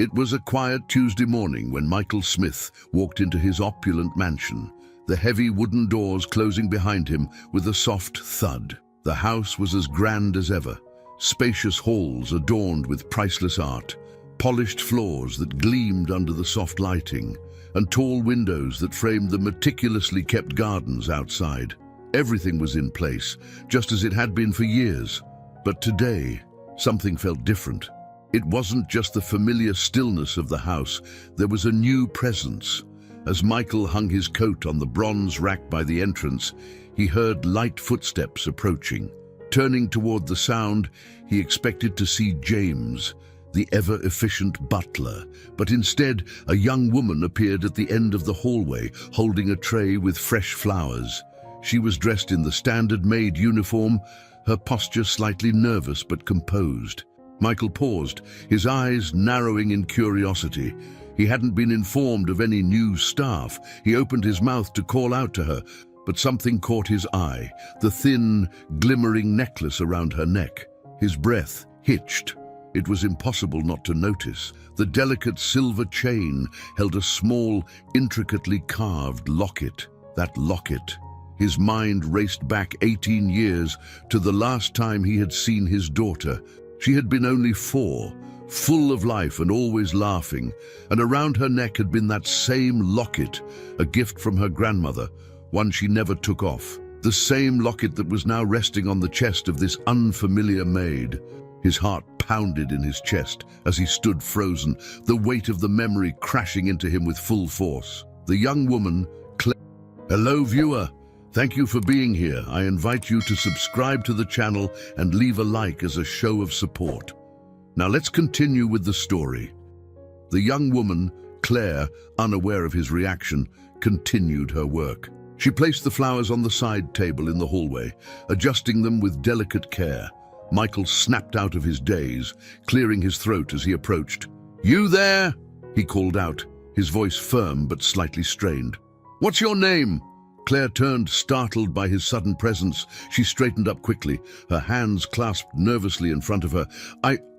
It was a quiet Tuesday morning when Michael Smith walked into his opulent mansion, the heavy wooden doors closing behind him with a soft thud. The house was as grand as ever, spacious halls adorned with priceless art, polished floors that gleamed under the soft lighting, and tall windows that framed the meticulously kept gardens outside. Everything was in place, just as it had been for years. But today, something felt different. It wasn't just the familiar stillness of the house, there was a new presence. As Michael hung his coat on the bronze rack by the entrance, he heard light footsteps approaching. Turning toward the sound, he expected to see James, the ever-efficient butler, but instead a young woman appeared at the end of the hallway, holding a tray with fresh flowers. She was dressed in the standard Maid uniform, her posture slightly nervous but composed. Michael paused, his eyes narrowing in curiosity. He hadn't been informed of any new staff. He opened his mouth to call out to her, but something caught his eye, the thin, glimmering necklace around her neck. His breath hitched. It was impossible not to notice. The delicate silver chain held a small, intricately carved locket. That locket. His mind raced back 18 years to the last time he had seen his daughter. She had been only 4, full of life and always laughing, and around her neck had been that same locket, a gift from her grandmother, one she never took off. The same locket that was now resting on the chest of this unfamiliar maid. His heart pounded in his chest as he stood frozen, the weight of the memory crashing into him with full force. The young woman, Hello, viewer. Thank you for being here. I invite you to subscribe to the channel and leave a like as a show of support. Now let's continue with the story. The young woman, Claire, unaware of his reaction, continued her work. She placed the flowers on the side table in the hallway, adjusting them with delicate care. Michael snapped out of his daze, clearing his throat as he approached. "You there?" he called out, his voice firm but slightly strained. "What's your name?" Claire turned, startled by his sudden presence. She straightened up quickly, her hands clasped nervously in front of her.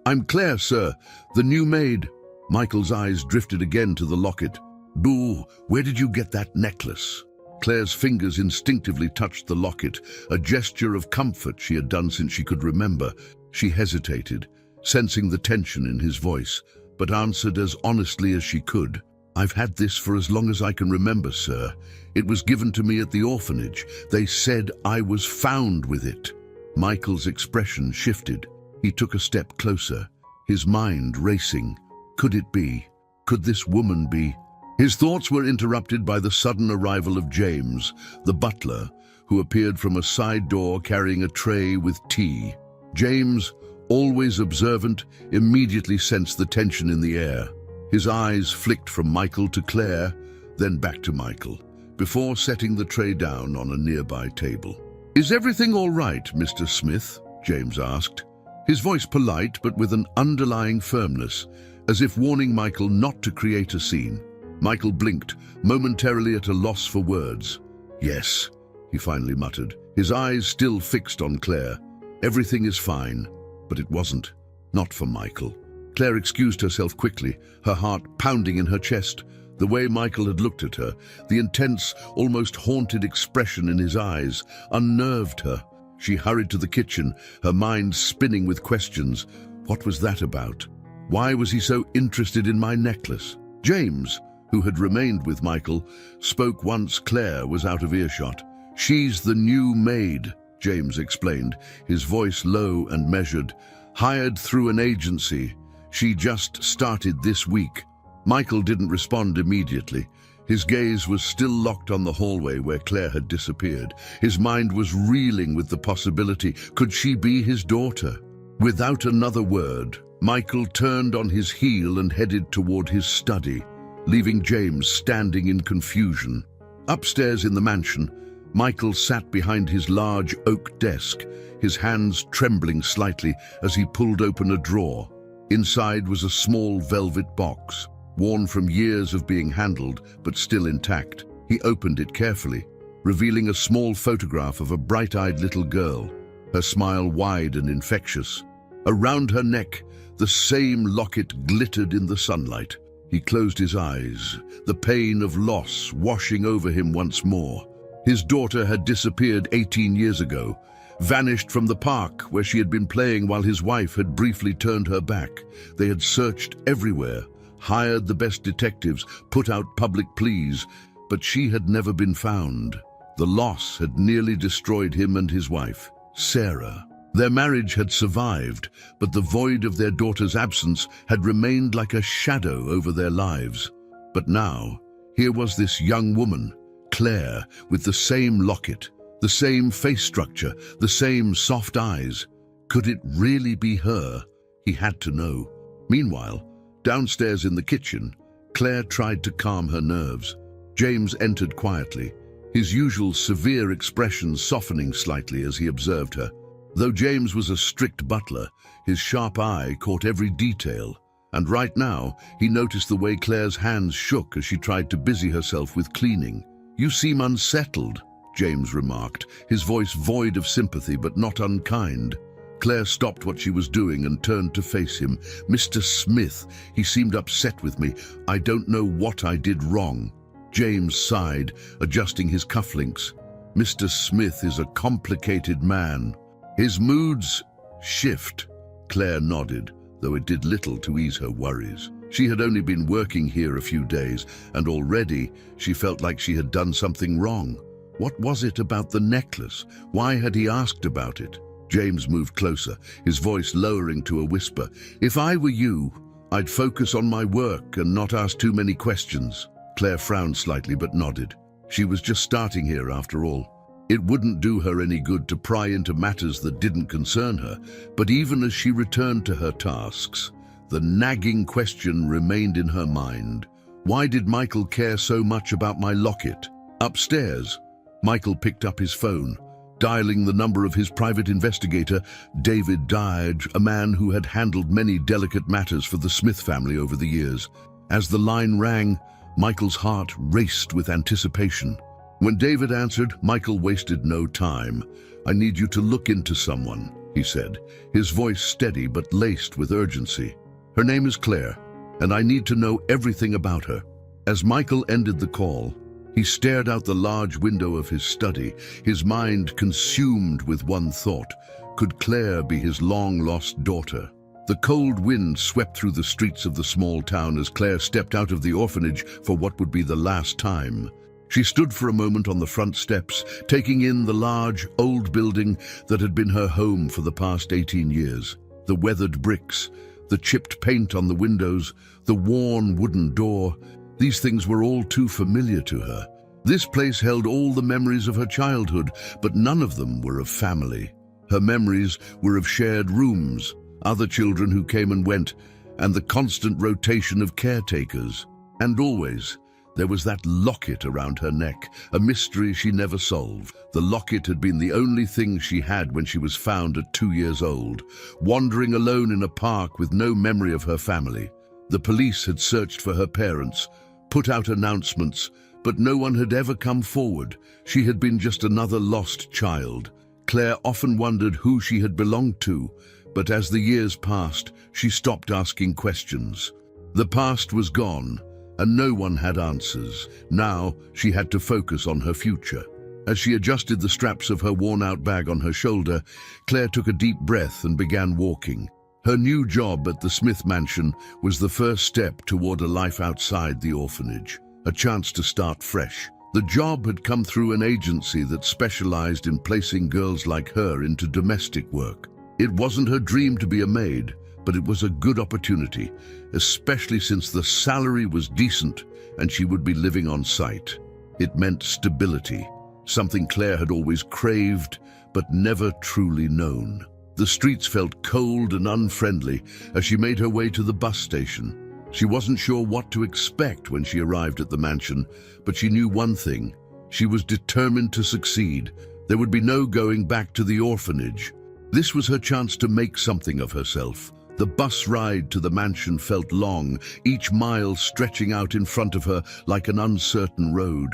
I'm Claire, sir, the new maid." Michael's eyes drifted again to the locket. "Boo, where did you get that necklace?" Claire's fingers instinctively touched the locket, a gesture of comfort she had done since she could remember. She hesitated, sensing the tension in his voice, but answered as honestly as she could. "I've had this for as long as I can remember, sir. It was given to me at the orphanage. They said I was found with it." Michael's expression shifted. He took a step closer, his mind racing. Could it be? Could this woman be? His thoughts were interrupted by the sudden arrival of James, the butler, who appeared from a side door carrying a tray with tea. James, always observant, immediately sensed the tension in the air. His eyes flicked from Michael to Claire, then back to Michael, before setting the tray down on a nearby table. "Is everything all right, Mr. Smith?" James asked, his voice polite but with an underlying firmness, as if warning Michael not to create a scene. Michael blinked, momentarily at a loss for words. "Yes," he finally muttered, his eyes still fixed on Claire. "Everything is fine." But it wasn't. Not for Michael. Claire excused herself quickly, her heart pounding in her chest. The way Michael had looked at her, the intense, almost haunted expression in his eyes, unnerved her. She hurried to the kitchen, her mind spinning with questions. What was that about? Why was he so interested in my necklace? James, who had remained with Michael, spoke once Claire was out of earshot. "She's the new maid," James explained, his voice low and measured. "Hired through an agency. She just started this week." Michael didn't respond immediately. His gaze was still locked on the hallway where Claire had disappeared. His mind was reeling with the possibility. Could she be his daughter? Without another word, Michael turned on his heel and headed toward his study, leaving James standing in confusion. Upstairs in the mansion, Michael sat behind his large oak desk, his hands trembling slightly as he pulled open a drawer. Inside was a small velvet box, worn from years of being handled, but still intact. He opened it carefully, revealing a small photograph of a bright-eyed little girl, her smile wide and infectious. Around her neck, The same locket glittered in the sunlight. He closed his eyes, the pain of loss washing over him once more. His daughter had disappeared 18 years ago, vanished from the park where she had been playing while his wife had briefly turned her back. They had searched everywhere, hired the best detectives, put out public pleas, but she had never been found. The loss had nearly destroyed him and his wife, Sarah. Their marriage had survived, but the void of their daughter's absence had remained like a shadow over their lives. But now, here was this young woman, Claire, with the same locket, the same face structure, the same soft eyes. Could it really be her? He had to know. Meanwhile, downstairs in the kitchen, Claire tried to calm her nerves. James entered quietly, his usual severe expression softening slightly as he observed her. Though James was a strict butler, his sharp eye caught every detail, and right now he noticed the way Claire's hands shook as she tried to busy herself with cleaning. "You seem unsettled," James remarked, his voice void of sympathy but not unkind. Claire stopped what she was doing and turned to face him. "Mr. Smith, he seemed upset with me. I don't know what I did wrong." James sighed, adjusting his cufflinks. "Mr. Smith is a complicated man. His moods shift." Claire nodded, though it did little to ease her worries. She had only been working here a few days, and already she felt like she had done something wrong. What was it about the necklace? Why had he asked about it? James moved closer, his voice lowering to a whisper. "If I were you, I'd focus on my work and not ask too many questions." Claire frowned slightly but nodded. She was just starting here after all. It wouldn't do her any good to pry into matters that didn't concern her, but even as she returned to her tasks, the nagging question remained in her mind. Why did Michael care so much about my locket? Upstairs, Michael picked up his phone, dialing the number of his private investigator, David Dyge, a man who had handled many delicate matters for the Smith family over the years. As the line rang, Michael's heart raced with anticipation. When David answered, Michael wasted no time. "I need you to look into someone," he said, his voice steady but laced with urgency. "Her name is Claire, and I need to know everything about her." As Michael ended the call, he stared out the large window of his study, his mind consumed with one thought. Could Claire be his long-lost daughter? The cold wind swept through the streets of the small town as Claire stepped out of the orphanage for what would be the last time. She stood for a moment on the front steps, taking in the large, old building that had been her home for the past 18 years. The weathered bricks, the chipped paint on the windows, the worn wooden door, these things were all too familiar to her. This place held all the memories of her childhood, but none of them were of family. Her memories were of shared rooms, other children who came and went, and the constant rotation of caretakers. And always, there was that locket around her neck, a mystery she never solved. The locket had been the only thing she had when she was found at 2 years old, wandering alone in a park with no memory of her family. The police had searched for her parents, put out announcements, but no one had ever come forward. She had been just another lost child. Claire often wondered who she had belonged to, but as the years passed, she stopped asking questions. The past was gone, and no one had answers. Now she had to focus on her future. As she adjusted the straps of her worn-out bag on her shoulder, Claire took a deep breath and began walking. Her new job at the Smith mansion was the first step toward a life outside the orphanage, a chance to start fresh. The job had come through an agency that specialized in placing girls like her into domestic work. It wasn't her dream to be a maid, but it was a good opportunity, especially since the salary was decent and she would be living on site. It meant stability, something Claire had always craved but never truly known. The streets felt cold and unfriendly as she made her way to the bus station. She wasn't sure what to expect when she arrived at the mansion, but she knew one thing: she was determined to succeed. There would be no going back to the orphanage. This was her chance to make something of herself. The bus ride to the mansion felt long, each mile stretching out in front of her like an uncertain road.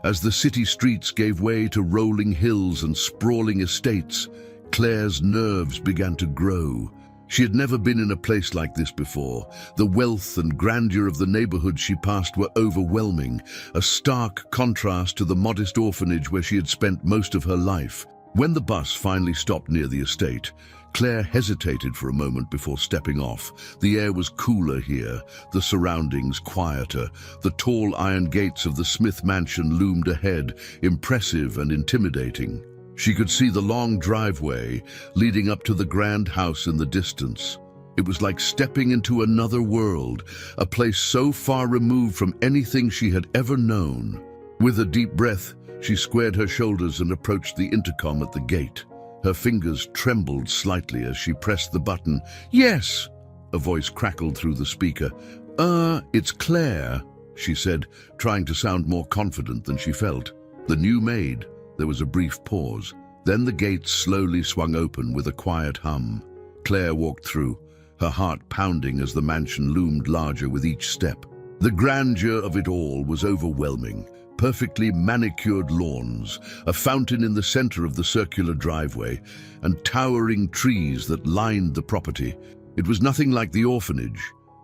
As the city streets gave way to rolling hills and sprawling estates, Claire's nerves began to grow. She had never been in a place like this before. The wealth and grandeur of the neighborhood she passed were overwhelming, a stark contrast to the modest orphanage where she had spent most of her life. When the bus finally stopped near the estate, Claire hesitated for a moment before stepping off. The air was cooler here, the surroundings quieter. The tall iron gates of the Smith mansion loomed ahead, impressive and intimidating. She could see the long driveway leading up to the grand house in the distance. It was like stepping into another world, a place so far removed from anything she had ever known. With a deep breath, she squared her shoulders and approached the intercom at the gate. Her fingers trembled slightly as she pressed the button. "Yes," a voice crackled through the speaker. It's Claire," she said, trying to sound more confident than she felt. "The new maid." There was a brief pause. Then the gates slowly swung open with a quiet hum. Claire walked through, her heart pounding as the mansion loomed larger with each step. The grandeur of it all was overwhelming. Perfectly manicured lawns, a fountain in the center of the circular driveway, and towering trees that lined the property. It was nothing like the orphanage,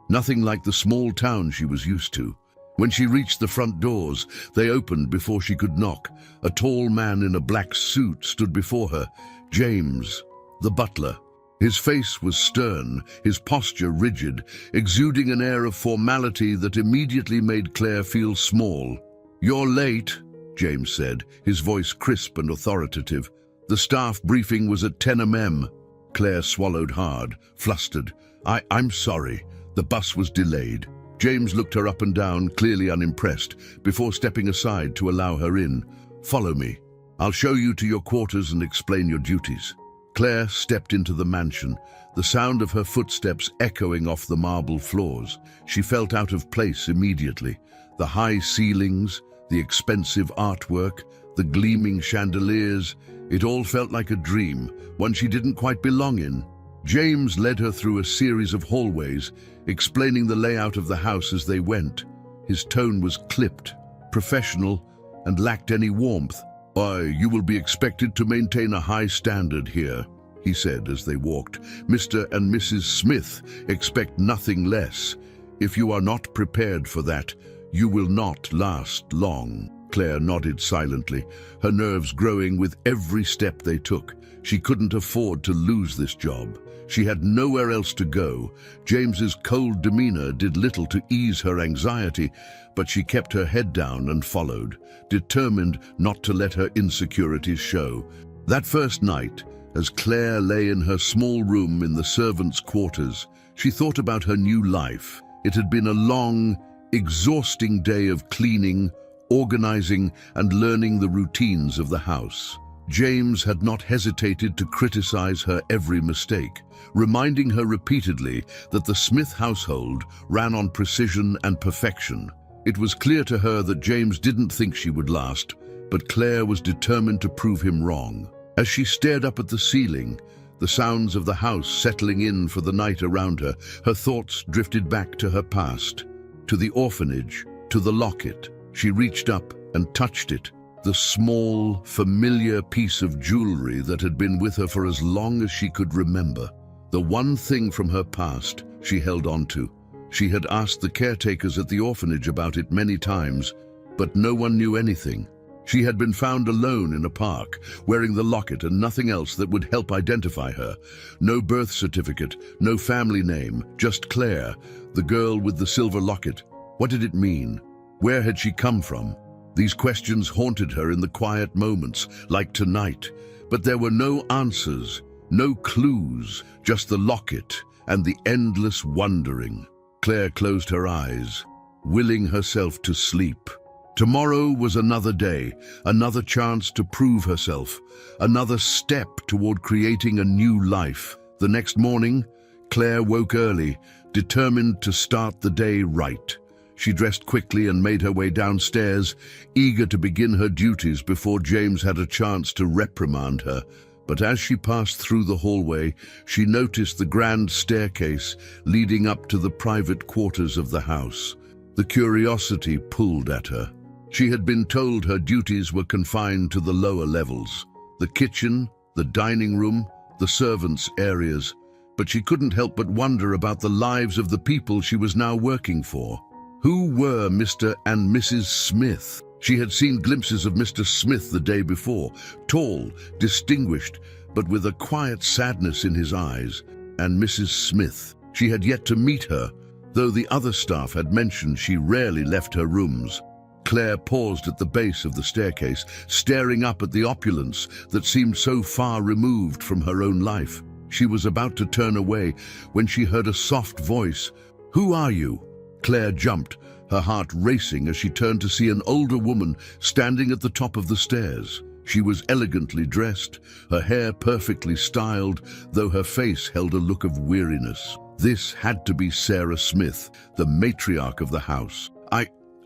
nothing like the small town she was used to. When she reached the front doors, they opened before she could knock. A tall man in a black suit stood before her, James, the butler. His face was stern, his posture rigid, exuding an air of formality that immediately made Claire feel small. "You're late," James said, his voice crisp and authoritative. "The staff briefing was at 10 a.m. Claire swallowed hard, flustered. I'm sorry. The bus was delayed." James looked her up and down, clearly unimpressed, before stepping aside to allow her in. "Follow me. I'll show you to your quarters and explain your duties." Claire stepped into the mansion, the sound of her footsteps echoing off the marble floors. She felt out of place immediately. The high ceilings, the expensive artwork, the gleaming chandeliers, it all felt like a dream, one she didn't quite belong in. James led her through a series of hallways, explaining the layout of the house as they went. His tone was clipped, professional, and lacked any warmth. "You will be expected to maintain a high standard here," he said as they walked. "Mr. and Mrs. Smith expect nothing less. If you are not prepared for that, you will not last long." Claire nodded silently, her nerves growing with every step they took. She couldn't afford to lose this job. She had nowhere else to go. James's cold demeanor did little to ease her anxiety, but she kept her head down and followed, determined not to let her insecurities show. That first night, as Claire lay in her small room in the servants' quarters, she thought about her new life. It had been a long, exhausting day of cleaning, organizing, and learning the routines of the house. James had not hesitated to criticize her every mistake, reminding her repeatedly that the Smith household ran on precision and perfection. It was clear to her that James didn't think she would last, but Claire was determined to prove him wrong. As she stared up at the ceiling, the sounds of the house settling in for the night around her, her thoughts drifted back to her past, to the orphanage, to the locket. She reached up and touched it, the small, familiar piece of jewelry that had been with her for as long as she could remember. The one thing from her past she held on to. She had asked the caretakers at the orphanage about it many times, but no one knew anything. She had been found alone in a park, wearing the locket and nothing else that would help identify her. No birth certificate, no family name, just Claire, the girl with the silver locket. What did it mean? Where had she come from? These questions haunted her in the quiet moments, like tonight. But there were no answers, no clues, just the locket and the endless wondering. Claire closed her eyes, willing herself to sleep. Tomorrow was another day, another chance to prove herself, another step toward creating a new life. The next morning, Claire woke early, determined to start the day right. She dressed quickly and made her way downstairs, eager to begin her duties before James had a chance to reprimand her. But as she passed through the hallway, she noticed the grand staircase leading up to the private quarters of the house. The curiosity pulled at her. She had been told her duties were confined to the lower levels, the kitchen, the dining room, the servants' areas. but she couldn't help but wonder about the lives of the people she was now working for. Who were Mr. and Mrs. Smith? She had seen glimpses of Mr. Smith the day before, tall, distinguished, but with a quiet sadness in his eyes. And Mrs. Smith, she had yet to meet her, though the other staff had mentioned she rarely left her rooms. Claire paused at the base of the staircase, staring up at the opulence that seemed so far removed from her own life. She was about to turn away when she heard a soft voice. "Who are you?" Claire jumped, her heart racing as she turned to see an older woman standing at the top of the stairs. She was elegantly dressed, her hair perfectly styled, though her face held a look of weariness. This had to be Sarah Smith, the matriarch of the house.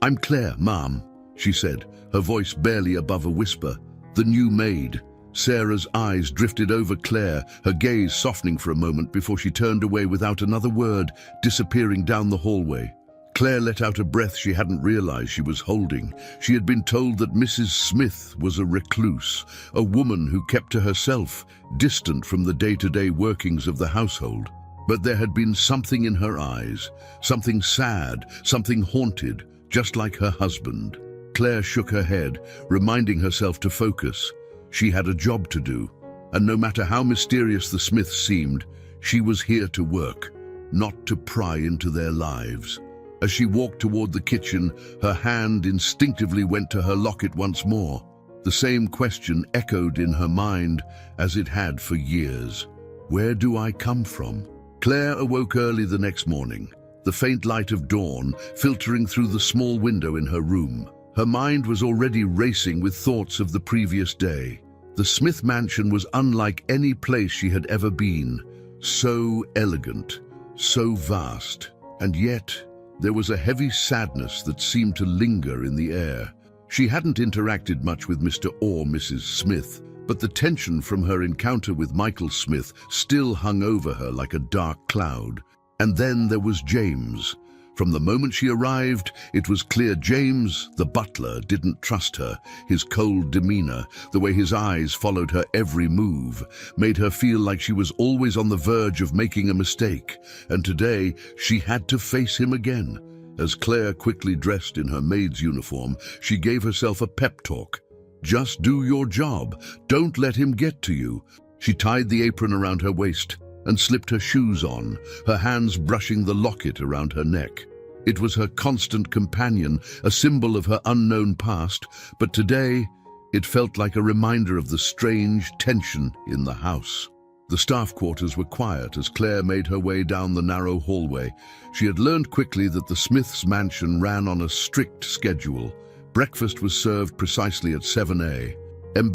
I'm Claire, Ma'am," she said, her voice barely above a whisper. "The new maid." Sarah's eyes drifted over Claire, her gaze softening for a moment before she turned away without another word, disappearing down the hallway. Claire let out a breath she hadn't realized she was holding. She had been told that Mrs. Smith was a recluse, a woman who kept to herself, distant from the day-to-day workings of the household. But there had been something in her eyes, something sad, something haunted, just like her husband. Claire shook her head, reminding herself to focus. She had a job to do, and no matter how mysterious the Smiths seemed, she was here to work, not to pry into their lives. As she walked toward the kitchen, her hand instinctively went to her locket once more. The same question echoed in her mind as it had for years. Where do I come from? Claire awoke early the next morning, the faint light of dawn filtering through the small window in her room. Her mind was already racing with thoughts of the previous day. The Smith mansion was unlike any place she had ever been. So elegant, so vast, and yet there was a heavy sadness that seemed to linger in the air. She hadn't interacted much with Mr. or Mrs. Smith, but the tension from her encounter with Michael Smith still hung over her like a dark cloud. And then there was James. From the moment she arrived, it was clear James, the butler, didn't trust her. His cold demeanor, the way his eyes followed her every move, made her feel like she was always on the verge of making a mistake. And today, she had to face him again. As Claire quickly dressed in her maid's uniform, she gave herself a pep talk. Just do your job. Don't let him get to you. She tied the apron around her waist and slipped her shoes on, her hands brushing the locket around her neck. It was her constant companion, a symbol of her unknown past, but today it felt like a reminder of the strange tension in the house. The staff quarters were quiet as Claire made her way down the narrow hallway. She had learned quickly that the Smiths' mansion ran on a strict schedule. Breakfast was served precisely at 7 a.m.,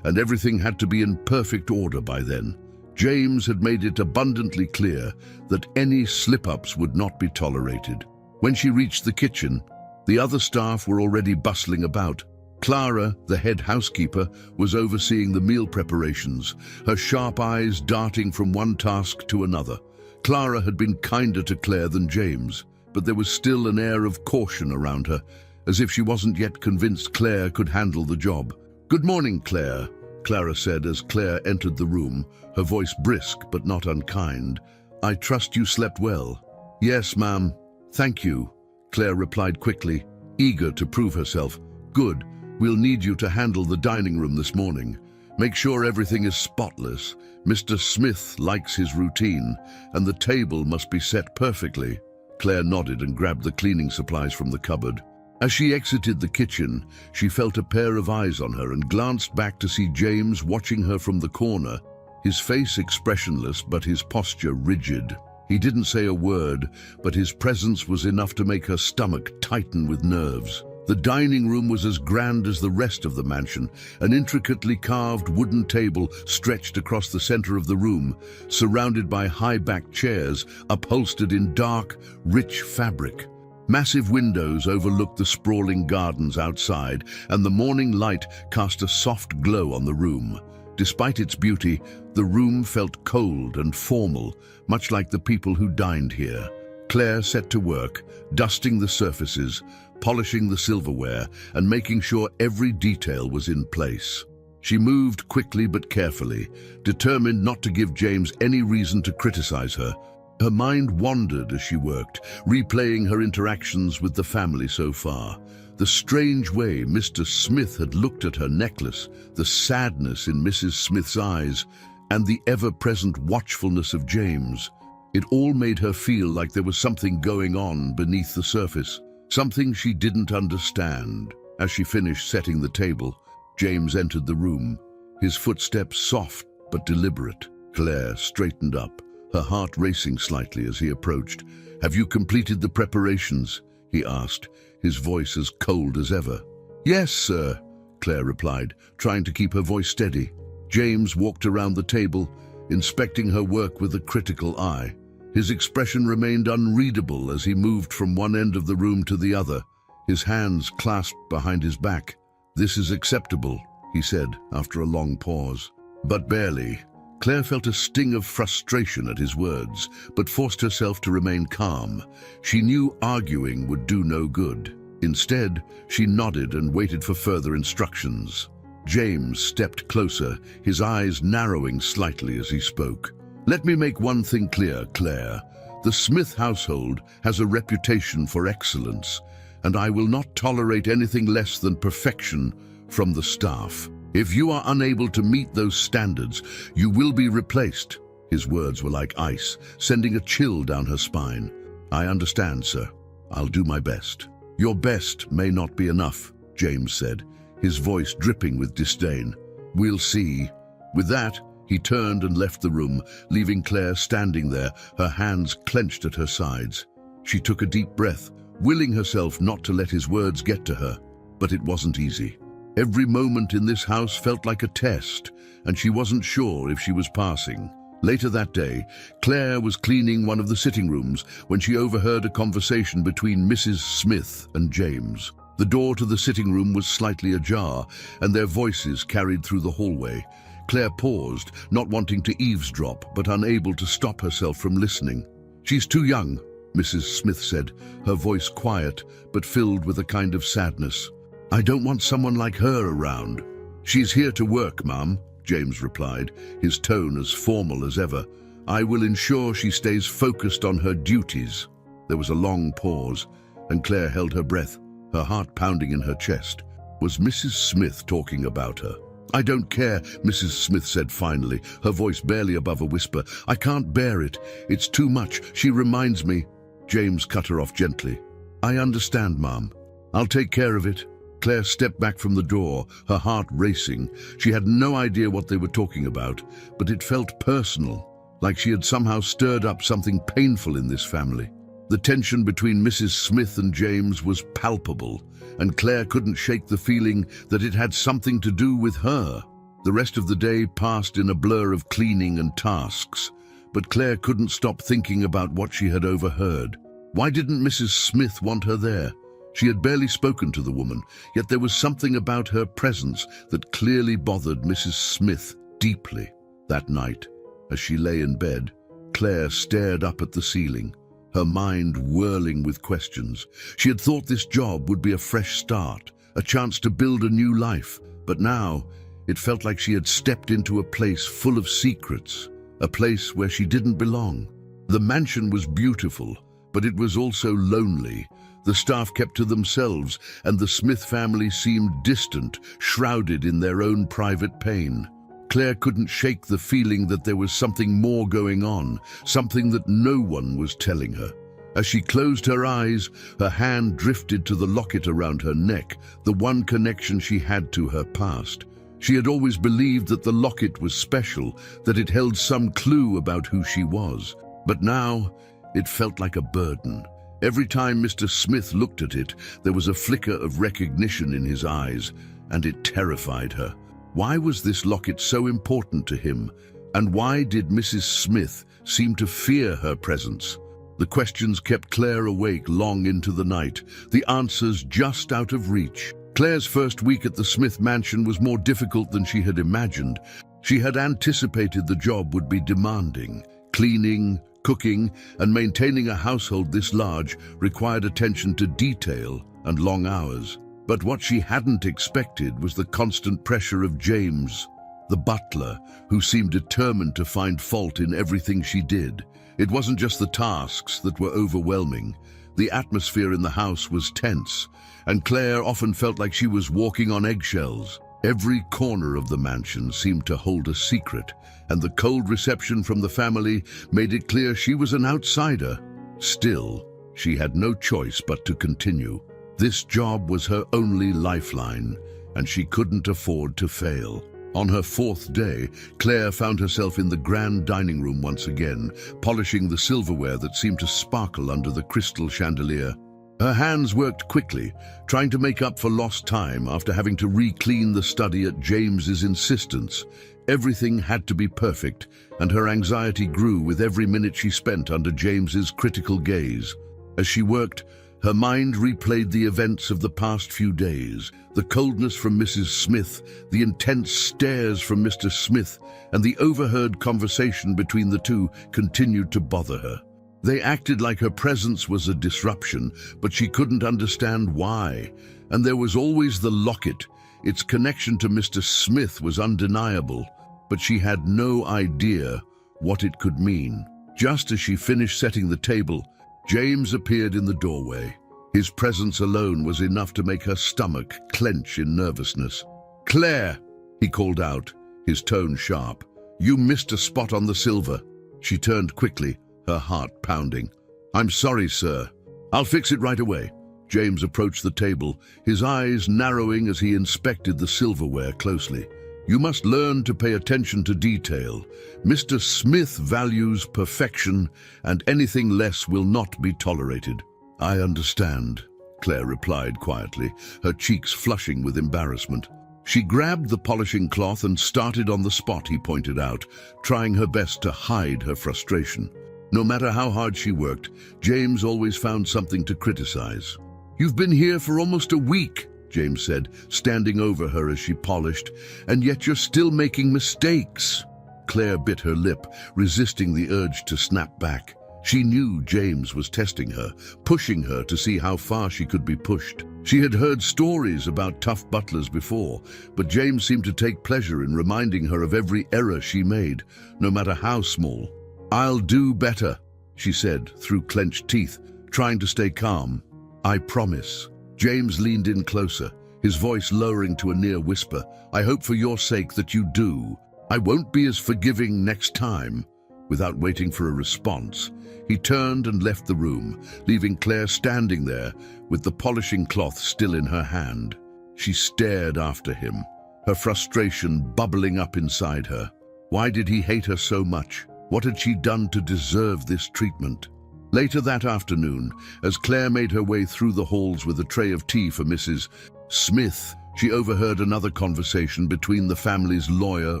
and everything had to be in perfect order by then. James had made it abundantly clear that any slip-ups would not be tolerated. When she reached the kitchen, the other staff were already bustling about. Clara, the head housekeeper, was overseeing the meal preparations, her sharp eyes darting from one task to another. Clara had been kinder to Claire than James, but there was still an air of caution around her, as if she wasn't yet convinced Claire could handle the job. "Good morning, Claire," Clara said as Claire entered the room, her voice brisk but not unkind. "I trust you slept well." "Yes, ma'am. Thank you," Claire replied quickly, eager to prove herself. "Good. We'll need you to handle the dining room this morning. Make sure everything is spotless. Mr. Smith likes his routine, and the table must be set perfectly." Claire nodded and grabbed the cleaning supplies from the cupboard. As she exited the kitchen, she felt a pair of eyes on her and glanced back to see James watching her from the corner, his face expressionless but his posture rigid. He didn't say a word, but his presence was enough to make her stomach tighten with nerves. The dining room was as grand as the rest of the mansion. An intricately carved wooden table stretched across the center of the room, surrounded by high-backed chairs upholstered in dark, rich fabric. Massive windows overlooked the sprawling gardens outside, and the morning light cast a soft glow on the room. Despite its beauty, the room felt cold and formal, much like the people who dined here. Claire set to work, dusting the surfaces, polishing the silverware, and making sure every detail was in place. She moved quickly but carefully, determined not to give James any reason to criticize her. Her mind wandered as she worked, replaying her interactions with the family so far. The strange way Mr. Smith had looked at her necklace, the sadness in Mrs. Smith's eyes, and the ever-present watchfulness of James. It all made her feel like there was something going on beneath the surface, something she didn't understand. As she finished setting the table, James entered the room, his footsteps soft but deliberate. Claire straightened up, her heart racing slightly as he approached. "Have you completed the preparations?" he asked, his voice as cold as ever. "Yes, sir," Claire replied, trying to keep her voice steady. James walked around the table, inspecting her work with a critical eye. His expression remained unreadable as he moved from one end of the room to the other, his hands clasped behind his back. "This is acceptable," he said after a long pause. But barely. Claire felt a sting of frustration at his words, but forced herself to remain calm. She knew arguing would do no good. Instead, she nodded and waited for further instructions. James stepped closer, his eyes narrowing slightly as he spoke. "Let me make one thing clear, Claire. The Smith household has a reputation for excellence, and I will not tolerate anything less than perfection from the staff. If you are unable to meet those standards, you will be replaced." His words were like ice, sending a chill down her spine. "I understand, sir. I'll do my best." "Your best may not be enough," James said, his voice dripping with disdain. "We'll see." With that, he turned and left the room, leaving Claire standing there, her hands clenched at her sides. She took a deep breath, willing herself not to let his words get to her. But it wasn't easy. Every moment in this house felt like a test, and she wasn't sure if she was passing. Later that day, Claire was cleaning one of the sitting rooms when she overheard a conversation between Mrs. Smith and James. The door to the sitting room was slightly ajar, and their voices carried through the hallway. Claire paused, not wanting to eavesdrop, but unable to stop herself from listening. "She's too young," Mrs. Smith said, her voice quiet, but filled with a kind of sadness. "I don't want someone like her around." "She's here to work, Mum," James replied, his tone as formal as ever. "I will ensure she stays focused on her duties." There was a long pause, and Claire held her breath, her heart pounding in her chest. Was Mrs. Smith talking about her? "I don't care," Mrs. Smith said finally, her voice barely above a whisper. "I can't bear it. It's too much. She reminds me." James cut her off gently. "I understand, Mum. I'll take care of it." Claire stepped back from the door, her heart racing. She had no idea what they were talking about, but it felt personal, like she had somehow stirred up something painful in this family. The tension between Mrs. Smith and James was palpable, and Claire couldn't shake the feeling that it had something to do with her. The rest of the day passed in a blur of cleaning and tasks, but Claire couldn't stop thinking about what she had overheard. Why didn't Mrs. Smith want her there? She had barely spoken to the woman, yet there was something about her presence that clearly bothered Mrs. Smith deeply. That night, as she lay in bed, Claire stared up at the ceiling, her mind whirling with questions. She had thought this job would be a fresh start, a chance to build a new life, but now it felt like she had stepped into a place full of secrets, a place where she didn't belong. The mansion was beautiful, but it was also lonely. The staff kept to themselves, and the Smith family seemed distant, shrouded in their own private pain. Claire couldn't shake the feeling that there was something more going on, something that no one was telling her. As she closed her eyes, her hand drifted to the locket around her neck, the one connection she had to her past. She had always believed that the locket was special, that it held some clue about who she was. But now, it felt like a burden. Every time Mr. Smith looked at it, there was a flicker of recognition in his eyes, and it terrified her. Why was this locket so important to him? And why did Mrs. Smith seem to fear her presence? The questions kept Claire awake long into the night, the answers just out of reach. Claire's first week at the Smith mansion was more difficult than she had imagined. She had anticipated the job would be demanding. Cleaning, cooking, and maintaining a household this large required attention to detail and long hours. But what she hadn't expected was the constant pressure of James, the butler, who seemed determined to find fault in everything she did. It wasn't just the tasks that were overwhelming. The atmosphere in the house was tense, and Claire often felt like she was walking on eggshells. Every corner of the mansion seemed to hold a secret, and the cold reception from the family made it clear she was an outsider. Still, she had no choice but to continue. This job was her only lifeline, and she couldn't afford to fail. On her fourth day, Claire found herself in the grand dining room once again, polishing the silverware that seemed to sparkle under the crystal chandelier. Her hands worked quickly, trying to make up for lost time after having to re-clean the study at James's insistence. Everything had to be perfect, and her anxiety grew with every minute she spent under James's critical gaze. As she worked, her mind replayed the events of the past few days, the coldness from Mrs. Smith, the intense stares from Mr. Smith, and the overheard conversation between the two continued to bother her. They acted like her presence was a disruption, but she couldn't understand why. And there was always the locket. Its connection to Mr. Smith was undeniable, but she had no idea what it could mean. Just as she finished setting the table, James appeared in the doorway. His presence alone was enough to make her stomach clench in nervousness. "Claire," he called out, his tone sharp. "You missed a spot on the silver." She turned quickly, her heart pounding. "I'm sorry, sir. I'll fix it right away." James approached the table, his eyes narrowing as he inspected the silverware closely. "You must learn to pay attention to detail. Mr. Smith values perfection, and anything less will not be tolerated." "I understand," Claire replied quietly, her cheeks flushing with embarrassment. She grabbed the polishing cloth and started on the spot he pointed out, trying her best to hide her frustration. No matter how hard she worked, James always found something to criticize. "You've been here for almost a week," James said, standing over her as she polished, "and yet you're still making mistakes." Claire bit her lip, resisting the urge to snap back. She knew James was testing her, pushing her to see how far she could be pushed. She had heard stories about tough butlers before, but James seemed to take pleasure in reminding her of every error she made, no matter how small. "I'll do better," she said through clenched teeth, trying to stay calm. "I promise." James leaned in closer, his voice lowering to a near whisper. "I hope for your sake that you do. I won't be as forgiving next time." Without waiting for a response, he turned and left the room, leaving Claire standing there with the polishing cloth still in her hand. She stared after him, her frustration bubbling up inside her. Why did he hate her so much? What had she done to deserve this treatment? Later that afternoon, as Claire made her way through the halls with a tray of tea for Mrs. Smith, she overheard another conversation between the family's lawyer,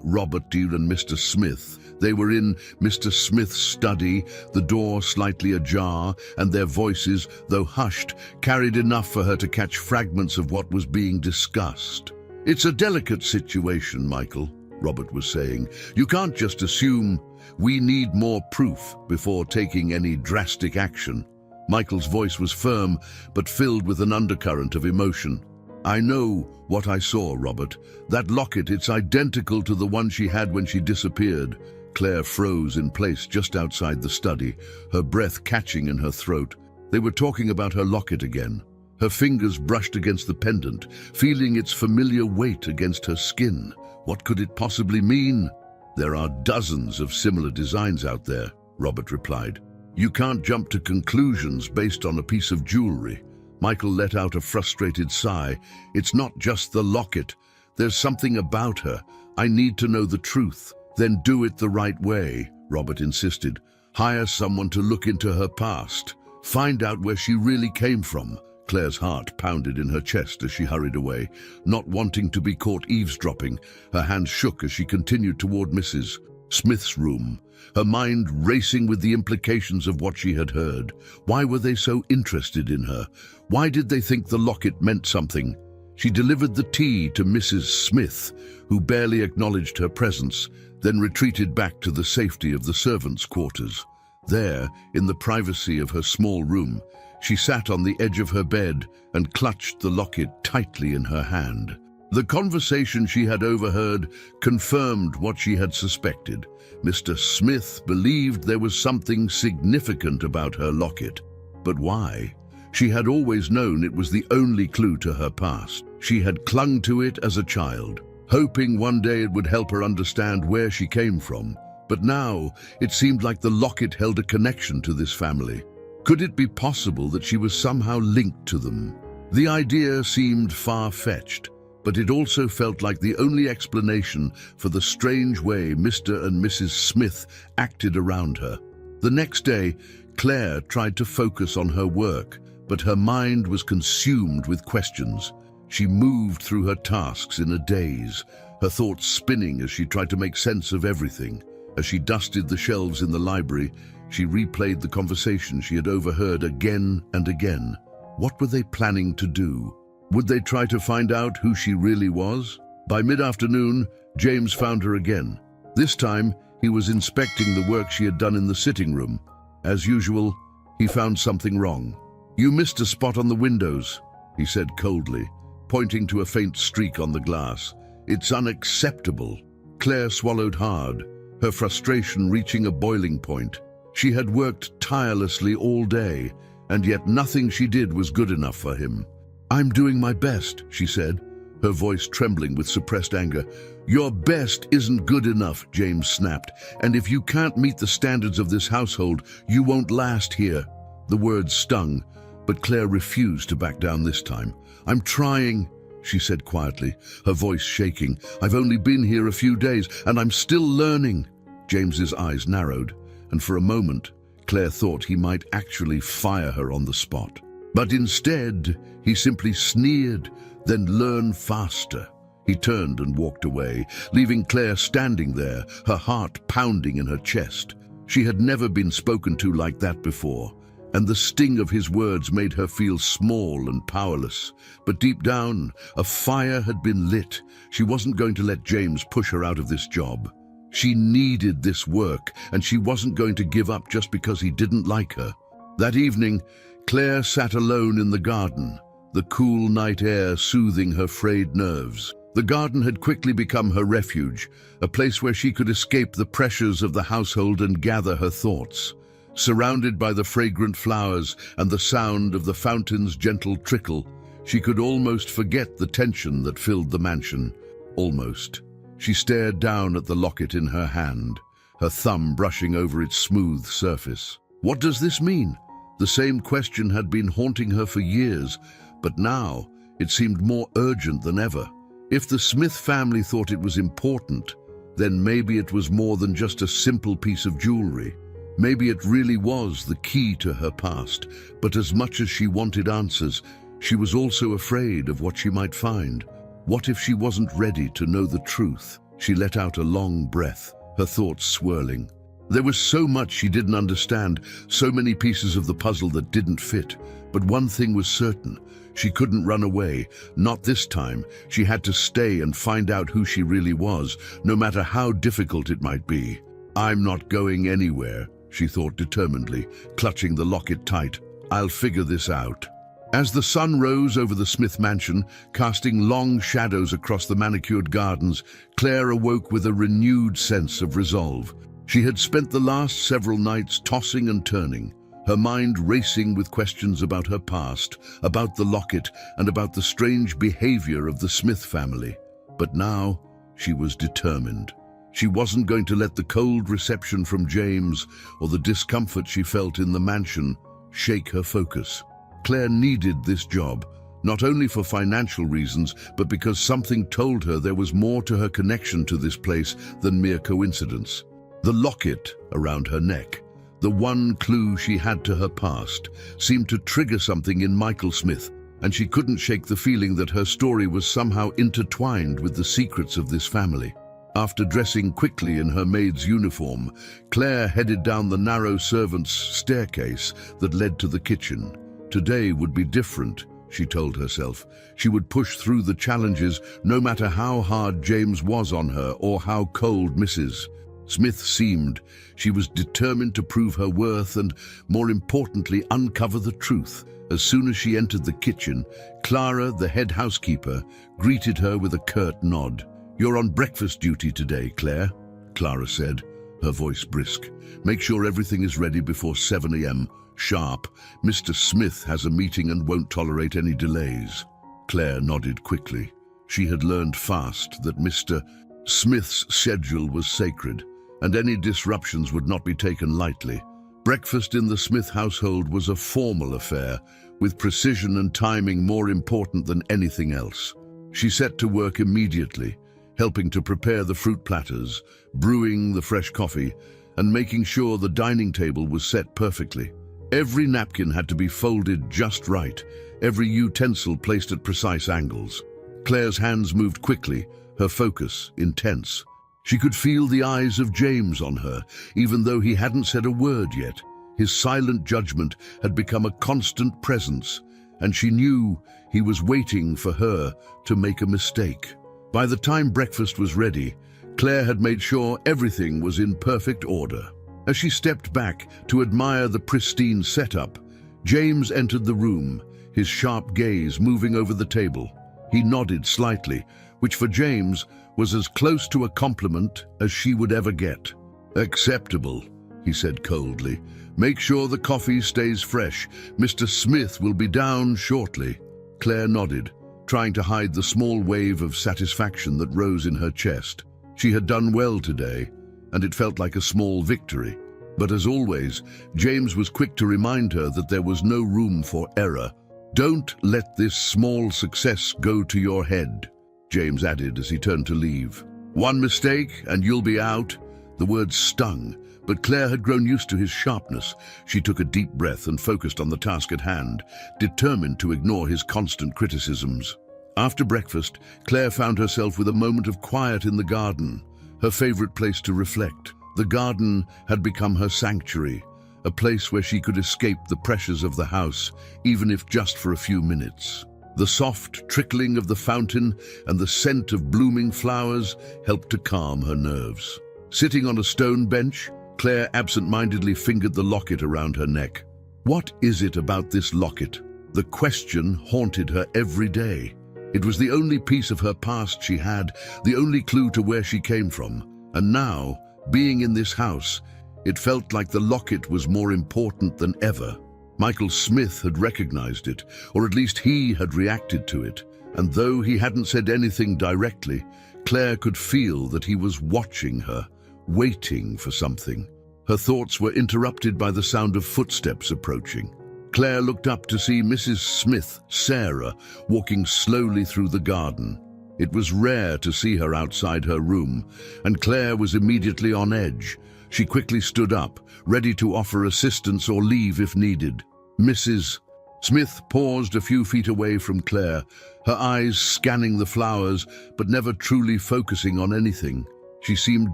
Robert Deal, and Mr. Smith. They were in Mr. Smith's study, the door slightly ajar, and their voices, though hushed, carried enough for her to catch fragments of what was being discussed. "It's a delicate situation, Michael," Robert was saying. "You can't just assume. We need more proof before taking any drastic action." Michael's voice was firm, but filled with an undercurrent of emotion. "I know what I saw, Robert. That locket, it's identical to the one she had when she disappeared." Claire froze in place just outside the study, her breath catching in her throat. They were talking about her locket again. Her fingers brushed against the pendant, feeling its familiar weight against her skin. What could it possibly mean? "There are dozens of similar designs out there," Robert replied. "You can't jump to conclusions based on a piece of jewelry." Michael let out a frustrated sigh. "It's not just the locket. There's something about her. I need to know the truth." "Then do it the right way," Robert insisted. "Hire someone to look into her past. Find out where she really came from." Claire's heart pounded in her chest as she hurried away, not wanting to be caught eavesdropping. Her hands shook as she continued toward Mrs. Smith's room, her mind racing with the implications of what she had heard. Why were they so interested in her? Why did they think the locket meant something? She delivered the tea to Mrs. Smith, who barely acknowledged her presence, then retreated back to the safety of the servants' quarters. There, in the privacy of her small room, She sat on the edge of her bed and clutched the locket tightly in her hand. The conversation she had overheard confirmed what she had suspected. Mr. Smith believed there was something significant about her locket. But why? She had always known it was the only clue to her past. She had clung to it as a child, hoping one day it would help her understand where she came from. But now it seemed like the locket held a connection to this family. Could it be possible that she was somehow linked to them? The idea seemed far-fetched, but it also felt like the only explanation for the strange way Mr. and Mrs. Smith acted around her. The next day, Claire tried to focus on her work, but her mind was consumed with questions. She moved through her tasks in a daze, her thoughts spinning as she tried to make sense of everything. As she dusted the shelves in the library, she replayed the conversation she had overheard again and again. What were they planning to do? Would they try to find out who she really was? By mid-afternoon, James found her again. This time, he was inspecting the work she had done in the sitting room. As usual, he found something wrong. "You missed a spot on the windows," he said coldly, pointing to a faint streak on the glass. "It's unacceptable." Claire swallowed hard, her frustration reaching a boiling point. She had worked tirelessly all day, and yet nothing she did was good enough for him. "I'm doing my best," she said, her voice trembling with suppressed anger. "Your best isn't good enough," James snapped, "and if you can't meet the standards of this household, you won't last here." The words stung, but Claire refused to back down this time. "I'm trying," she said quietly, her voice shaking. "I've only been here a few days, and I'm still learning." James's eyes narrowed, and for a moment, Claire thought he might actually fire her on the spot. But instead, he simply sneered, "Then learn faster." He turned and walked away, leaving Claire standing there, her heart pounding in her chest. She had never been spoken to like that before, and the sting of his words made her feel small and powerless. But deep down, a fire had been lit. She wasn't going to let James push her out of this job. She needed this work, and she wasn't going to give up just because he didn't like her. That evening, Claire sat alone in the garden, the cool night air soothing her frayed nerves. The garden had quickly become her refuge, a place where she could escape the pressures of the household and gather her thoughts. Surrounded by the fragrant flowers and the sound of the fountain's gentle trickle, she could almost forget the tension that filled the mansion. Almost. She stared down at the locket in her hand, her thumb brushing over its smooth surface. What does this mean? The same question had been haunting her for years, but now it seemed more urgent than ever. If the Smith family thought it was important, then maybe it was more than just a simple piece of jewelry. Maybe it really was the key to her past. But as much as she wanted answers, she was also afraid of what she might find. What if she wasn't ready to know the truth? She let out a long breath, her thoughts swirling. There was so much she didn't understand, so many pieces of the puzzle that didn't fit. But one thing was certain. She couldn't run away. Not this time. She had to stay and find out who she really was, no matter how difficult it might be. "I'm not going anywhere," she thought determinedly, clutching the locket tight. "I'll figure this out." As the sun rose over the Smith mansion, casting long shadows across the manicured gardens, Claire awoke with a renewed sense of resolve. She had spent the last several nights tossing and turning, her mind racing with questions about her past, about the locket, and about the strange behavior of the Smith family. But now, she was determined. She wasn't going to let the cold reception from James or the discomfort she felt in the mansion shake her focus. Claire needed this job, not only for financial reasons, but because something told her there was more to her connection to this place than mere coincidence. The locket around her neck, the one clue she had to her past, seemed to trigger something in Michael Smith, and she couldn't shake the feeling that her story was somehow intertwined with the secrets of this family. After dressing quickly in her maid's uniform, Claire headed down the narrow servants' staircase that led to the kitchen. Today would be different, she told herself. She would push through the challenges no matter how hard James was on her or how cold Mrs. Smith seemed she was determined to prove her worth and, more importantly, uncover the truth. As soon as she entered the kitchen, Clara, the head housekeeper, greeted her with a curt nod. "You're on breakfast duty today, Claire," Clara said, her voice brisk. "Make sure everything is ready before 7 a.m. sharp. Mr. Smith has a meeting and won't tolerate any delays." Claire nodded quickly. She had learned fast that Mr. Smith's schedule was sacred, and any disruptions would not be taken lightly. Breakfast in the Smith household was a formal affair, with precision and timing more important than anything else. She set to work immediately, helping to prepare the fruit platters, brewing the fresh coffee, and making sure the dining table was set perfectly. Every napkin had to be folded just right, every utensil placed at precise angles. Claire's hands moved quickly, her focus intense. She could feel the eyes of James on her, even though he hadn't said a word yet. His silent judgment had become a constant presence, and she knew he was waiting for her to make a mistake. By the time breakfast was ready, Claire had made sure everything was in perfect order. As she stepped back to admire the pristine setup, James entered the room, his sharp gaze moving over the table. He nodded slightly, which for James was as close to a compliment as she would ever get. "Acceptable," he said coldly. "Make sure the coffee stays fresh. Mr. Smith will be down shortly." Claire nodded, trying to hide the small wave of satisfaction that rose in her chest. She had done well today, and it felt like a small victory. But as always, James was quick to remind her that there was no room for error. "Don't let this small success go to your head," James added as he turned to leave. "One mistake and you'll be out." The words stung, but Claire had grown used to his sharpness. She took a deep breath and focused on the task at hand, determined to ignore his constant criticisms. After breakfast, Claire found herself with a moment of quiet in the garden, her favorite place to reflect. The garden had become her sanctuary, a place where she could escape the pressures of the house, even if just for a few minutes. The soft trickling of the fountain and the scent of blooming flowers helped to calm her nerves. Sitting on a stone bench, Claire absent-mindedly fingered the locket around her neck. What is it about this locket? The question haunted her every day. It was the only piece of her past she had, the only clue to where she came from. And now, being in this house, it felt like the locket was more important than ever. Michael Smith had recognized it, or at least he had reacted to it, and though he hadn't said anything directly, Claire could feel that he was watching her, waiting for something. Her thoughts were interrupted by the sound of footsteps approaching. Claire looked up to see Mrs. Smith, Sarah, walking slowly through the garden. It was rare to see her outside her room, and Claire was immediately on edge. She quickly stood up, ready to offer assistance or leave if needed. Mrs. Smith paused a few feet away from Claire, her eyes scanning the flowers, but never truly focusing on anything. She seemed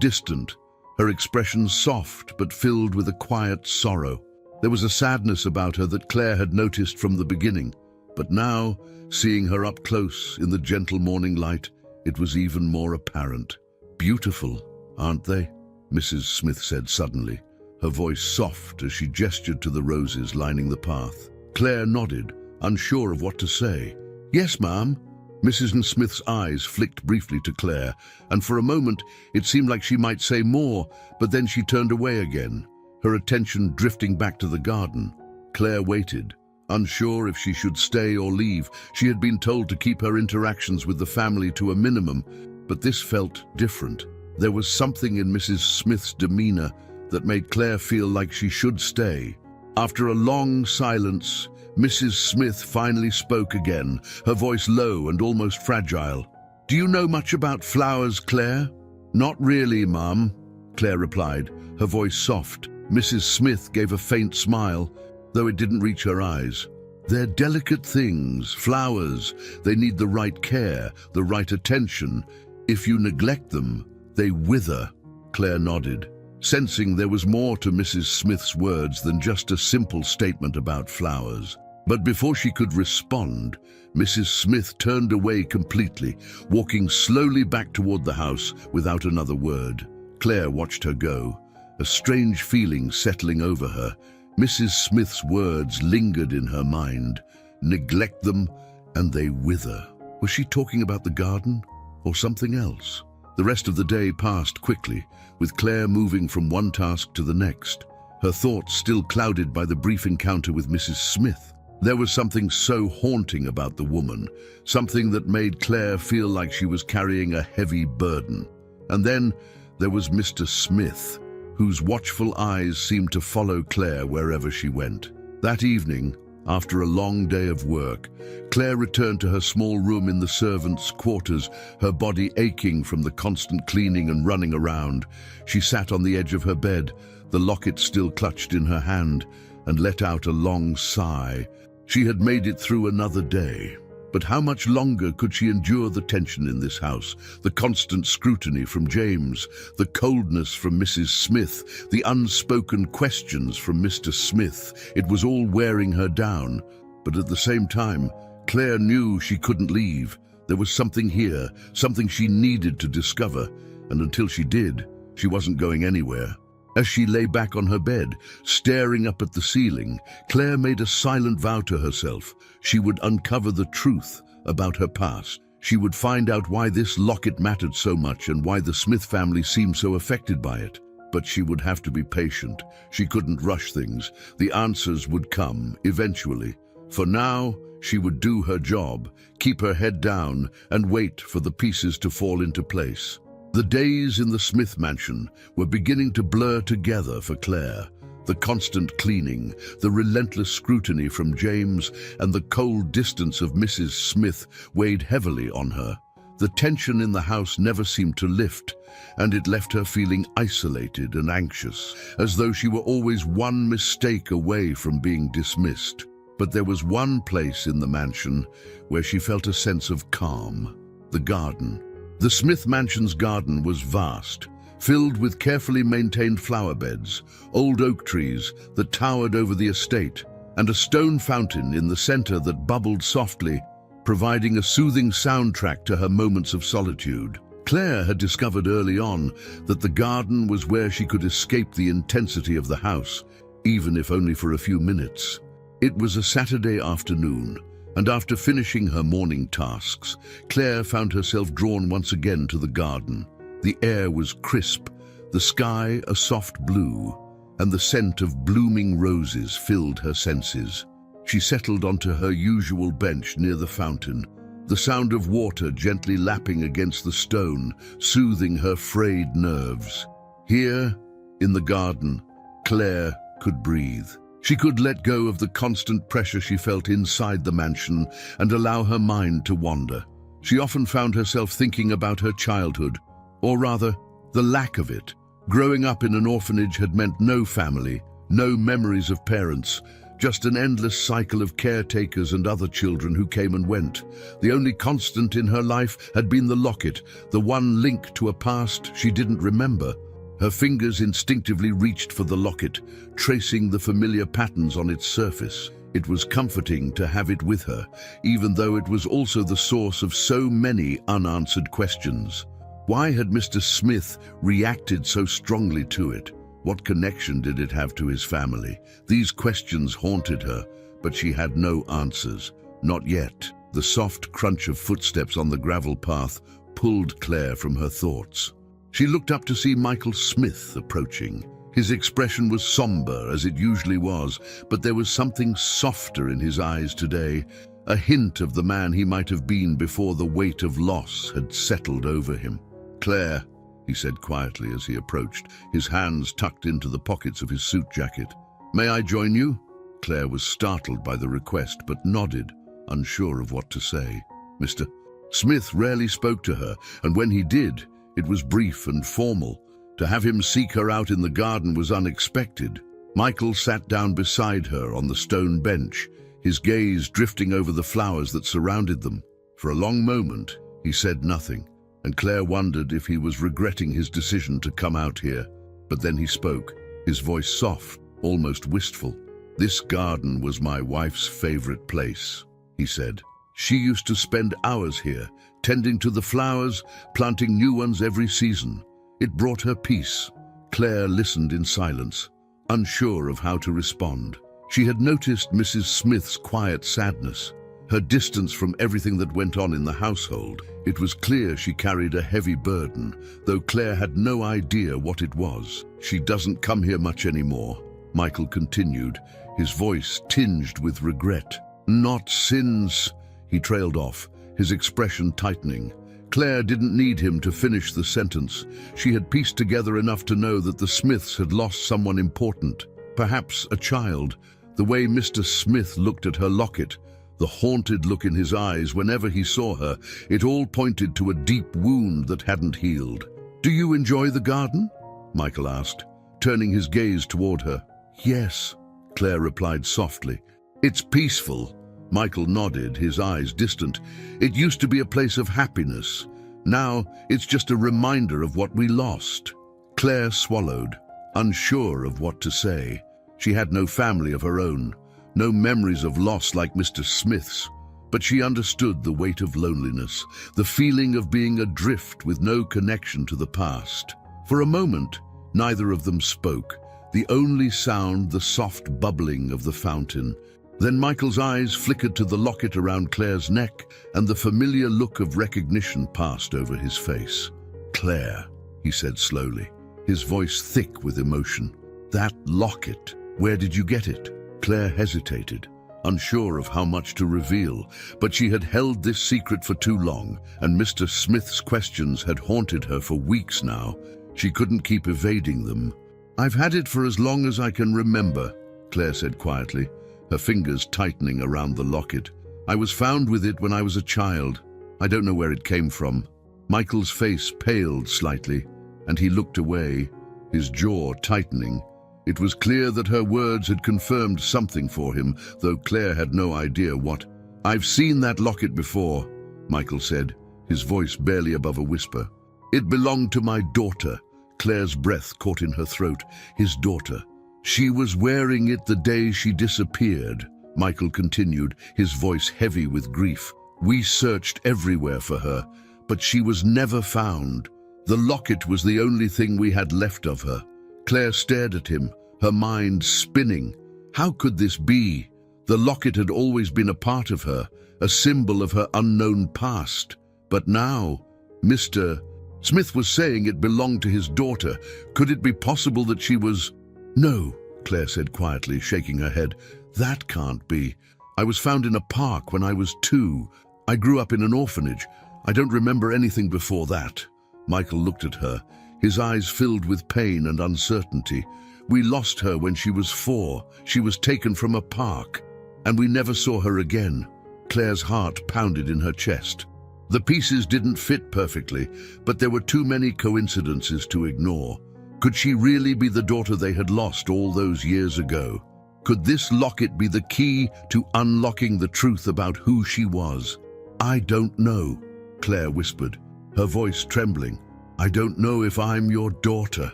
distant, her expression soft but filled with a quiet sorrow. There was a sadness about her that Claire had noticed from the beginning, but now, seeing her up close in the gentle morning light, it was even more apparent. "Beautiful, aren't they?" Mrs. Smith said suddenly, her voice soft as she gestured to the roses lining the path. Claire nodded, unsure of what to say. "Yes, ma'am." Mrs. Smith's eyes flicked briefly to Claire, and for a moment it seemed like she might say more, but then she turned away again, her attention drifting back to the garden. Claire waited, unsure if she should stay or leave. She had been told to keep her interactions with the family to a minimum, but this felt different. There was something in Mrs. Smith's demeanor that made Claire feel like she should stay. After a long silence, Mrs. Smith finally spoke again, her voice low and almost fragile. "Do you know much about flowers, Claire?" "Not really, Mum," Claire replied, her voice soft. Mrs. Smith gave a faint smile, though it didn't reach her eyes. "They're delicate things, flowers. They need the right care, the right attention. If you neglect them, they wither." Claire nodded, sensing there was more to Mrs. Smith's words than just a simple statement about flowers. But before she could respond, Mrs. Smith turned away completely, walking slowly back toward the house without another word. Claire watched her go, a strange feeling settling over her. Mrs. Smith's words lingered in her mind. Neglect them, and they wither. Was she talking about the garden, or something else? The rest of the day passed quickly, with Claire moving from one task to the next, her thoughts still clouded by the brief encounter with Mrs. Smith. There was something so haunting about the woman, something that made Claire feel like she was carrying a heavy burden. And then there was Mr. Smith, whose watchful eyes seemed to follow Claire wherever she went. That evening, after a long day of work, Claire returned to her small room in the servants' quarters, her body aching from the constant cleaning and running around. She sat on the edge of her bed, the locket still clutched in her hand, and let out a long sigh. She had made it through another day. But how much longer could she endure the tension in this house, the constant scrutiny from James, the coldness from Mrs. Smith, the unspoken questions from Mr. Smith? It was all wearing her down. But at the same time, Claire knew she couldn't leave. There was something here, something she needed to discover, and until she did, she wasn't going anywhere. As she lay back on her bed, staring up at the ceiling, Claire made a silent vow to herself. She would uncover the truth about her past. She would find out why this locket mattered so much and why the Smith family seemed so affected by it. But she would have to be patient. She couldn't rush things. The answers would come, eventually. For now, she would do her job, keep her head down, and wait for the pieces to fall into place. The days in the Smith mansion were beginning to blur together for Claire. The constant cleaning, the relentless scrutiny from James, and the cold distance of Mrs. Smith weighed heavily on her. The tension in the house never seemed to lift, and it left her feeling isolated and anxious, as though she were always one mistake away from being dismissed. But there was one place in the mansion where she felt a sense of calm: the garden. The Smith mansion's garden was vast, filled with carefully maintained flower beds, old oak trees that towered over the estate, and a stone fountain in the center that bubbled softly, providing a soothing soundtrack to her moments of solitude. Claire had discovered early on that the garden was where she could escape the intensity of the house, even if only for a few minutes. It was a Saturday afternoon, and after finishing her morning tasks, Claire found herself drawn once again to the garden. The air was crisp, the sky a soft blue, and the scent of blooming roses filled her senses. She settled onto her usual bench near the fountain, the sound of water gently lapping against the stone, soothing her frayed nerves. Here, in the garden, Claire could breathe. She could let go of the constant pressure she felt inside the mansion and allow her mind to wander. She often found herself thinking about her childhood, or rather, the lack of it. Growing up in an orphanage had meant no family, no memories of parents, just an endless cycle of caretakers and other children who came and went. The only constant in her life had been the locket, the one link to a past she didn't remember. Her fingers instinctively reached for the locket, tracing the familiar patterns on its surface. It was comforting to have it with her, even though it was also the source of so many unanswered questions. Why had Mr. Smith reacted so strongly to it? What connection did it have to his family? These questions haunted her, but she had no answers. Not yet. The soft crunch of footsteps on the gravel path pulled Claire from her thoughts. She looked up to see Michael Smith approaching. His expression was somber, as it usually was, but there was something softer in his eyes today, a hint of the man he might have been before the weight of loss had settled over him. "Claire," he said quietly as he approached, his hands tucked into the pockets of his suit jacket. "May I join you?" Claire was startled by the request, but nodded, unsure of what to say. Mr. Smith rarely spoke to her, and when he did, it was brief and formal. To have him seek her out in the garden was unexpected. Michael sat down beside her on the stone bench, his gaze drifting over the flowers that surrounded them. For a long moment, he said nothing, and Claire wondered if he was regretting his decision to come out here. But then he spoke, his voice soft, almost wistful. "This garden was my wife's favorite place," he said. "She used to spend hours here, tending to the flowers, planting new ones every season. It brought her peace. Claire listened in silence, unsure of how to respond. She had noticed Mrs. Smith's quiet sadness, her distance from everything that went on in the household. It was clear she carried a heavy burden, though Claire had no idea what it was. "She doesn't come here much anymore," Michael continued, his voice tinged with regret. "Not since," he trailed off, his expression tightening. Claire didn't need him to finish the sentence. She had pieced together enough to know that the Smiths had lost someone important, perhaps a child. The way Mr. Smith looked at her locket, the haunted look in his eyes whenever he saw her, it all pointed to a deep wound that hadn't healed. "Do you enjoy the garden?" Michael asked, turning his gaze toward her. "Yes," Claire replied softly. "It's peaceful." Michael nodded, his eyes distant. "It used to be a place of happiness. Now it's just a reminder of what we lost." Claire swallowed, unsure of what to say. She had no family of her own, no memories of loss like Mr. Smith's, but she understood the weight of loneliness, the feeling of being adrift with no connection to the past. For a moment, neither of them spoke, the only sound the soft bubbling of the fountain. Then Michael's eyes flickered to the locket around Claire's neck, and the familiar look of recognition passed over his face. "Claire," he said slowly, his voice thick with emotion. "That locket, where did you get it?" Claire hesitated, unsure of how much to reveal, but she had held this secret for too long, and Mr. Smith's questions had haunted her for weeks now. She couldn't keep evading them. "I've had it for as long as I can remember," Claire said quietly, her fingers tightening around the locket. "I was found with it when I was a child. I don't know where it came from." Michael's face paled slightly, and he looked away, his jaw tightening. It was clear that her words had confirmed something for him, though Claire had no idea what. "I've seen that locket before," Michael said, his voice barely above a whisper. "It belonged to my daughter." Claire's breath caught in her throat. His daughter. "She was wearing it the day she disappeared," Michael continued, his voice heavy with grief. "We searched everywhere for her, but she was never found. The locket was the only thing we had left of her." Claire stared at him, her mind spinning. How could this be? The locket had always been a part of her, a symbol of her unknown past. But now, Mr. Smith was saying it belonged to his daughter. Could it be possible that she was... "No," Claire said quietly, shaking her head. "That can't be. I was found in a park when I was 2. I grew up in an orphanage. I don't remember anything before that." Michael looked at her, his eyes filled with pain and uncertainty. "We lost her when she was 4. She was taken from a park, and we never saw her again." Claire's heart pounded in her chest. The pieces didn't fit perfectly, but there were too many coincidences to ignore. Could she really be the daughter they had lost all those years ago? Could this locket be the key to unlocking the truth about who she was? "I don't know," Claire whispered, her voice trembling. "I don't know if I'm your daughter."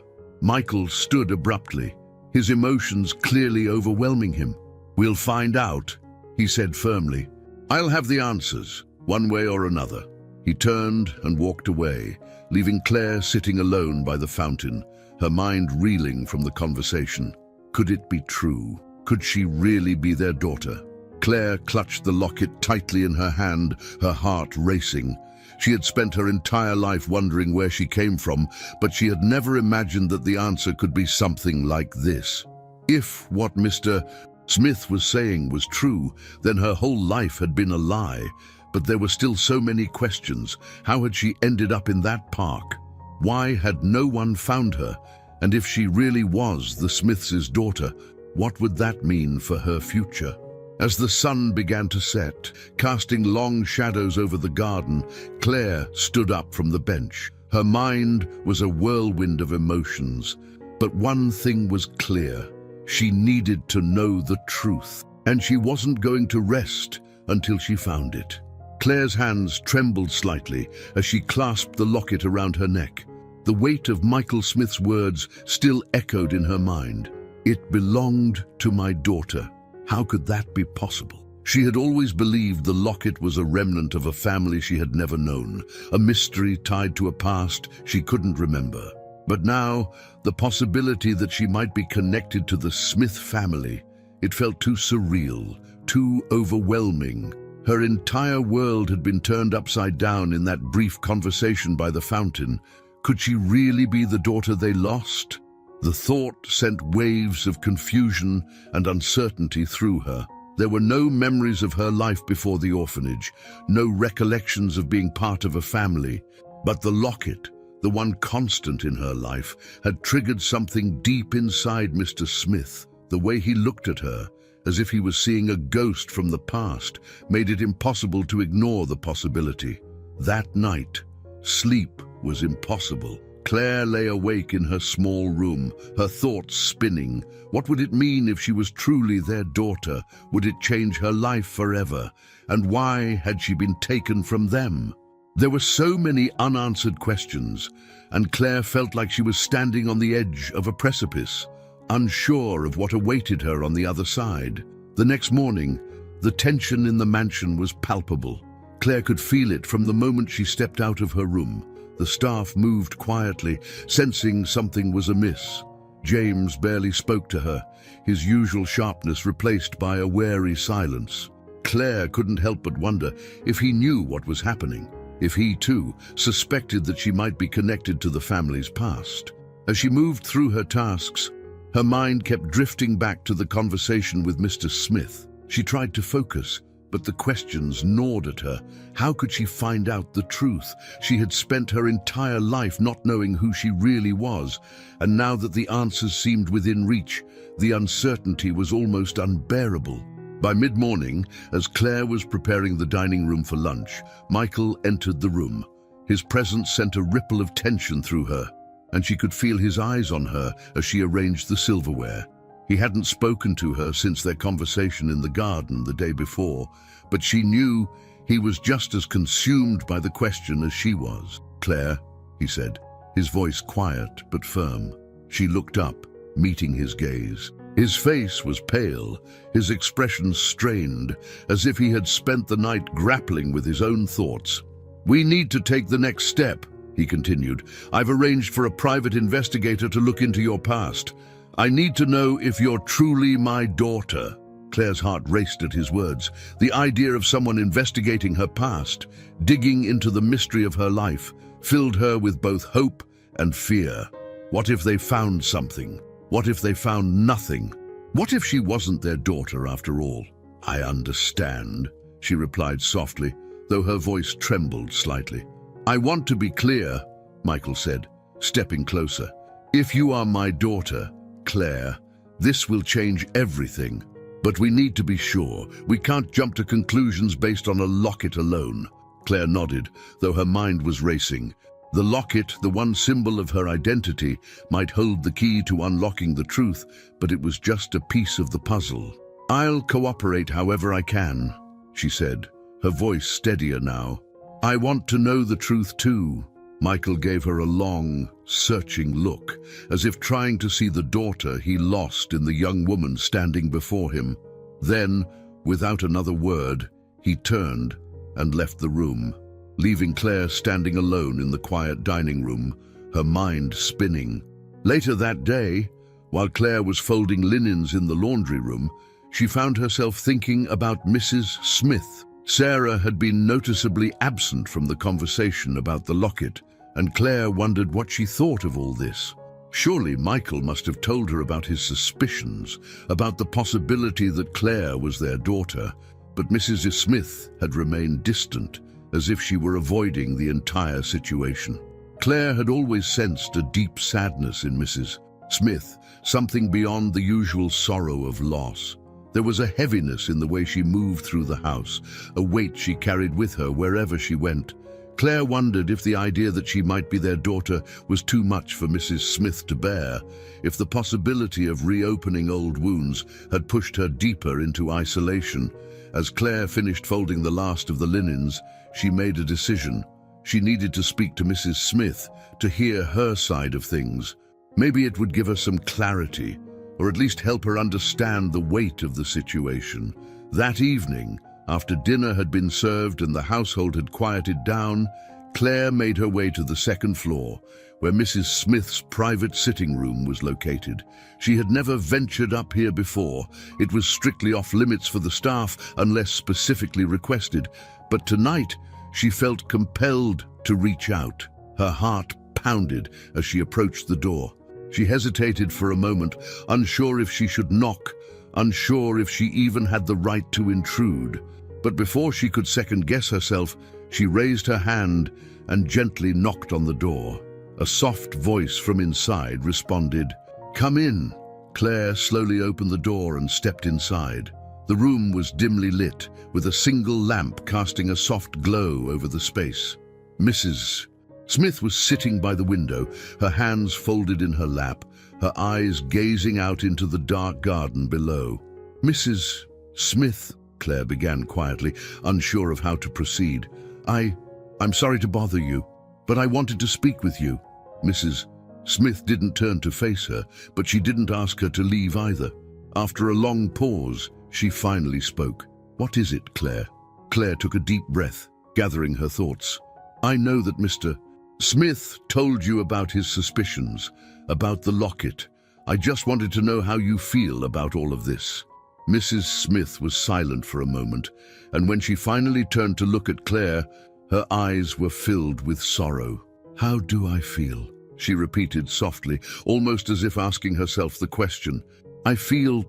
Michael stood abruptly, his emotions clearly overwhelming him. "We'll find out," he said firmly. "I'll have the answers, one way or another." He turned and walked away, leaving Claire sitting alone by the fountain, her mind reeling from the conversation. Could it be true? Could she really be their daughter? Claire clutched the locket tightly in her hand, her heart racing. She had spent her entire life wondering where she came from, but she had never imagined that the answer could be something like this. If what Mr. Smith was saying was true, then her whole life had been a lie. But there were still so many questions. How had she ended up in that park? Why had no one found her? And if she really was the Smiths' daughter, what would that mean for her future? As the sun began to set, casting long shadows over the garden, Claire stood up from the bench. Her mind was a whirlwind of emotions. But one thing was clear. She needed to know the truth, and she wasn't going to rest until she found it. Claire's hands trembled slightly as she clasped the locket around her neck. The weight of Michael Smith's words still echoed in her mind. It belonged to my daughter. How could that be possible? She had always believed the locket was a remnant of a family she had never known, a mystery tied to a past she couldn't remember. But now, the possibility that she might be connected to the Smith family, it felt too surreal, too overwhelming. Her entire world had been turned upside down in that brief conversation by the fountain. Could she really be the daughter they lost? The thought sent waves of confusion and uncertainty through her. There were no memories of her life before the orphanage, no recollections of being part of a family. But the locket, the one constant in her life, had triggered something deep inside Mr. Smith. The way he looked at her, as if he was seeing a ghost from the past, made it impossible to ignore the possibility. That night, sleep was impossible. Claire lay awake in her small room, her thoughts spinning. What would it mean if she was truly their daughter? Would it change her life forever? And why had she been taken from them? There were so many unanswered questions, and Claire felt like she was standing on the edge of a precipice, unsure of what awaited her on the other side. The next morning, the tension in the mansion was palpable. Claire could feel it from the moment she stepped out of her room. The staff moved quietly, sensing something was amiss. James barely spoke to her, his usual sharpness replaced by a wary silence. Claire couldn't help but wonder if he knew what was happening, if he, too, suspected that she might be connected to the family's past. As she moved through her tasks, her mind kept drifting back to the conversation with Mr. Smith. She tried to focus, but the questions gnawed at her. How could she find out the truth? She had spent her entire life not knowing who she really was, and now that the answers seemed within reach, the uncertainty was almost unbearable. By mid-morning, as Claire was preparing the dining room for lunch, Michael entered the room. His presence sent a ripple of tension through her, and she could feel his eyes on her as she arranged the silverware. He hadn't spoken to her since their conversation in the garden the day before, but she knew he was just as consumed by the question as she was. "Claire," he said, his voice quiet but firm. She looked up, meeting his gaze. His face was pale, his expression strained, as if he had spent the night grappling with his own thoughts. "We need to take the next step," he continued. "I've arranged for a private investigator to look into your past. I need to know if you're truly my daughter." Claire's heart raced at his words. The idea of someone investigating her past, digging into the mystery of her life, filled her with both hope and fear. What if they found something? What if they found nothing? What if she wasn't their daughter after all? "I understand," she replied softly, though her voice trembled slightly. "I want to be clear," Michael said, stepping closer. "If you are my daughter, Claire, this will change everything. But we need to be sure. We can't jump to conclusions based on a locket alone." Claire nodded, though her mind was racing. The locket, the one symbol of her identity, might hold the key to unlocking the truth, but it was just a piece of the puzzle. "I'll cooperate however I can," she said, her voice steadier now. "I want to know the truth too." Michael gave her a long, searching look, as if trying to see the daughter he lost in the young woman standing before him. Then, without another word, he turned and left the room, leaving Claire standing alone in the quiet dining room, her mind spinning. Later that day, while Claire was folding linens in the laundry room, she found herself thinking about Mrs. Smith. Sarah had been noticeably absent from the conversation about the locket, and Claire wondered what she thought of all this. Surely Michael must have told her about his suspicions, about the possibility that Claire was their daughter, but Mrs. Smith had remained distant, as if she were avoiding the entire situation. Claire had always sensed a deep sadness in Mrs. Smith, something beyond the usual sorrow of loss. There was a heaviness in the way she moved through the house, a weight she carried with her wherever she went. Claire wondered if the idea that she might be their daughter was too much for Mrs. Smith to bear, if the possibility of reopening old wounds had pushed her deeper into isolation. As Claire finished folding the last of the linens, she made a decision. She needed to speak to Mrs. Smith, to hear her side of things. Maybe it would give her some clarity, or at least help her understand the weight of the situation. That evening, after dinner had been served and the household had quieted down, Claire made her way to the second floor, where Mrs. Smith's private sitting room was located. She had never ventured up here before. It was strictly off limits for the staff unless specifically requested. But tonight, she felt compelled to reach out. Her heart pounded as she approached the door. She hesitated for a moment, unsure if she should knock, unsure if she even had the right to intrude. But before she could second-guess herself, she raised her hand and gently knocked on the door. A soft voice from inside responded, "Come in." Claire slowly opened the door and stepped inside. The room was dimly lit, with a single lamp casting a soft glow over the space. Mrs. Smith was sitting by the window, her hands folded in her lap, her eyes gazing out into the dark garden below. "Mrs. Smith," Claire began quietly, unsure of how to proceed. I'm sorry to bother you, but I wanted to speak with you." Mrs. Smith didn't turn to face her, but she didn't ask her to leave either. After a long pause, she finally spoke. "What is it, Claire?" Claire took a deep breath, gathering her thoughts. "I know that Mr. Smith told you about his suspicions, about the locket. I just wanted to know how you feel about all of this." Mrs. Smith was silent for a moment, and when she finally turned to look at Claire, her eyes were filled with sorrow. "How do I feel?" she repeated softly, almost as if asking herself the question. I feel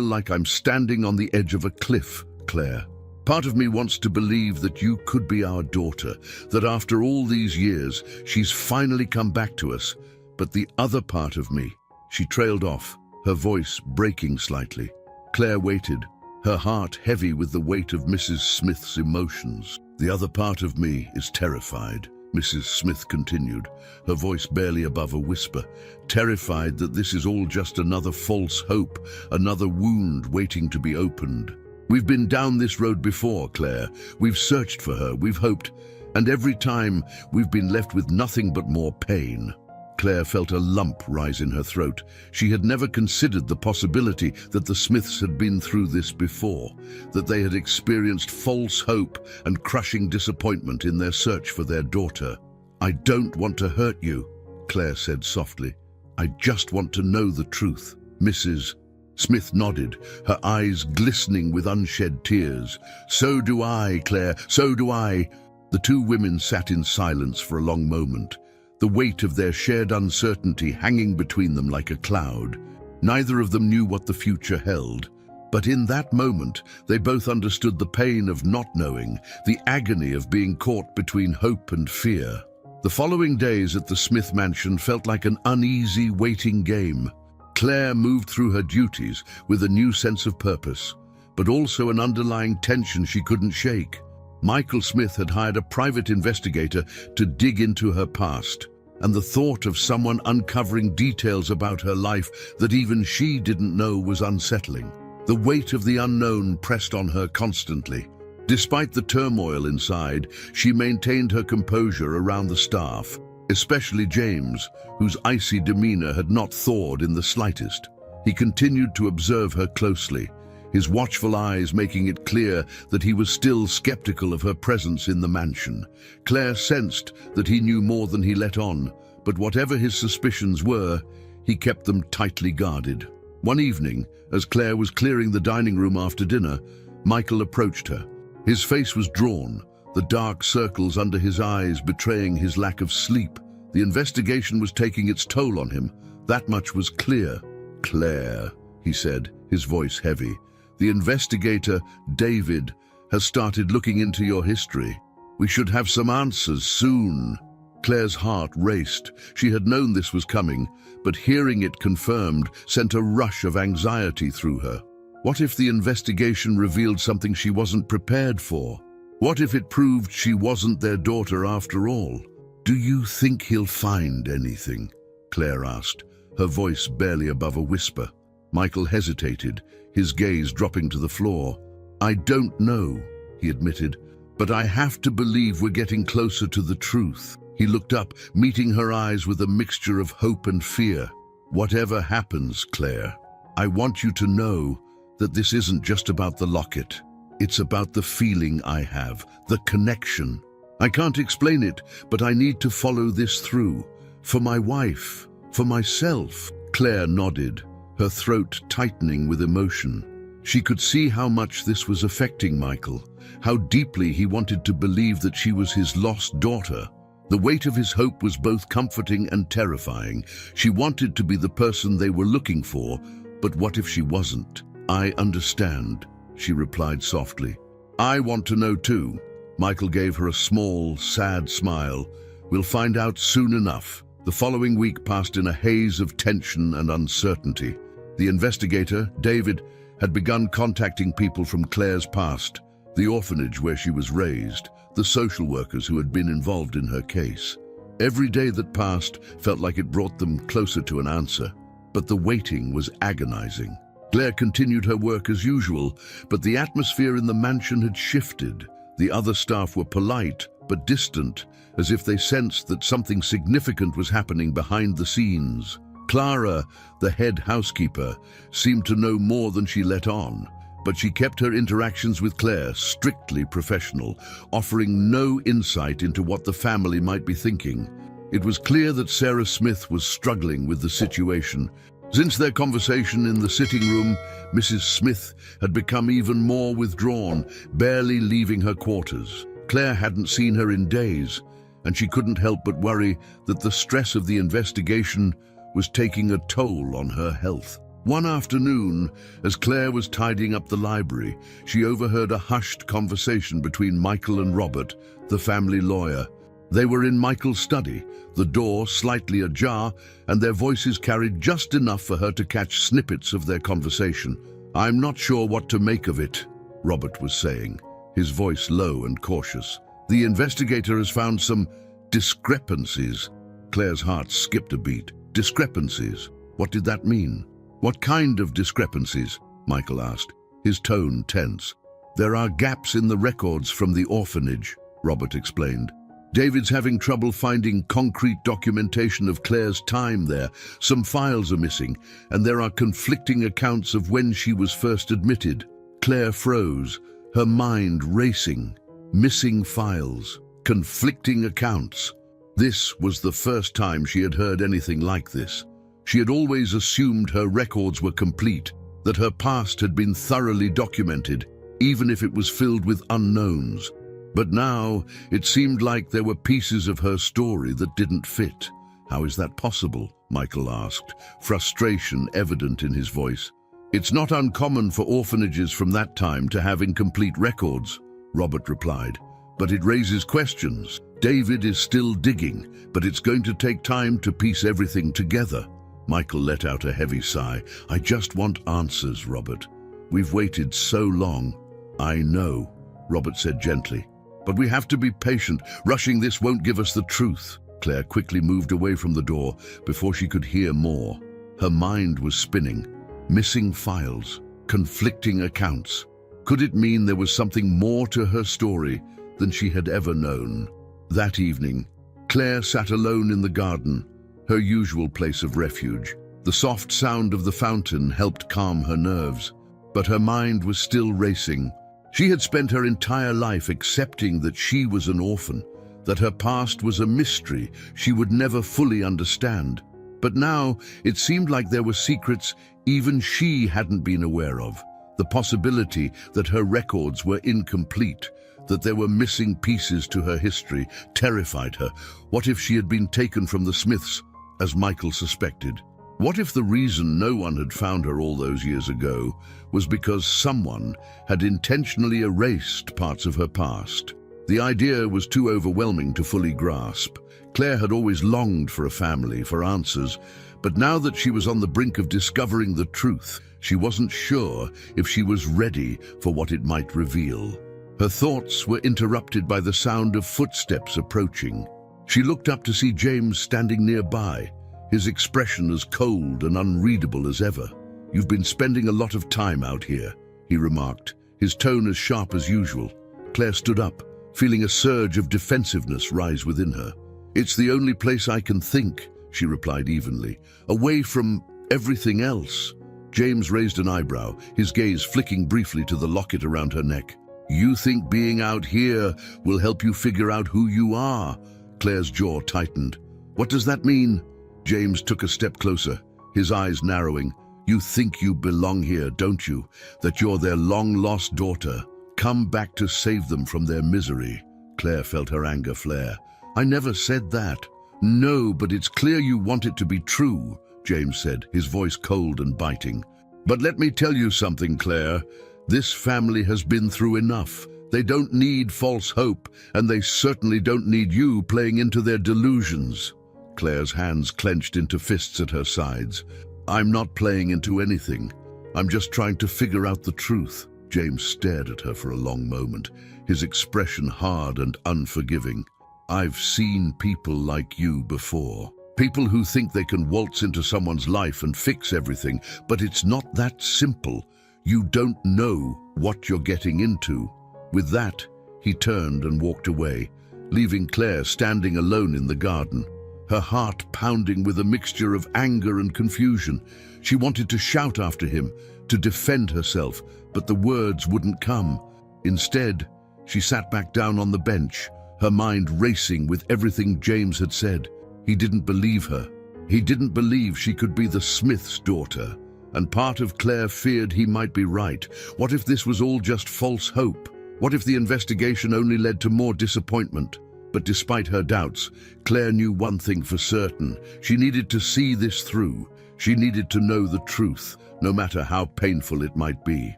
like I'm standing on the edge of a cliff, Claire. Part of me wants to believe that you could be our daughter, that after all these years, she's finally come back to us. But the other part of me," she trailed off, her voice breaking slightly. Claire waited, her heart heavy with the weight of Mrs. Smith's emotions. "The other part of me is terrified," Mrs. Smith continued, her voice barely above a whisper. "Terrified that this is all just another false hope, another wound waiting to be opened. We've been down this road before, Claire. We've searched for her, we've hoped, and every time we've been left with nothing but more pain." Claire felt a lump rise in her throat. She had never considered the possibility that the Smiths had been through this before, that they had experienced false hope and crushing disappointment in their search for their daughter. "I don't want to hurt you," Claire said softly. "I just want to know the truth." Mrs. Smith nodded, her eyes glistening with unshed tears. "So do I, Claire, so do I." The two women sat in silence for a long moment, the weight of their shared uncertainty hanging between them like a cloud. Neither of them knew what the future held, but in that moment they both understood the pain of not knowing, the agony of being caught between hope and fear. The following days at the Smith mansion felt like an uneasy waiting game. Claire moved through her duties with a new sense of purpose, but also an underlying tension she couldn't shake. Michael Smith had hired a private investigator to dig into her past, and the thought of someone uncovering details about her life that even she didn't know was unsettling. The weight of the unknown pressed on her constantly. Despite the turmoil inside, she maintained her composure around the staff, especially James, whose icy demeanor had not thawed in the slightest. He continued to observe her closely, his watchful eyes making it clear that he was still skeptical of her presence in the mansion. Claire sensed that he knew more than he let on, but whatever his suspicions were, he kept them tightly guarded. One evening, as Claire was clearing the dining room after dinner, Michael approached her. His face was drawn, the dark circles under his eyes betraying his lack of sleep. The investigation was taking its toll on him. That much was clear. "Claire," he said, his voice heavy, "the investigator, David, has started looking into your history. We should have some answers soon." Claire's heart raced. She had known this was coming, but hearing it confirmed sent a rush of anxiety through her. What if the investigation revealed something she wasn't prepared for? What if it proved she wasn't their daughter after all? "Do you think he'll find anything?" Claire asked, her voice barely above a whisper. Michael hesitated, his gaze dropping to the floor. "I don't know," he admitted, "but I have to believe we're getting closer to the truth." He looked up, meeting her eyes with a mixture of hope and fear. "Whatever happens, Claire, I want you to know that this isn't just about the locket. It's about the feeling I have, the connection. I can't explain it, but I need to follow this through. For my wife, for myself. Claire nodded, her throat tightening with emotion. She could see how much this was affecting Michael, how deeply he wanted to believe that she was his lost daughter. The weight of his hope was both comforting and terrifying. She wanted to be the person they were looking for, but what if she wasn't? I understand, she replied softly. I want to know too. Michael gave her a small, sad smile. We'll find out soon enough. The following week passed in a haze of tension and uncertainty. The investigator, David, had begun contacting people from Claire's past, the orphanage where she was raised, the social workers who had been involved in her case. Every day that passed felt like it brought them closer to an answer, but the waiting was agonizing. Claire continued her work as usual, but the atmosphere in the mansion had shifted. The other staff were polite, but distant, as if they sensed that something significant was happening behind the scenes. Clara, the head housekeeper, seemed to know more than she let on, but she kept her interactions with Claire strictly professional, offering no insight into what the family might be thinking. It was clear that Sarah Smith was struggling with the situation. Since their conversation in the sitting room, Mrs. Smith had become even more withdrawn, barely leaving her quarters. Claire hadn't seen her in days, and she couldn't help but worry that the stress of the investigation was taking a toll on her health. One afternoon, as Claire was tidying up the library, she overheard a hushed conversation between Michael and Robert, the family lawyer. They were in Michael's study, the door slightly ajar, and their voices carried just enough for her to catch snippets of their conversation. I'm not sure what to make of it, Robert was saying, his voice low and cautious. The investigator has found some discrepancies. Claire's heart skipped a beat. Discrepancies? What did that mean? What kind of discrepancies? Michael asked, his tone tense. There are gaps in the records from the orphanage, Robert explained. David's having trouble finding concrete documentation of Claire's time there. Some files are missing, and there are conflicting accounts of when she was first admitted. Claire froze, her mind racing. Missing files, conflicting accounts. This was the first time she had heard anything like this. She had always assumed her records were complete, that her past had been thoroughly documented, even if it was filled with unknowns. But now, it seemed like there were pieces of her story that didn't fit. How is that possible? Michael asked, frustration evident in his voice. It's not uncommon for orphanages from that time to have incomplete records, Robert replied. But it raises questions. David is still digging, but it's going to take time to piece everything together. Michael let out a heavy sigh. I just want answers, Robert. We've waited so long. I know, Robert said gently. But we have to be patient. Rushing this won't give us the truth. Claire quickly moved away from the door before she could hear more. Her mind was spinning. Missing files, conflicting accounts. Could it mean there was something more to her story than she had ever known? That evening, Claire sat alone in the garden, her usual place of refuge. The soft sound of the fountain helped calm her nerves, but her mind was still racing. She had spent her entire life accepting that she was an orphan, that her past was a mystery she would never fully understand. But now it seemed like there were secrets even she hadn't been aware of. The possibility that her records were incomplete, that there were missing pieces to her history, terrified her. What if she had been taken from the Smiths, as Michael suspected? What if the reason no one had found her all those years ago was because someone had intentionally erased parts of her past? The idea was too overwhelming to fully grasp. Claire had always longed for a family, for answers, but now that she was on the brink of discovering the truth, she wasn't sure if she was ready for what it might reveal. Her thoughts were interrupted by the sound of footsteps approaching. She looked up to see James standing nearby, his expression as cold and unreadable as ever. You've been spending a lot of time out here, he remarked, his tone as sharp as usual. Claire stood up, feeling a surge of defensiveness rise within her. It's the only place I can think, she replied evenly, away from everything else. James raised an eyebrow, his gaze flicking briefly to the locket around her neck. You think being out here will help you figure out who you are? Claire's jaw tightened. What does that mean? James took a step closer, his eyes narrowing. You think you belong here, don't you? That you're their long-lost daughter. Come back to save them from their misery. Claire felt her anger flare. I never said that. No, but it's clear you want it to be true, James said, his voice cold and biting. But let me tell you something, Claire. This family has been through enough. They don't need false hope, and they certainly don't need you playing into their delusions. Claire's hands clenched into fists at her sides. I'm not playing into anything. I'm just trying to figure out the truth. James stared at her for a long moment, his expression hard and unforgiving. I've seen people like you before. People who think they can waltz into someone's life and fix everything, but it's not that simple. You don't know what you're getting into. With that, he turned and walked away, leaving Claire standing alone in the garden, her heart pounding with a mixture of anger and confusion. She wanted to shout after him, to defend herself, but the words wouldn't come. Instead, she sat back down on the bench, her mind racing with everything James had said. He didn't believe her. He didn't believe she could be the Smith's daughter. And part of Claire feared he might be right. What if this was all just false hope? What if the investigation only led to more disappointment? But despite her doubts, Claire knew one thing for certain. She needed to see this through. She needed to know the truth, no matter how painful it might be.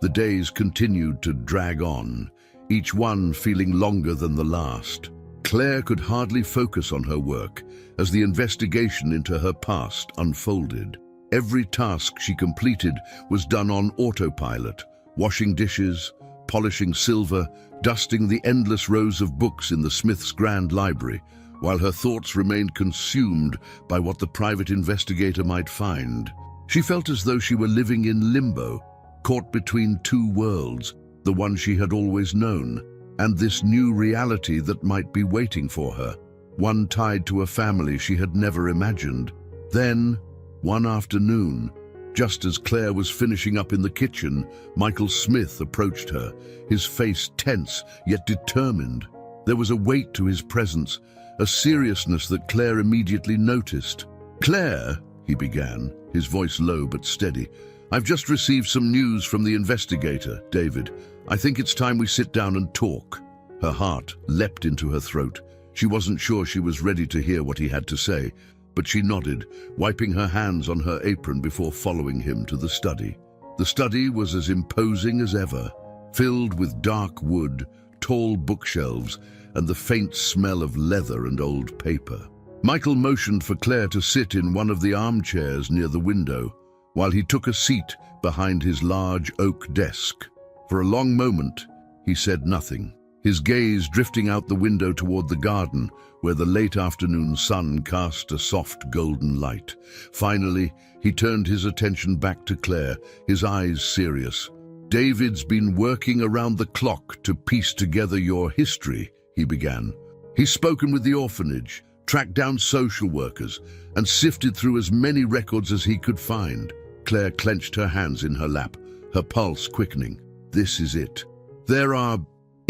The days continued to drag on, each one feeling longer than the last. Claire could hardly focus on her work as the investigation into her past unfolded. Every task she completed was done on autopilot, washing dishes, polishing silver, dusting the endless rows of books in the Smith's Grand Library, while her thoughts remained consumed by what the private investigator might find. She felt as though she were living in limbo, caught between two worlds, the one she had always known, and this new reality that might be waiting for her, one tied to a family she had never imagined. Then, one afternoon, just as Claire was finishing up in the kitchen, Michael Smith approached her, his face tense yet determined. There was a weight to his presence, a seriousness that Claire immediately noticed. Claire, he began, his voice low but steady, I've just received some news from the investigator, David. I think it's time we sit down and talk. Her heart leapt into her throat. She wasn't sure she was ready to hear what he had to say, but she nodded, wiping her hands on her apron before following him to the study. The study was as imposing as ever, filled with dark wood, tall bookshelves, and the faint smell of leather and old paper. Michael motioned for Claire to sit in one of the armchairs near the window, while he took a seat behind his large oak desk. For a long moment, he said nothing, his gaze drifting out the window toward the garden, where the late afternoon sun cast a soft golden light. Finally, he turned his attention back to Claire, his eyes serious. David's been working around the clock to piece together your history, he began. He's spoken with the orphanage, tracked down social workers, and sifted through as many records as he could find. Claire clenched her hands in her lap, her pulse quickening. This is it. There are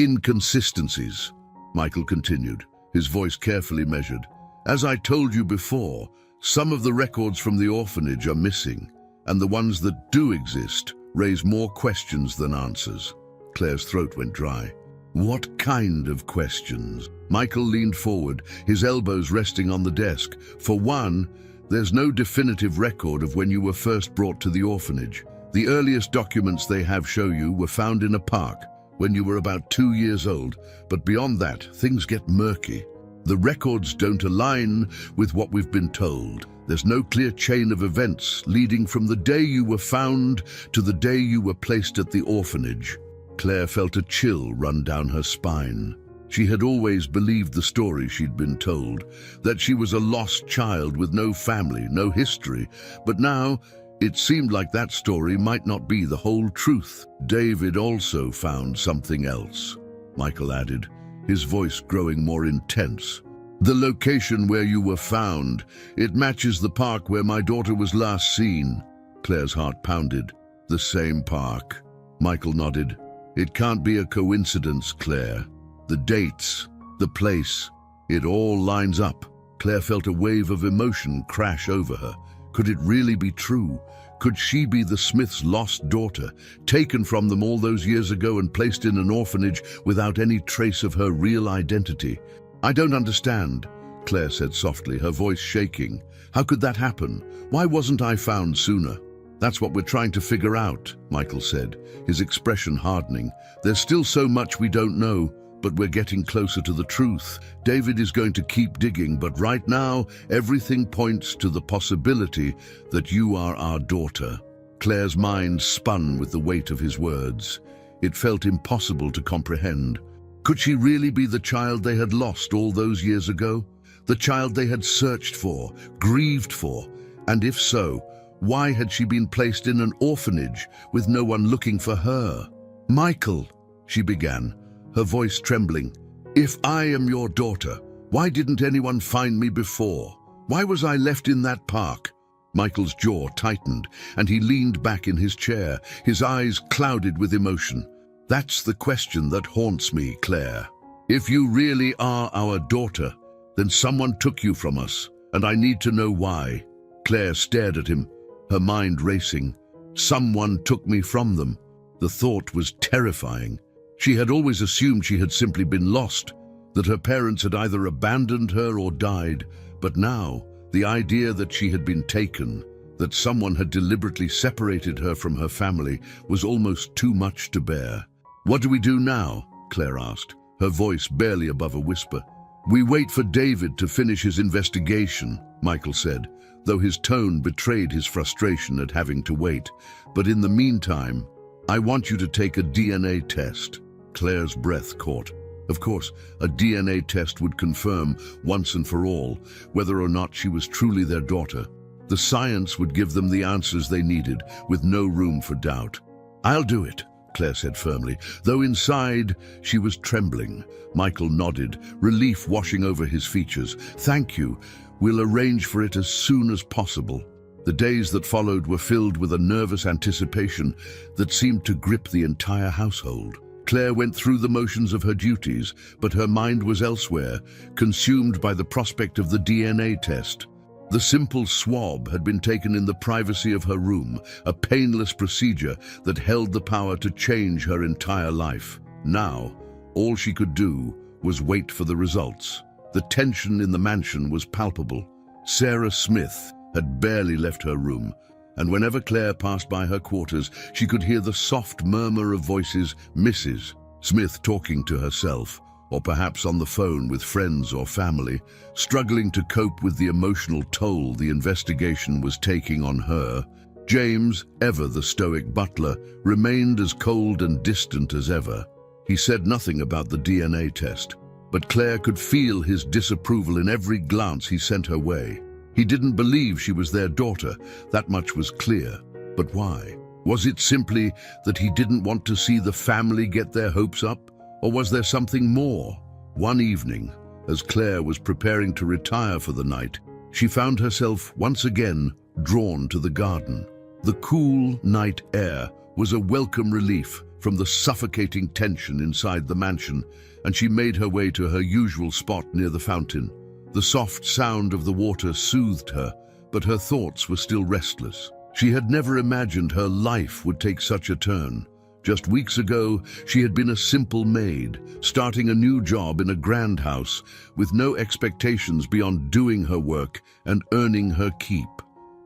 inconsistencies, Michael continued, his voice carefully measured. As I told you before, some of the records from the orphanage are missing, and the ones that do exist raise more questions than answers. Claire's throat went dry. What kind of questions? Michael leaned forward, his elbows resting on the desk. For one, there's no definitive record of when you were first brought to the orphanage. The earliest documents they have show you were found in a park when you were about 2 years old, but beyond that, things get murky. The records don't align with what we've been told. There's no clear chain of events leading from the day you were found to the day you were placed at the orphanage. Claire felt a chill run down her spine. She had always believed the story she'd been told, that she was a lost child with no family, no history, but now it seemed like that story might not be the whole truth. David also found something else, Michael added, his voice growing more intense. The location where you were found, it matches the park where my daughter was last seen. Claire's heart pounded. The same park. Michael nodded. It can't be a coincidence, Claire. The dates, the place, it all lines up. Claire felt a wave of emotion crash over her. Could it really be true? Could she be the Smiths' lost daughter, taken from them all those years ago and placed in an orphanage without any trace of her real identity? "I don't understand," Claire said softly, her voice shaking. "How could that happen? Why wasn't I found sooner?" "That's what we're trying to figure out," Michael said, his expression hardening. "There's still so much we don't know, but we're getting closer to the truth. David is going to keep digging, but right now, everything points to the possibility that you are our daughter." Claire's mind spun with the weight of his words. It felt impossible to comprehend. Could she really be the child they had lost all those years ago? The child they had searched for, grieved for? And if so, why had she been placed in an orphanage with no one looking for her? "Michael," she began, her voice trembling, "if I am your daughter, why didn't anyone find me before? Why was I left in that park?" Michael's jaw tightened, and he leaned back in his chair, his eyes clouded with emotion. "That's the question that haunts me, Claire. If you really are our daughter, then someone took you from us, and I need to know why." Claire stared at him, her mind racing. Someone took me from them. The thought was terrifying. She had always assumed she had simply been lost, that her parents had either abandoned her or died, but now, the idea that she had been taken, that someone had deliberately separated her from her family, was almost too much to bear. "What do we do now?" Claire asked, her voice barely above a whisper. "We wait for David to finish his investigation," Michael said, though his tone betrayed his frustration at having to wait. "But in the meantime, I want you to take a DNA test." Claire's breath caught. Of course, a DNA test would confirm, once and for all, whether or not she was truly their daughter. The science would give them the answers they needed, with no room for doubt. "I'll do it," Claire said firmly, though inside she was trembling. Michael nodded, relief washing over his features. "Thank you. We'll arrange for it as soon as possible." The days that followed were filled with a nervous anticipation that seemed to grip the entire household. Claire went through the motions of her duties, but her mind was elsewhere, consumed by the prospect of the DNA test. The simple swab had been taken in the privacy of her room, a painless procedure that held the power to change her entire life. Now, all she could do was wait for the results. The tension in the mansion was palpable. Sarah Smith had barely left her room, and whenever Claire passed by her quarters, she could hear the soft murmur of voices, Mrs. Smith talking to herself, or perhaps on the phone with friends or family, struggling to cope with the emotional toll the investigation was taking on her. James, ever the stoic butler, remained as cold and distant as ever. He said nothing about the DNA test, but Claire could feel his disapproval in every glance he sent her way. He didn't believe she was their daughter, that much was clear. But why? Was it simply that he didn't want to see the family get their hopes up? Or was there something more? One evening, as Claire was preparing to retire for the night, she found herself once again drawn to the garden. The cool night air was a welcome relief from the suffocating tension inside the mansion, and she made her way to her usual spot near the fountain. The soft sound of the water soothed her, but her thoughts were still restless. She had never imagined her life would take such a turn. Just weeks ago, she had been a simple maid, starting a new job in a grand house, with no expectations beyond doing her work and earning her keep.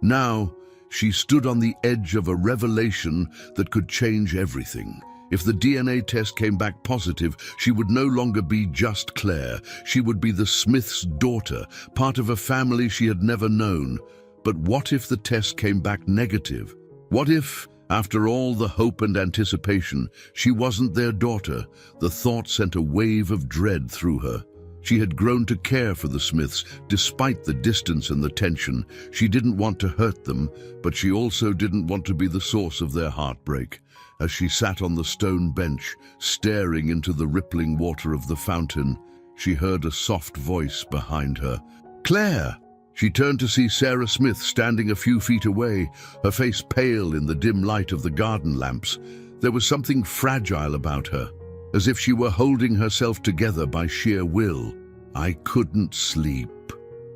Now, she stood on the edge of a revelation that could change everything. If the DNA test came back positive, she would no longer be just Claire. She would be the Smith's daughter, part of a family she had never known. But what if the test came back negative? What if, after all the hope and anticipation, she wasn't their daughter? The thought sent a wave of dread through her. She had grown to care for the Smiths, despite the distance and the tension. She didn't want to hurt them, but she also didn't want to be the source of their heartbreak. As she sat on the stone bench, staring into the rippling water of the fountain, she heard a soft voice behind her. "Claire!" She turned to see Sarah Smith standing a few feet away, her face pale in the dim light of the garden lamps. There was something fragile about her, as if she were holding herself together by sheer will. "I couldn't sleep,"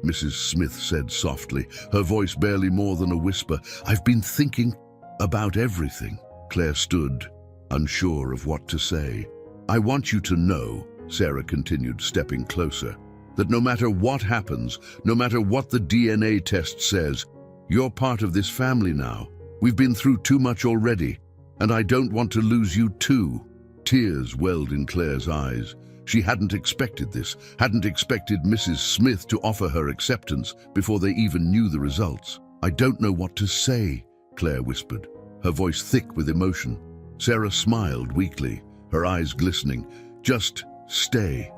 Mrs. Smith said softly, her voice barely more than a whisper. "I've been thinking about everything." Claire stood, unsure of what to say. "I want you to know," Sarah continued, stepping closer, "that no matter what happens, no matter what the DNA test says, you're part of this family now. We've been through too much already, and I don't want to lose you too." Tears welled in Claire's eyes. She hadn't expected this, hadn't expected Mrs. Smith to offer her acceptance before they even knew the results. "I don't know what to say," Claire whispered, her voice thick with emotion. Sarah smiled weakly, her eyes glistening. "Just stay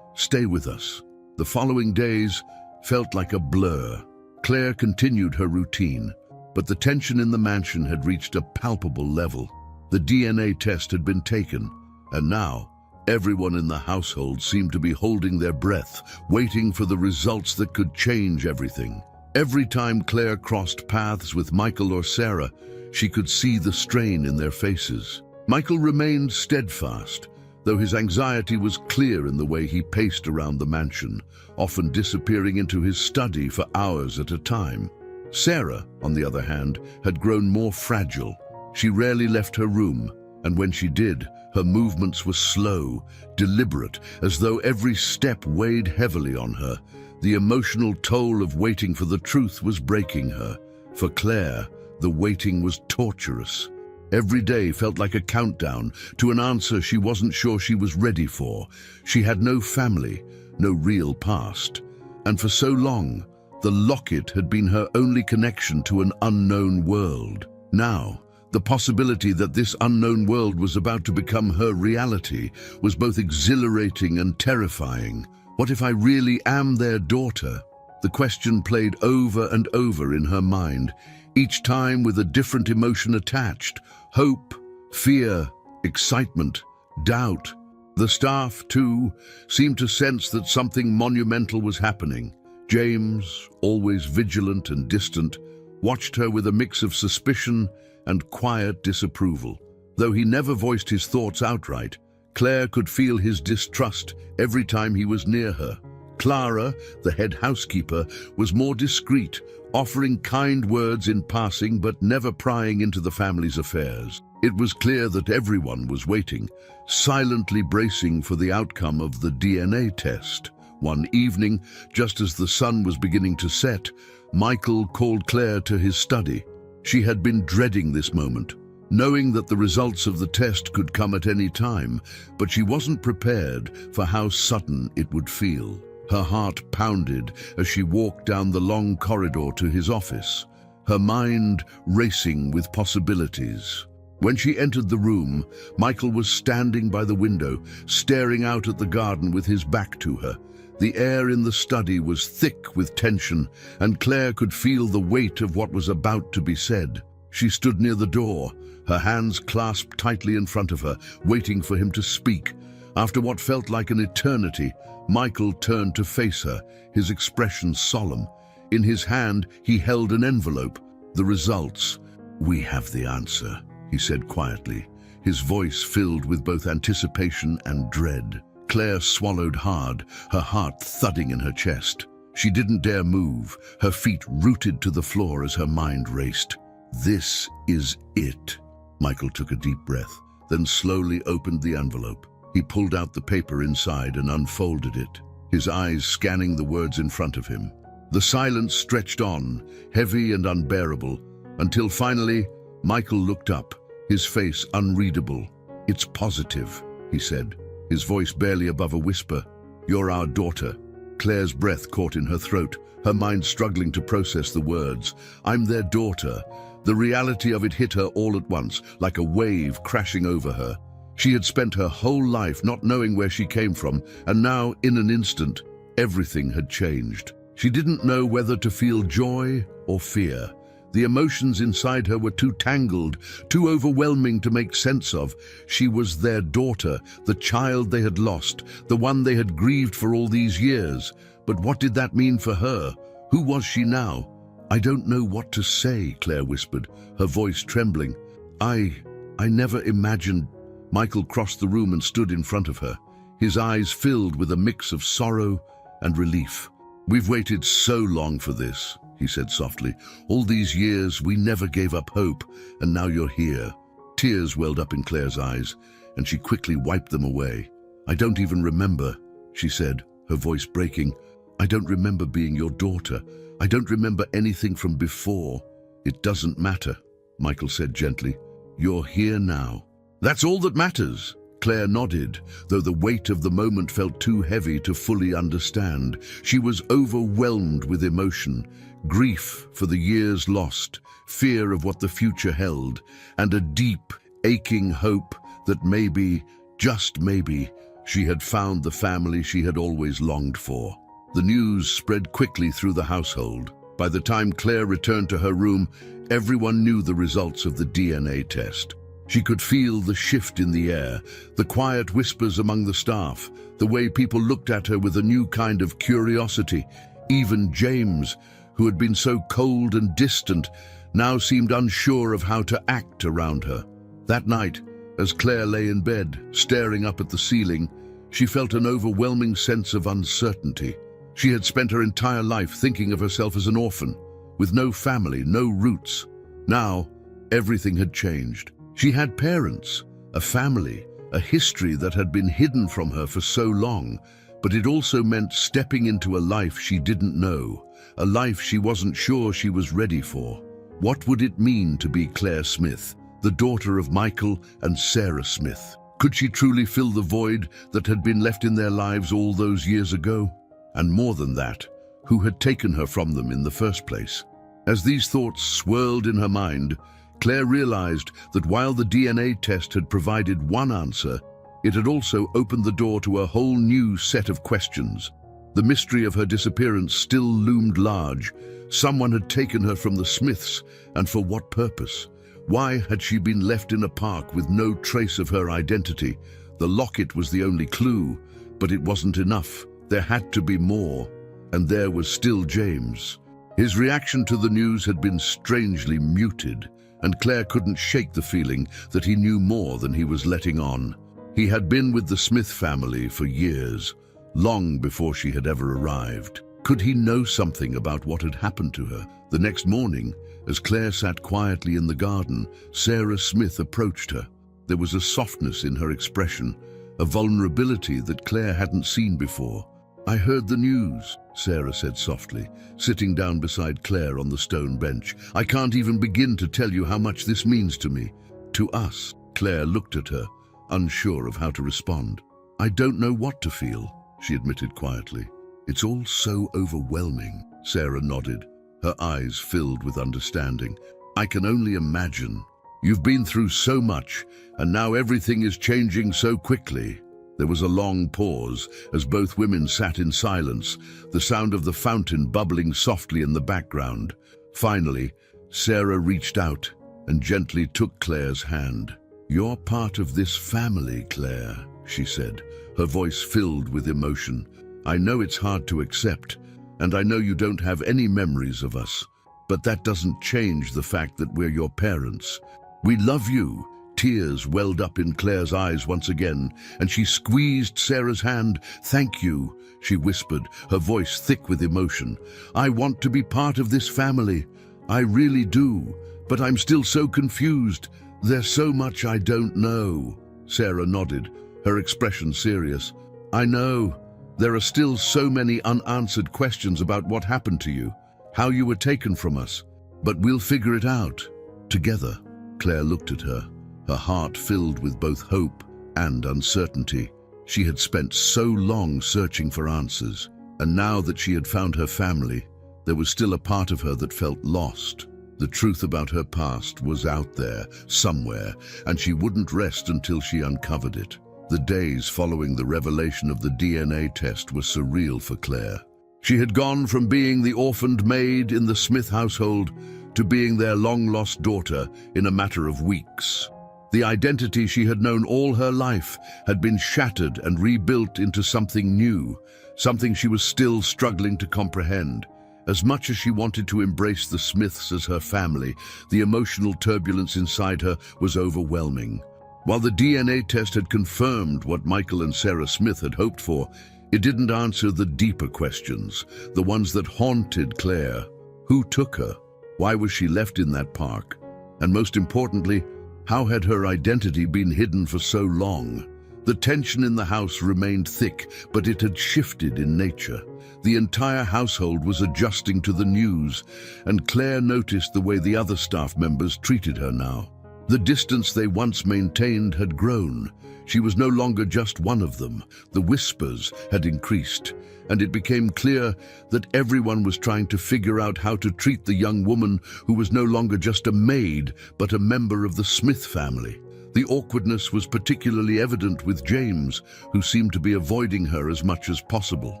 with us." The following days felt like a blur. Claire continued her routine, but the tension in the mansion had reached a palpable level. The DNA test had been taken, and now everyone in the household seemed to be holding their breath, waiting for the results that could change everything. Every time Claire crossed paths with Michael or Sarah, she could see the strain in their faces. Michael remained steadfast, though his anxiety was clear in the way he paced around the mansion, often disappearing into his study for hours at a time. Sarah, on the other hand, had grown more fragile. She rarely left her room, and when she did, her movements were slow, deliberate, as though every step weighed heavily on her. The emotional toll of waiting for the truth was breaking her. For Claire, the waiting was torturous. Every day felt like a countdown to an answer she wasn't sure she was ready for. She had no family, no real past. And for so long, the locket had been her only connection to an unknown world. Now, the possibility that this unknown world was about to become her reality was both exhilarating and terrifying. What if I really am their daughter? The question played over and over in her mind, each time with a different emotion attached: hope, fear, excitement, doubt. The staff, too, seemed to sense that something monumental was happening. James, always vigilant and distant, watched her with a mix of suspicion and quiet disapproval. Though he never voiced his thoughts outright, Claire could feel his distrust every time he was near her. Clara, the head housekeeper, was more discreet, offering kind words in passing but never prying into the family's affairs. It was clear that everyone was waiting, silently bracing for the outcome of the DNA test. One evening, just as the sun was beginning to set, Michael called Claire to his study. She had been dreading this moment, knowing that the results of the test could come at any time, but she wasn't prepared for how sudden it would feel. Her heart pounded as she walked down the long corridor to his office, her mind racing with possibilities. When she entered the room, Michael was standing by the window, staring out at the garden with his back to her. The air in the study was thick with tension, and Claire could feel the weight of what was about to be said. She stood near the door, her hands clasped tightly in front of her, waiting for him to speak. After what felt like an eternity, Michael turned to face her, his expression solemn. In his hand, he held an envelope. The results. "We have the answer," he said quietly, his voice filled with both anticipation and dread. Claire swallowed hard, her heart thudding in her chest. She didn't dare move, her feet rooted to the floor as her mind raced. "This is it." Michael took a deep breath, then slowly opened the envelope. He pulled out the paper inside and unfolded it, his eyes scanning the words in front of him. The silence stretched on, heavy and unbearable, until finally Michael looked up, his face unreadable. "It's positive," he said, his voice barely above a whisper. "You're our daughter." Claire's breath caught in her throat, her mind struggling to process the words. "I'm their daughter." The reality of it hit her all at once, like a wave crashing over her. She had spent her whole life not knowing where she came from, and now, in an instant, everything had changed. She didn't know whether to feel joy or fear. The emotions inside her were too tangled, too overwhelming to make sense of. She was their daughter, the child they had lost, the one they had grieved for all these years. But what did that mean for her? Who was she now? "I don't know what to say," Claire whispered, her voice trembling. I never imagined." Michael crossed the room and stood in front of her, his eyes filled with a mix of sorrow and relief. "We've waited so long for this," he said softly. "All these years we never gave up hope, and now you're here." Tears welled up in Claire's eyes, and she quickly wiped them away. "I don't even remember," she said, her voice breaking. "I don't remember being your daughter. I don't remember anything from before." "It doesn't matter," Michael said gently. "You're here now." "That's all that matters," Claire nodded, though the weight of the moment felt too heavy to fully understand. She was overwhelmed with emotion, grief for the years lost, fear of what the future held, and a deep, aching hope that maybe, just maybe, she had found the family she had always longed for. The news spread quickly through the household. By the time Claire returned to her room, everyone knew the results of the DNA test. She could feel the shift in the air, the quiet whispers among the staff, the way people looked at her with a new kind of curiosity. Even James, who had been so cold and distant, now seemed unsure of how to act around her. That night, as Claire lay in bed, staring up at the ceiling, she felt an overwhelming sense of uncertainty. She had spent her entire life thinking of herself as an orphan, with no family, no roots. Now, everything had changed. She had parents, a family, a history that had been hidden from her for so long, but it also meant stepping into a life she didn't know, a life she wasn't sure she was ready for. What would it mean to be Claire Smith, the daughter of Michael and Sarah Smith? Could she truly fill the void that had been left in their lives all those years ago? And more than that, who had taken her from them in the first place? As these thoughts swirled in her mind, Claire realized that while the DNA test had provided one answer, it had also opened the door to a whole new set of questions. The mystery of her disappearance still loomed large. Someone had taken her from the Smiths, and for what purpose? Why had she been left in a park with no trace of her identity? The locket was the only clue, but it wasn't enough. There had to be more, and there was still James. His reaction to the news had been strangely muted, and Claire couldn't shake the feeling that he knew more than he was letting on. He had been with the Smith family for years, long before she had ever arrived. Could he know something about what had happened to her? The next morning, as Claire sat quietly in the garden, Sarah Smith approached her. There was a softness in her expression, a vulnerability that Claire hadn't seen before. "I heard the news," Sarah said softly, sitting down beside Claire on the stone bench. "I can't even begin to tell you how much this means to me." "To us." Claire looked at her, unsure of how to respond. "I don't know what to feel," she admitted quietly. "It's all so overwhelming." Sarah nodded, her eyes filled with understanding. "I can only imagine. You've been through so much, and now everything is changing so quickly." There was a long pause as both women sat in silence, the sound of the fountain bubbling softly in the background. Finally, Sarah reached out and gently took Claire's hand. "You're part of this family, Claire," she said, her voice filled with emotion. "I know it's hard to accept, and I know you don't have any memories of us, but that doesn't change the fact that we're your parents. We love you." Tears welled up in Claire's eyes once again, and she squeezed Sarah's hand. "Thank you," she whispered, her voice thick with emotion. "I want to be part of this family. I really do, but I'm still so confused. There's so much I don't know." Sarah nodded, her expression serious. "I know. There are still so many unanswered questions about what happened to you, how you were taken from us, but we'll figure it out together." Claire looked at her, her heart filled with both hope and uncertainty. She had spent so long searching for answers, and now that she had found her family, there was still a part of her that felt lost. The truth about her past was out there, somewhere, and she wouldn't rest until she uncovered it. The days following the revelation of the DNA test were surreal for Claire. She had gone from being the orphaned maid in the Smith household to being their long-lost daughter in a matter of weeks. The identity she had known all her life had been shattered and rebuilt into something new, something she was still struggling to comprehend. As much as she wanted to embrace the Smiths as her family, the emotional turbulence inside her was overwhelming. While the DNA test had confirmed what Michael and Sarah Smith had hoped for, It didn't answer the deeper questions, the ones that haunted Claire. Who took her? Why was she left in that park? And most importantly, how had her identity been hidden for so long? The tension in the house remained thick, but it had shifted in nature. The entire household was adjusting to the news, and Claire noticed the way the other staff members treated her now. The distance they once maintained had grown. She was no longer just one of them. The whispers had increased, and it became clear that everyone was trying to figure out how to treat the young woman who was no longer just a maid, but a member of the Smith family. The awkwardness was particularly evident with James, who seemed to be avoiding her as much as possible.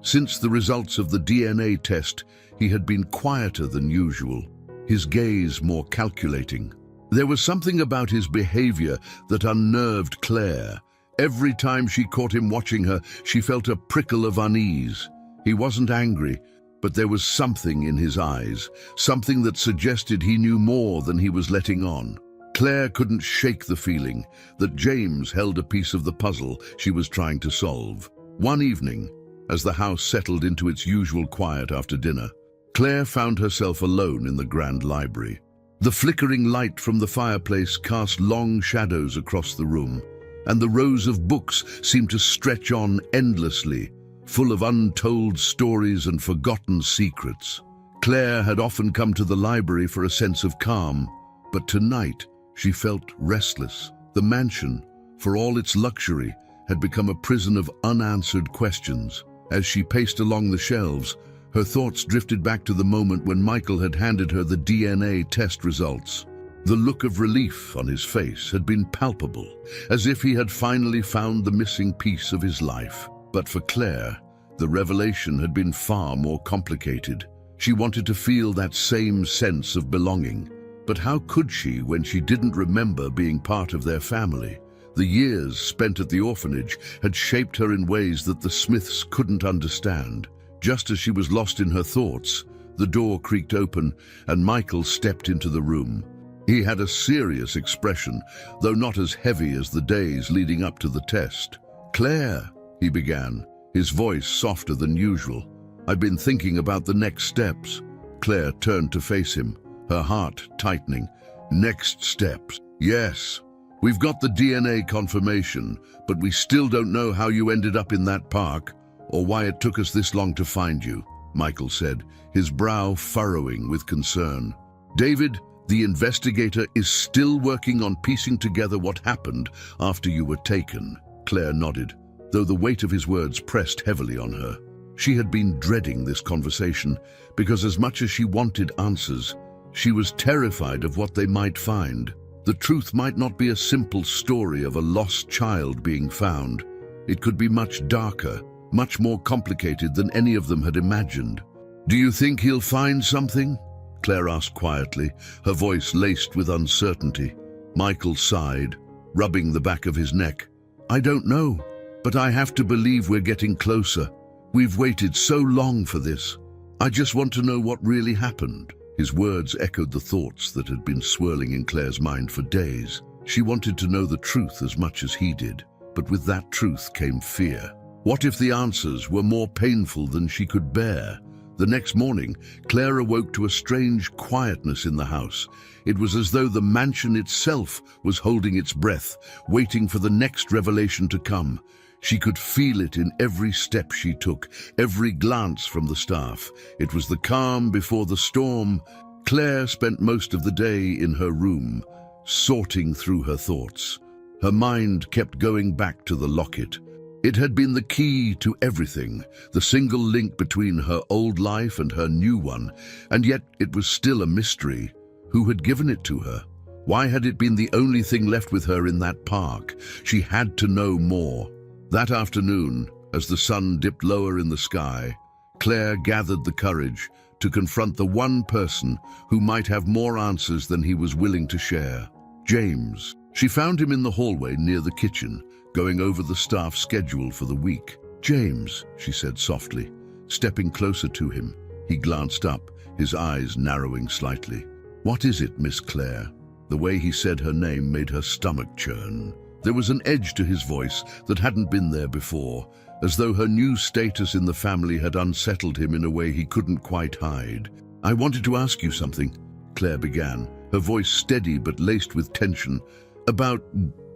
Since the results of the DNA test, he had been quieter than usual, his gaze more calculating. There was something about his behavior that unnerved Claire. Every time she caught him watching her, she felt a prickle of unease. He wasn't angry, but there was something in his eyes, something that suggested he knew more than he was letting on. Claire couldn't shake the feeling that James held a piece of the puzzle she was trying to solve. One evening, as the house settled into its usual quiet after dinner, Claire found herself alone in the grand library. The flickering light from the fireplace cast long shadows across the room, and the rows of books seemed to stretch on endlessly, full of untold stories and forgotten secrets. Claire had often come to the library for a sense of calm, but tonight she felt restless. The mansion, for all its luxury, had become a prison of unanswered questions. As she paced along the shelves, her thoughts drifted back to the moment when Michael had handed her the DNA test results. The look of relief on his face had been palpable, as if he had finally found the missing piece of his life. But for Claire, the revelation had been far more complicated. She wanted to feel that same sense of belonging. But how could she when she didn't remember being part of their family? The years spent at the orphanage had shaped her in ways that the Smiths couldn't understand. Just as she was lost in her thoughts, the door creaked open and Michael stepped into the room. He had a serious expression, though not as heavy as the days leading up to the test. "Claire," he began, his voice softer than usual. "I've been thinking about the next steps." Claire turned to face him, her heart tightening. "Next steps? Yes. We've got the DNA confirmation, but we still don't know how you ended up in that park, or why it took us this long to find you," Michael said, his brow furrowing with concern. "David, the investigator, is still working on piecing together what happened after you were taken." Claire nodded, though the weight of his words pressed heavily on her. She had been dreading this conversation because as much as she wanted answers, she was terrified of what they might find. The truth might not be a simple story of a lost child being found. It could be much darker, much more complicated than any of them had imagined. "Do you think he'll find something?" Claire asked quietly, her voice laced with uncertainty. Michael sighed, rubbing the back of his neck. "I don't know, but I have to believe we're getting closer. We've waited so long for this. I just want to know what really happened." His words echoed the thoughts that had been swirling in Claire's mind for days. She wanted to know the truth as much as he did, but with that truth came fear. What if the answers were more painful than she could bear? The next morning, Claire awoke to a strange quietness in the house. It was as though the mansion itself was holding its breath, waiting for the next revelation to come. She could feel it in every step she took, every glance from the staff. It was the calm before the storm. Claire spent most of the day in her room, sorting through her thoughts. Her mind kept going back to the locket. It had been the key to everything, the single link between her old life and her new one, and yet it was still a mystery. Who had given it to her? Why had it been the only thing left with her in that park? She had to know more. That afternoon, as the sun dipped lower in the sky, Claire gathered the courage to confront the one person who might have more answers than he was willing to share. James. She found him in the hallway near the kitchen, going over the staff schedule for the week. "James," she said softly, stepping closer to him. He glanced up, his eyes narrowing slightly. "What is it, Miss Claire?" The way he said her name made her stomach churn. There was an edge to his voice that hadn't been there before, as though her new status in the family had unsettled him in a way he couldn't quite hide. "I wanted to ask you something," Claire began, her voice steady but laced with tension. "About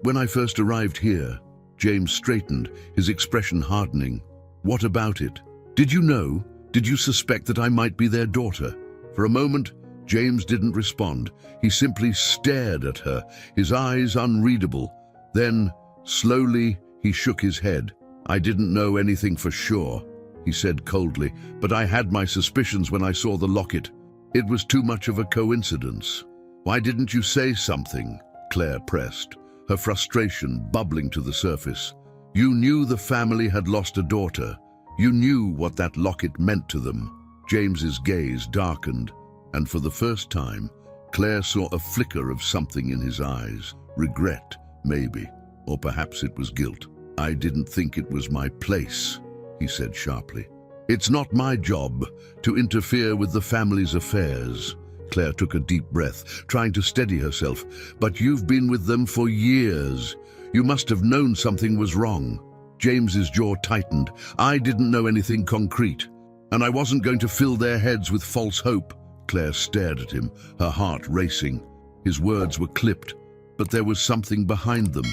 when I first arrived here." James straightened, his expression hardening. "What about it? Did you know? Did you suspect that I might be their daughter?" For a moment, James didn't respond. He simply stared at her, his eyes unreadable. Then, slowly, he shook his head. "I didn't know anything for sure," he said coldly, "but I had my suspicions when I saw the locket. It was too much of a coincidence." "Why didn't you say something?" Claire pressed, her frustration bubbling to the surface. "You knew the family had lost a daughter. You knew what that locket meant to them." James's gaze darkened, and for the first time, Claire saw a flicker of something in his eyes. Regret, maybe, or perhaps it was guilt. "I didn't think it was my place," he said sharply. "It's not my job to interfere with the family's affairs." Claire took a deep breath, trying to steady herself. "But you've been with them for years. You must have known something was wrong." James's jaw tightened. "I didn't know anything concrete, and I wasn't going to fill their heads with false hope." Claire stared at him, her heart racing. His words were clipped, but there was something behind them,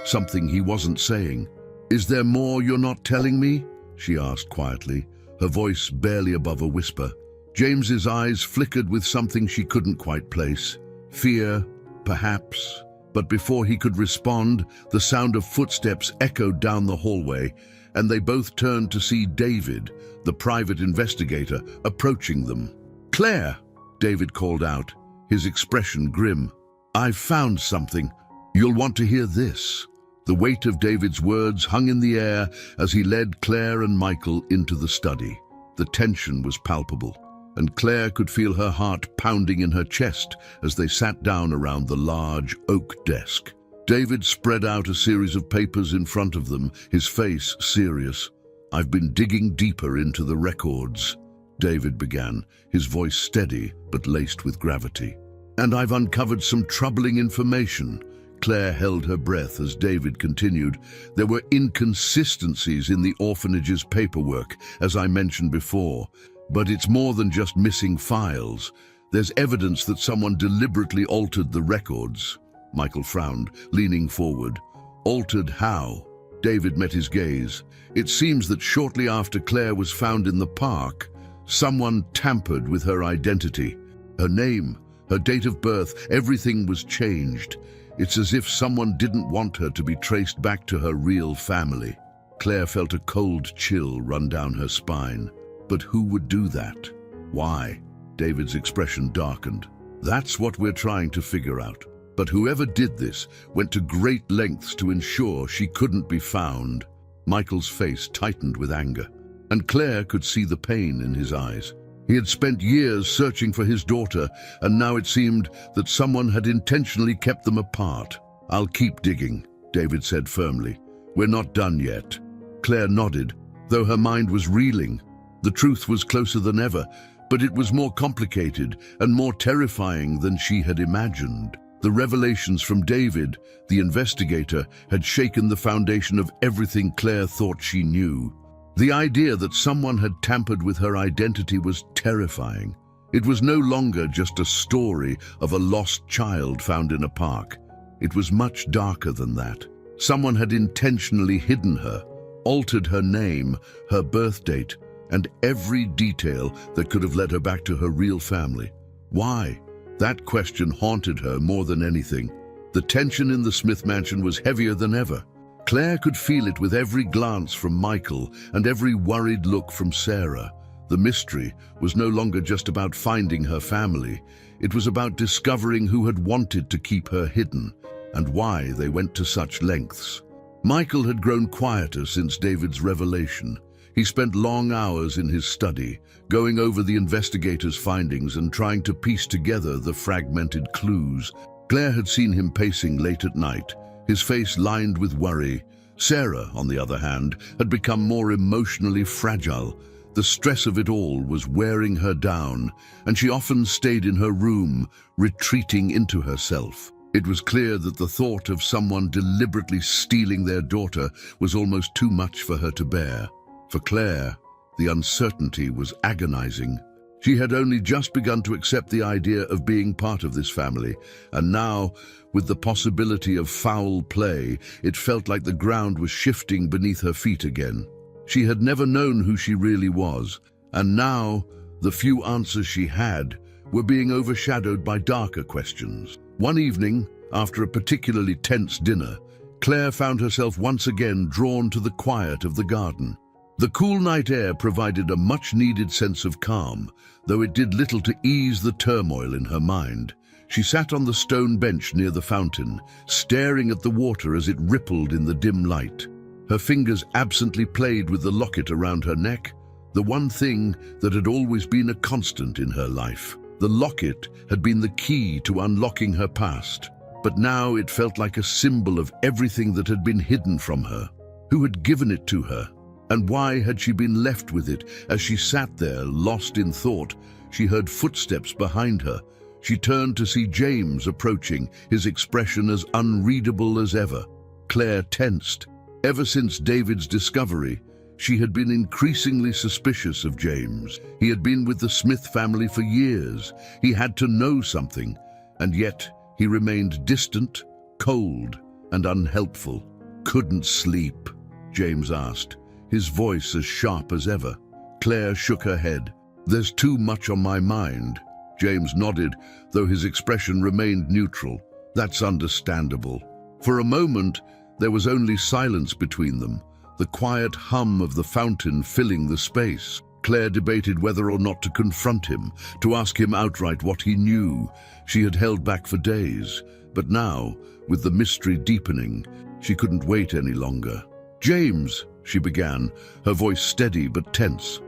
something he wasn't saying. "Is there more you're not telling me?" she asked quietly, her voice barely above a whisper. James's eyes flickered with something she couldn't quite place. Fear, perhaps. But before he could respond, the sound of footsteps echoed down the hallway, and they both turned to see David, the private investigator, approaching them. "Claire!" David called out, his expression grim. "I've found something. You'll want to hear this." The weight of David's words hung in the air as he led Claire and Michael into the study. The tension was palpable, and Claire could feel her heart pounding in her chest as they sat down around the large oak desk. David spread out a series of papers in front of them, his face serious. "I've been digging deeper into the records," David began, his voice steady but laced with gravity. "And I've uncovered some troubling information." Claire held her breath as David continued. "There were inconsistencies in the orphanage's paperwork, as I mentioned before. But it's more than just missing files. There's evidence that someone deliberately altered the records." Michael frowned, leaning forward. "Altered how?" David met his gaze. "It seems that shortly after Claire was found in the park, someone tampered with her identity. Her name, her date of birth, everything was changed. It's as if someone didn't want her to be traced back to her real family." Claire felt a cold chill run down her spine. But who would do that? Why? David's expression darkened. "That's what we're trying to figure out. But whoever did this went to great lengths to ensure she couldn't be found." Michael's face tightened with anger, and Claire could see the pain in his eyes. He had spent years searching for his daughter, and now it seemed that someone had intentionally kept them apart. "I'll keep digging," David said firmly. "We're not done yet." Claire nodded, though her mind was reeling. The truth was closer than ever, but it was more complicated and more terrifying than she had imagined. The revelations from David, the investigator, had shaken the foundation of everything Claire thought she knew. The idea that someone had tampered with her identity was terrifying. It was no longer just a story of a lost child found in a park. It was much darker than that. Someone had intentionally hidden her, altered her name, her birth date, and every detail that could have led her back to her real family. Why? That question haunted her more than anything. The tension in the Smith mansion was heavier than ever. Claire could feel it with every glance from Michael and every worried look from Sarah. The mystery was no longer just about finding her family. It was about discovering who had wanted to keep her hidden and why they went to such lengths. Michael had grown quieter since David's revelation. He spent long hours in his study, going over the investigator's findings and trying to piece together the fragmented clues. Claire had seen him pacing late at night, his face lined with worry. Sarah, on the other hand, had become more emotionally fragile. The stress of it all was wearing her down, and she often stayed in her room, retreating into herself. It was clear that the thought of someone deliberately stealing their daughter was almost too much for her to bear. For Claire, the uncertainty was agonizing. She had only just begun to accept the idea of being part of this family, and now, with the possibility of foul play, it felt like the ground was shifting beneath her feet again. She had never known who she really was, and now, the few answers she had were being overshadowed by darker questions. One evening, after a particularly tense dinner, Claire found herself once again drawn to the quiet of the garden. The cool night air provided a much-needed sense of calm, though it did little to ease the turmoil in her mind. She sat on the stone bench near the fountain, staring at the water as it rippled in the dim light. Her fingers absently played with the locket around her neck, the one thing that had always been a constant in her life. The locket had been the key to unlocking her past, but now it felt like a symbol of everything that had been hidden from her. Who had given it to her? And why had she been left with it? As she sat there, lost in thought, she heard footsteps behind her. She turned to see James approaching, his expression as unreadable as ever. Claire tensed. Ever since David's discovery, she had been increasingly suspicious of James. He had been with the Smith family for years. He had to know something, and yet he remained distant, cold, and unhelpful. "Couldn't sleep?" James asked, his voice as sharp as ever. Claire shook her head. "There's too much on my mind." James nodded, though his expression remained neutral. "That's understandable." For a moment, there was only silence between them, the quiet hum of the fountain filling the space. Claire debated whether or not to confront him, to ask him outright what he knew. She had held back for days, but now, with the mystery deepening, she couldn't wait any longer. "James," she began, her voice steady but tense,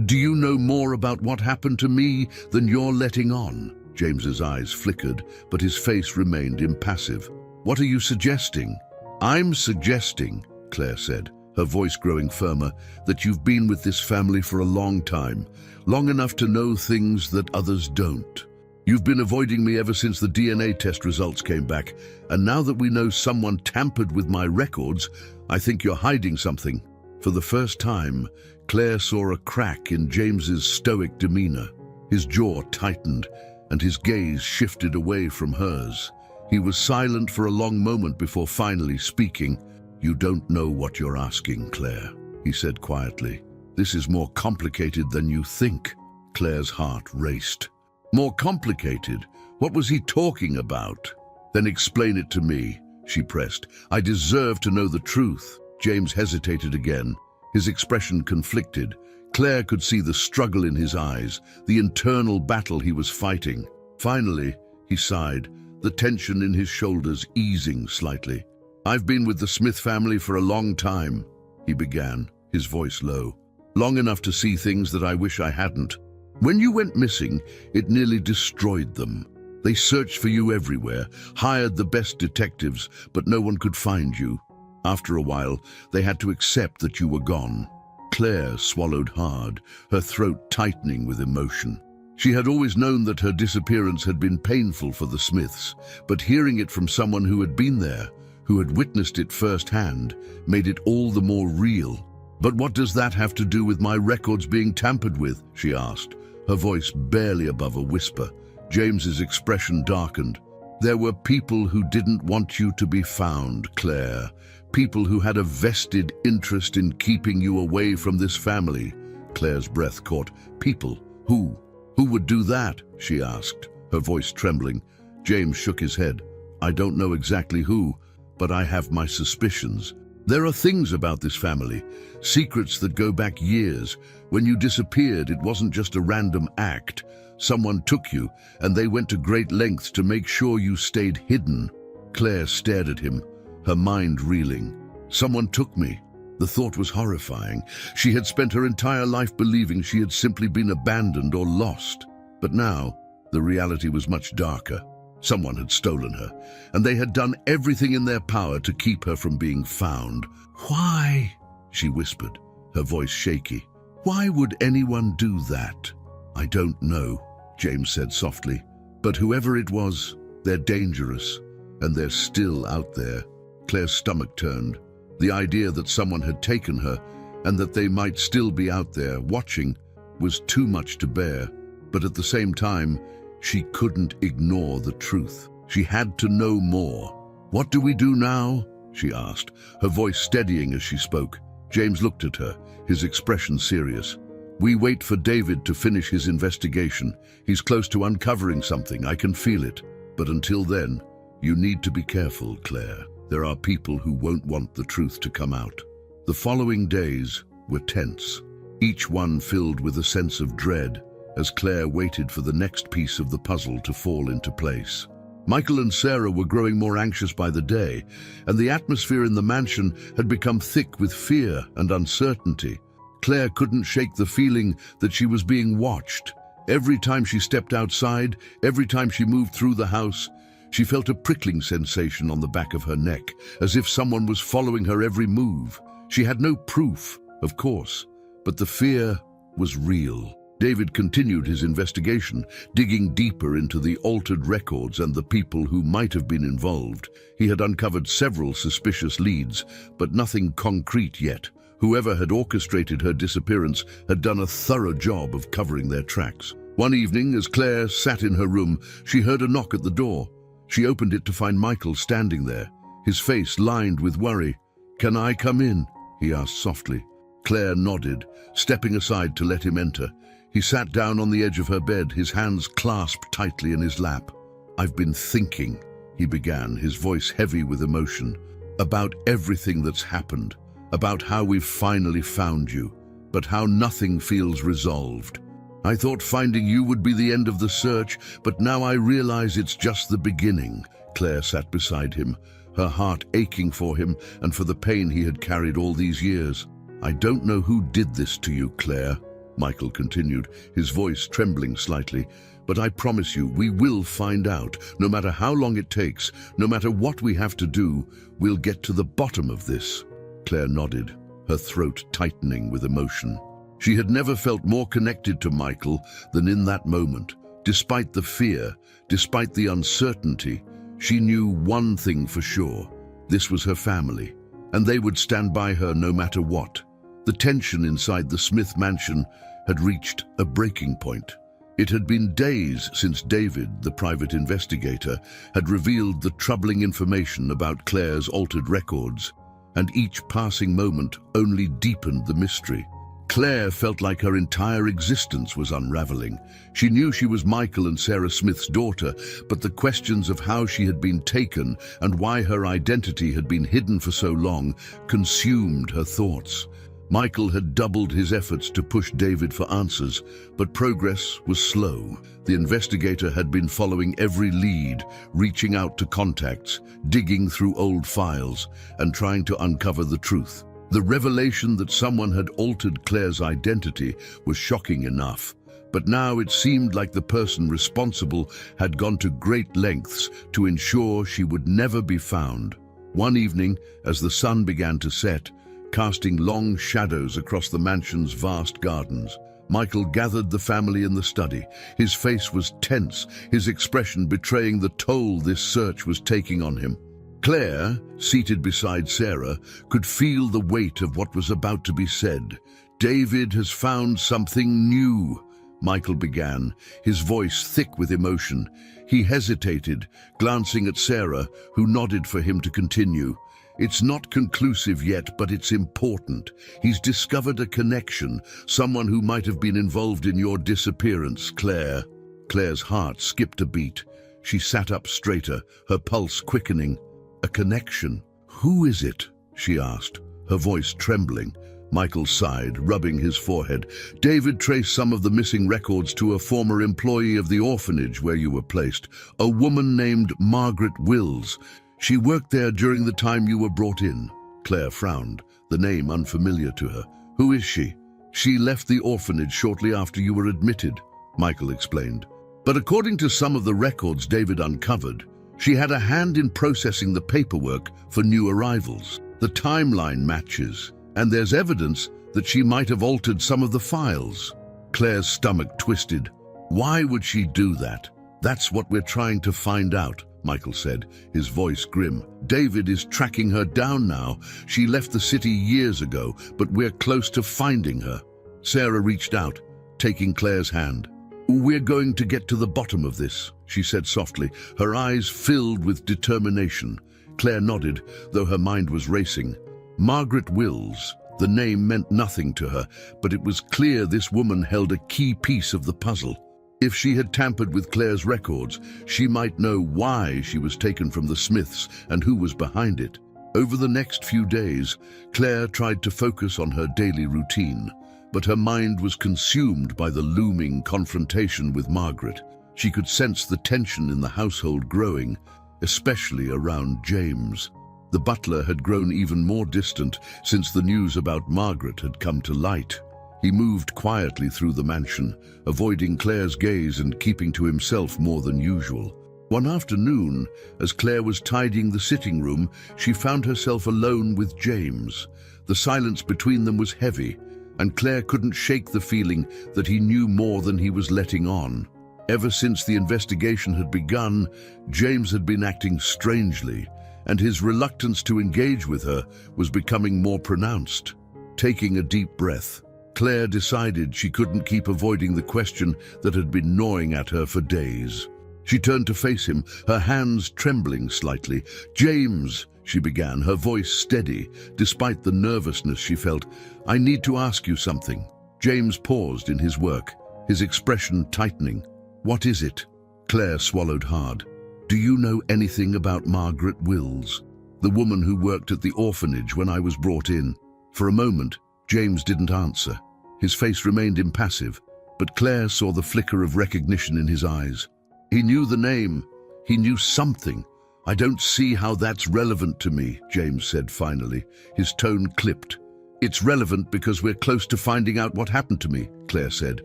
"do you know more about what happened to me than you're letting on?" James's eyes flickered, but his face remained impassive. "What are you suggesting?" "I'm suggesting," Claire said, her voice growing firmer, "that you've been with this family for a long time, long enough to know things that others don't. You've been avoiding me ever since the DNA test results came back, and now that we know someone tampered with my records, I think you're hiding something." For the first time, Claire saw a crack in James's stoic demeanor. His jaw tightened, and his gaze shifted away from hers. He was silent for a long moment before finally speaking. "You don't know what you're asking, Claire," he said quietly. "This is more complicated than you think." Claire's heart raced. "More complicated? What was he talking about?" "Then explain it to me," she pressed. "I deserve to know the truth." James hesitated again, his expression conflicted. Claire could see the struggle in his eyes, the internal battle he was fighting. Finally, he sighed, the tension in his shoulders easing slightly. "I've been with the Smith family for a long time," he began, his voice low. "Long enough to see things that I wish I hadn't. When you went missing, it nearly destroyed them. They searched for you everywhere, hired the best detectives, but no one could find you. After a while, they had to accept that you were gone." Claire swallowed hard, her throat tightening with emotion. She had always known that her disappearance had been painful for the Smiths, but hearing it from someone who had been there, who had witnessed it firsthand, made it all the more real. "But what does that have to do with my records being tampered with?" she asked, her voice barely above a whisper. James's expression darkened. "There were people who didn't want you to be found, Claire. People who had a vested interest in keeping you away from this family." Claire's breath caught. "People? Who? Who would do that?" she asked, her voice trembling. James shook his head. "I don't know exactly who, but I have my suspicions. There are things about this family, secrets that go back years. When you disappeared, it wasn't just a random act. Someone took you, and they went to great lengths to make sure you stayed hidden." Claire stared at him, her mind reeling. "Someone took me." The thought was horrifying. She had spent her entire life believing she had simply been abandoned or lost. But now, the reality was much darker. Someone had stolen her, and they had done everything in their power to keep her from being found. "Why?" she whispered, her voice shaky. "Why would anyone do that?" "I don't know," James said softly. "But whoever it was, they're dangerous. And they're still out there. Claire's stomach turned. The idea that someone had taken her and that they might still be out there watching was too much to bear. But at the same time, she couldn't ignore the truth. She had to know more. "What do we do now?" she asked, her voice steadying as she spoke. James looked at her, his expression serious. "We wait for David to finish his investigation. He's close to uncovering something, I can feel it. But until then, you need to be careful, Claire. There are people who won't want the truth to come out." The following days were tense, each one filled with a sense of dread as Claire waited for the next piece of the puzzle to fall into place. Michael and Sarah were growing more anxious by the day, and the atmosphere in the mansion had become thick with fear and uncertainty. Claire couldn't shake the feeling that she was being watched. Every time she stepped outside, every time she moved through the house, she felt a prickling sensation on the back of her neck, as if someone was following her every move. She had no proof, of course, but the fear was real. David continued his investigation, digging deeper into the altered records and the people who might have been involved. He had uncovered several suspicious leads, but nothing concrete yet. Whoever had orchestrated her disappearance had done a thorough job of covering their tracks. One evening, as Claire sat in her room, she heard a knock at the door. She opened it to find Michael standing there, his face lined with worry. "Can I come in?" he asked softly. Claire nodded, stepping aside to let him enter. He sat down on the edge of her bed, his hands clasped tightly in his lap. "I've been thinking," he began, his voice heavy with emotion, "about everything that's happened, about how we've finally found you, but how nothing feels resolved. I thought finding you would be the end of the search, but now I realize it's just the beginning." Claire sat beside him, her heart aching for him and for the pain he had carried all these years. "I don't know who did this to you, Claire," Michael continued, his voice trembling slightly, "but I promise you we will find out. No matter how long it takes, no matter what we have to do, we'll get to the bottom of this." Claire nodded, her throat tightening with emotion. She had never felt more connected to Michael than in that moment. Despite the fear, despite the uncertainty, she knew one thing for sure. This was her family, and they would stand by her no matter what. The tension inside the Smith mansion had reached a breaking point. It had been days since David, the private investigator, had revealed the troubling information about Claire's altered records, and each passing moment only deepened the mystery. Claire felt like her entire existence was unraveling. She knew she was Michael and Sarah Smith's daughter, but the questions of how she had been taken and why her identity had been hidden for so long consumed her thoughts. Michael had doubled his efforts to push David for answers, but progress was slow. The investigator had been following every lead, reaching out to contacts, digging through old files, and trying to uncover the truth. The revelation that someone had altered Claire's identity was shocking enough, but now it seemed like the person responsible had gone to great lengths to ensure she would never be found. One evening, as the sun began to set, casting long shadows across the mansion's vast gardens, Michael gathered the family in the study. His face was tense, his expression betraying the toll this search was taking on him. Claire, seated beside Sarah, could feel the weight of what was about to be said. "David has found something new," Michael began, his voice thick with emotion. He hesitated, glancing at Sarah, who nodded for him to continue. "It's not conclusive yet, but it's important. He's discovered a connection, someone who might have been involved in your disappearance, Claire." Claire's heart skipped a beat. She sat up straighter, her pulse quickening. "A connection? Who is it?" she asked, her voice trembling. Michael sighed, rubbing his forehead. "David traced some of the missing records to a former employee of the orphanage where you were placed, a woman named Margaret Wills. She worked there during the time you were brought in." Claire frowned, the name unfamiliar to her. "Who is she?" "She left the orphanage shortly after you were admitted," Michael explained. "But according to some of the records David uncovered, she had a hand in processing the paperwork for new arrivals. The timeline matches, and there's evidence that she might have altered some of the files." Claire's stomach twisted. "Why would she do that?" "That's what we're trying to find out," Michael said, his voice grim. David is tracking her down now. She left the city years ago, but we're close to finding her. Sarah reached out, taking Claire's hand. We're going to get to the bottom of this, she said softly, her eyes filled with determination. Claire nodded, though her mind was racing. Margaret Wills. The name meant nothing to her, but it was clear this woman held a key piece of the puzzle. If she had tampered with Claire's records, she might know why she was taken from the Smiths and who was behind it. Over the next few days, Claire tried to focus on her daily routine, but her mind was consumed by the looming confrontation with Margaret. She could sense the tension in the household growing, especially around James. The butler had grown even more distant since the news about Margaret had come to light. He moved quietly through the mansion, avoiding Claire's gaze and keeping to himself more than usual. One afternoon, as Claire was tidying the sitting room, she found herself alone with James. The silence between them was heavy, and Claire couldn't shake the feeling that he knew more than he was letting on. Ever since the investigation had begun, James had been acting strangely, and his reluctance to engage with her was becoming more pronounced. Taking a deep breath, Claire decided she couldn't keep avoiding the question that had been gnawing at her for days. She turned to face him, her hands trembling slightly. "James," she began, her voice steady, despite the nervousness she felt. "I need to ask you something." James paused in his work, his expression tightening. "What is it?" Claire swallowed hard. "Do you know anything about Margaret Wills, the woman who worked at the orphanage when I was brought in?" For a moment, James didn't answer. His face remained impassive, but Claire saw the flicker of recognition in his eyes. He knew the name. He knew something. "I don't see how that's relevant to me," James said finally. His tone clipped. "It's relevant because we're close to finding out what happened to me," Claire said,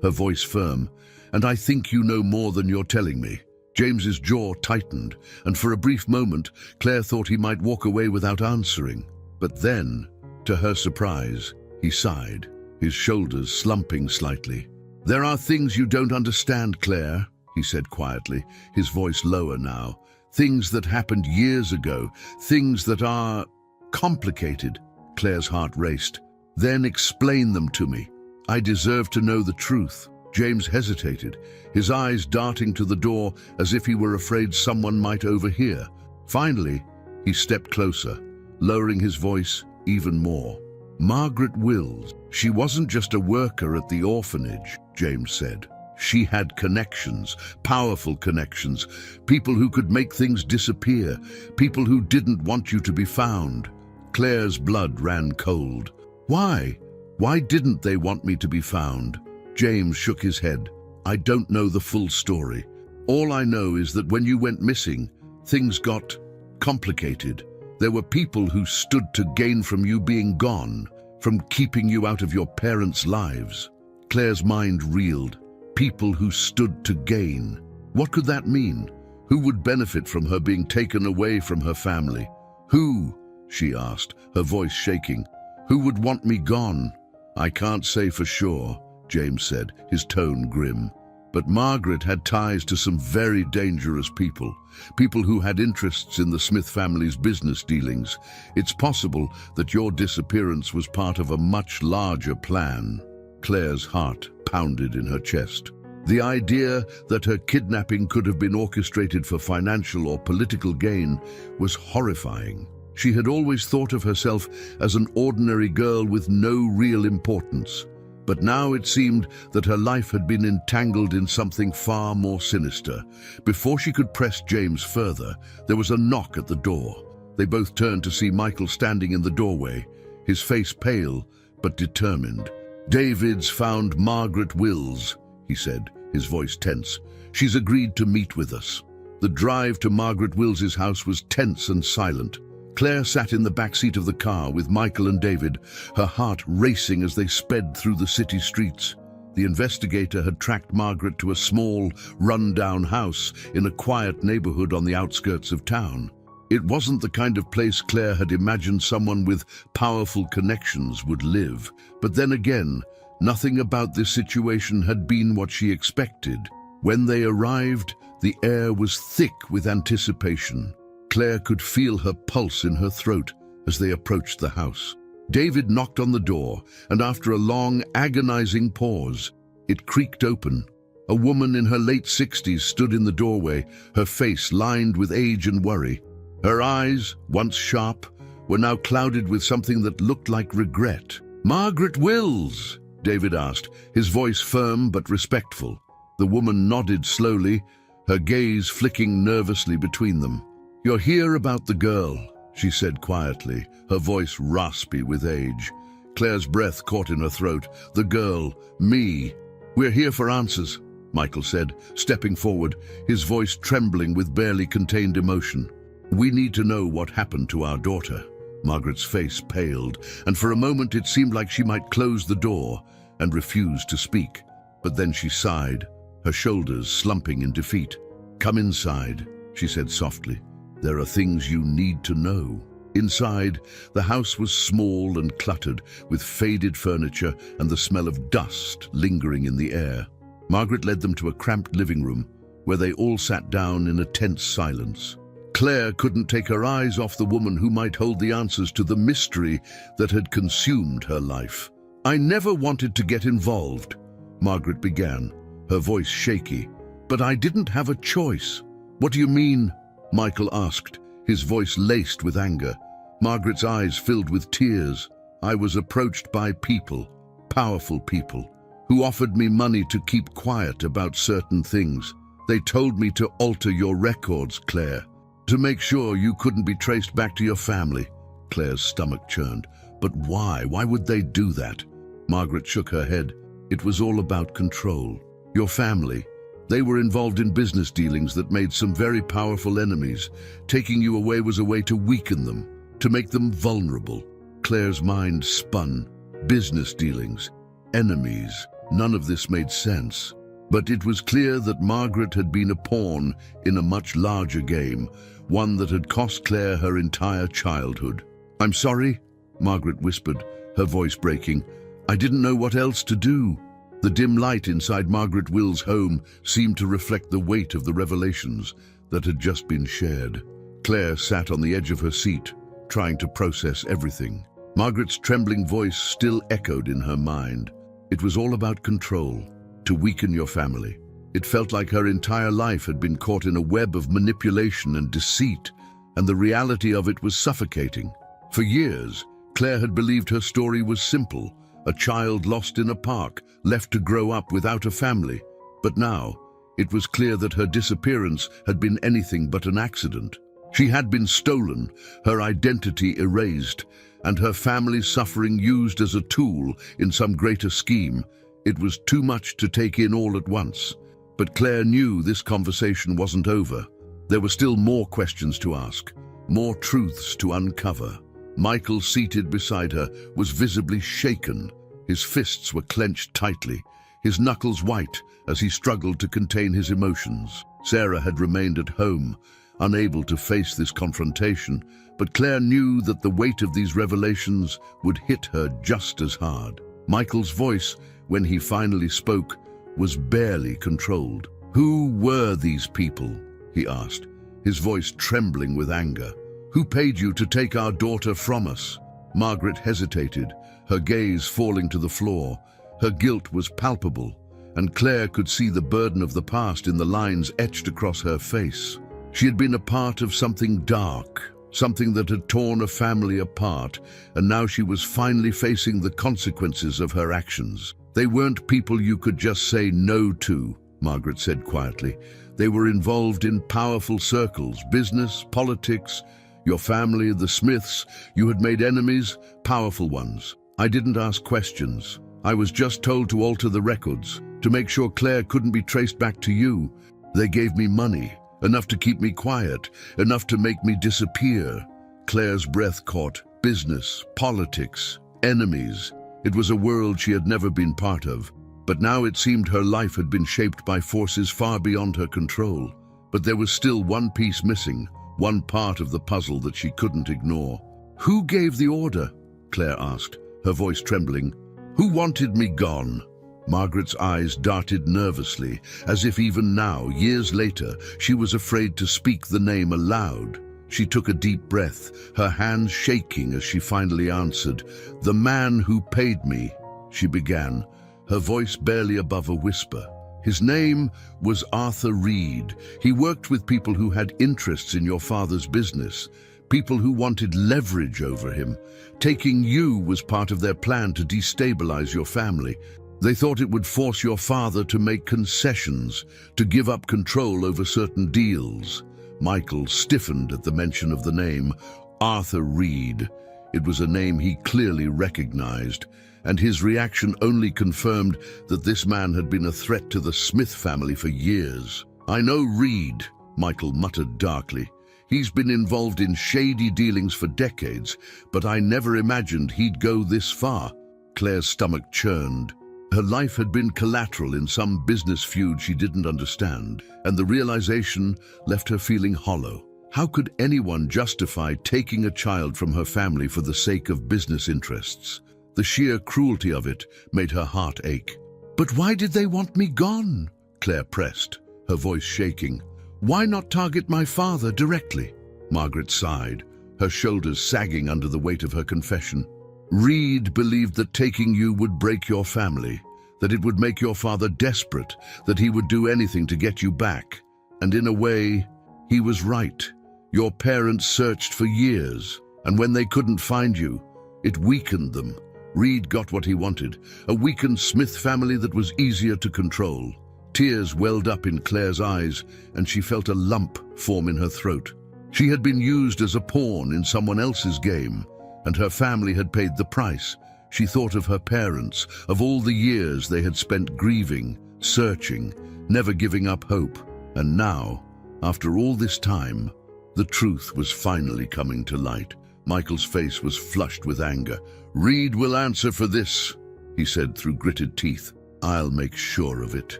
her voice firm. "And I think you know more than you're telling me." James's jaw tightened, and for a brief moment, Claire thought he might walk away without answering. But then, to her surprise, he sighed, his shoulders slumping slightly. "There are things you don't understand, Claire," he said quietly, his voice lower now. "Things that happened years ago, things that are complicated." Claire's heart raced. "Then explain them to me. I deserve to know the truth." James hesitated, his eyes darting to the door as if he were afraid someone might overhear. Finally, he stepped closer, lowering his voice even more. "Margaret Wills, she wasn't just a worker at the orphanage," James said. "She had connections, powerful connections, people who could make things disappear, people who didn't want you to be found." Claire's blood ran cold. "Why? Why didn't they want me to be found?" James shook his head. "I don't know the full story. All I know is that when you went missing, things got complicated. There were people who stood to gain from you being gone, from keeping you out of your parents' lives." Claire's mind reeled. People who stood to gain. What could that mean? Who would benefit from her being taken away from her family? "Who?" she asked, her voice shaking. "Who would want me gone?" "I can't say for sure," James said, his tone grim. "But Margaret had ties to some very dangerous people, people who had interests in the Smith family's business dealings. It's possible that your disappearance was part of a much larger plan." Claire's heart pounded in her chest. The idea that her kidnapping could have been orchestrated for financial or political gain was horrifying. She had always thought of herself as an ordinary girl with no real importance. But now it seemed that her life had been entangled in something far more sinister. Before she could press James further, there was a knock at the door. They both turned to see Michael standing in the doorway, his face pale but determined. "David's found Margaret Wills," he said, his voice tense. "She's agreed to meet with us." The drive to Margaret Wills's house was tense and silent. Claire sat in the back seat of the car with Michael and David, her heart racing as they sped through the city streets. The investigator had tracked Margaret to a small, run-down house in a quiet neighborhood on the outskirts of town. It wasn't the kind of place Claire had imagined someone with powerful connections would live. But then again, nothing about this situation had been what she expected. When they arrived, The air was thick with anticipation. Claire could feel her pulse in her throat as they approached the house. David knocked on the door, and after a long, agonizing pause, it creaked open. A woman in her late 60s stood in the doorway, her face lined with age and worry. Her eyes, once sharp, were now clouded with something that looked like regret. "Margaret Wills?" David asked, his voice firm but respectful. The woman nodded slowly, her gaze flicking nervously between them. "You're here about the girl," she said quietly, her voice raspy with age. Claire's breath caught in her throat. "The girl, me. We're here for answers," Michael said, stepping forward, his voice trembling with barely contained emotion. "We need to know what happened to our daughter." Margaret's face paled, and for a moment it seemed like she might close the door and refuse to speak. But then she sighed, her shoulders slumping in defeat. "Come inside," she said softly. "There are things you need to know." Inside, the house was small and cluttered, with faded furniture and the smell of dust lingering in the air. Margaret led them to a cramped living room, where they all sat down in a tense silence. Claire couldn't take her eyes off the woman who might hold the answers to the mystery that had consumed her life. "I never wanted to get involved," Margaret began, her voice shaky. "But I didn't have a choice." "What do you mean?" Michael asked, his voice laced with anger. Margaret's eyes filled with tears. "I was approached by people, powerful people, who offered me money to keep quiet about certain things. They told me to alter your records, Claire, to make sure you couldn't be traced back to your family." Claire's stomach churned. "But why? Why would they do that?" Margaret shook her head. "It was all about control. Your family. They were involved in business dealings that made some very powerful enemies. Taking you away was a way to weaken them, to make them vulnerable." Claire's mind spun. Business dealings, enemies, none of this made sense. But it was clear that Margaret had been a pawn in a much larger game, one that had cost Claire her entire childhood. "I'm sorry," Margaret whispered, her voice breaking. "I didn't know what else to do." The dim light inside Margaret Will's home seemed to reflect the weight of the revelations that had just been shared. Claire sat on the edge of her seat, trying to process everything. Margaret's trembling voice still echoed in her mind. It was all about control, to weaken your family. It felt like her entire life had been caught in a web of manipulation and deceit, and the reality of it was suffocating. For years, Claire had believed her story was simple, a child lost in a park, left to grow up without a family. But now, it was clear that her disappearance had been anything but an accident. She had been stolen, her identity erased, and her family's suffering used as a tool in some greater scheme. It was too much to take in all at once. But Claire knew this conversation wasn't over. There were still more questions to ask, more truths to uncover. Michael, seated beside her, was visibly shaken. His fists were clenched tightly, his knuckles white as he struggled to contain his emotions. Sarah had remained at home, unable to face this confrontation, but Claire knew that the weight of these revelations would hit her just as hard. Michael's voice, when he finally spoke, was barely controlled. "Who were these people?" he asked, his voice trembling with anger. "Who paid you to take our daughter from us?" Margaret hesitated, her gaze falling to the floor. Her guilt was palpable, and Claire could see the burden of the past in the lines etched across her face. She had been a part of something dark, something that had torn a family apart, and now she was finally facing the consequences of her actions. "They weren't people you could just say no to," Margaret said quietly. "They were involved in powerful circles, business, politics. Your family, the Smiths, you had made enemies, powerful ones. I didn't ask questions. I was just told to alter the records, to make sure Claire couldn't be traced back to you. They gave me money, enough to keep me quiet, enough to make me disappear." Claire's breath caught. Business, politics, enemies. It was a world she had never been part of. But now it seemed her life had been shaped by forces far beyond her control. But there was still one piece missing, one part of the puzzle that she couldn't ignore. "Who gave the order?" Claire asked, her voice trembling. "Who wanted me gone?" Margaret's eyes darted nervously, as if even now, years later, she was afraid to speak the name aloud. She took a deep breath, her hands shaking as she finally answered. "The man who paid me," she began, her voice barely above a whisper. "His name was Arthur Reed. He worked with people who had interests in your father's business, people who wanted leverage over him. Taking you was part of their plan to destabilize your family. They thought it would force your father to make concessions, to give up control over certain deals." Michael stiffened at the mention of the name, Arthur Reed. It was a name he clearly recognized, and his reaction only confirmed that this man had been a threat to the Smith family for years. "I know Reed," Michael muttered darkly. "He's been involved in shady dealings for decades, but I never imagined he'd go this far." Claire's stomach churned. Her life had been collateral in some business feud she didn't understand, and the realization left her feeling hollow. How could anyone justify taking a child from her family for the sake of business interests? The sheer cruelty of it made her heart ache. "But why did they want me gone?" Claire pressed, her voice shaking. "Why not target my father directly?" Margaret sighed, her shoulders sagging under the weight of her confession. "Reed believed that taking you would break your family, that it would make your father desperate, that he would do anything to get you back. And in a way, he was right. Your parents searched for years, and when they couldn't find you, it weakened them. Reed got what he wanted, a weakened Smith family that was easier to control." Tears welled up in Claire's eyes, and she felt a lump form in her throat. She had been used as a pawn in someone else's game, and her family had paid the price. She thought of her parents, of all the years they had spent grieving, searching, never giving up hope. And now, after all this time, the truth was finally coming to light. Michael's face was flushed with anger. "Reed will answer for this," he said through gritted teeth. "I'll make sure of it."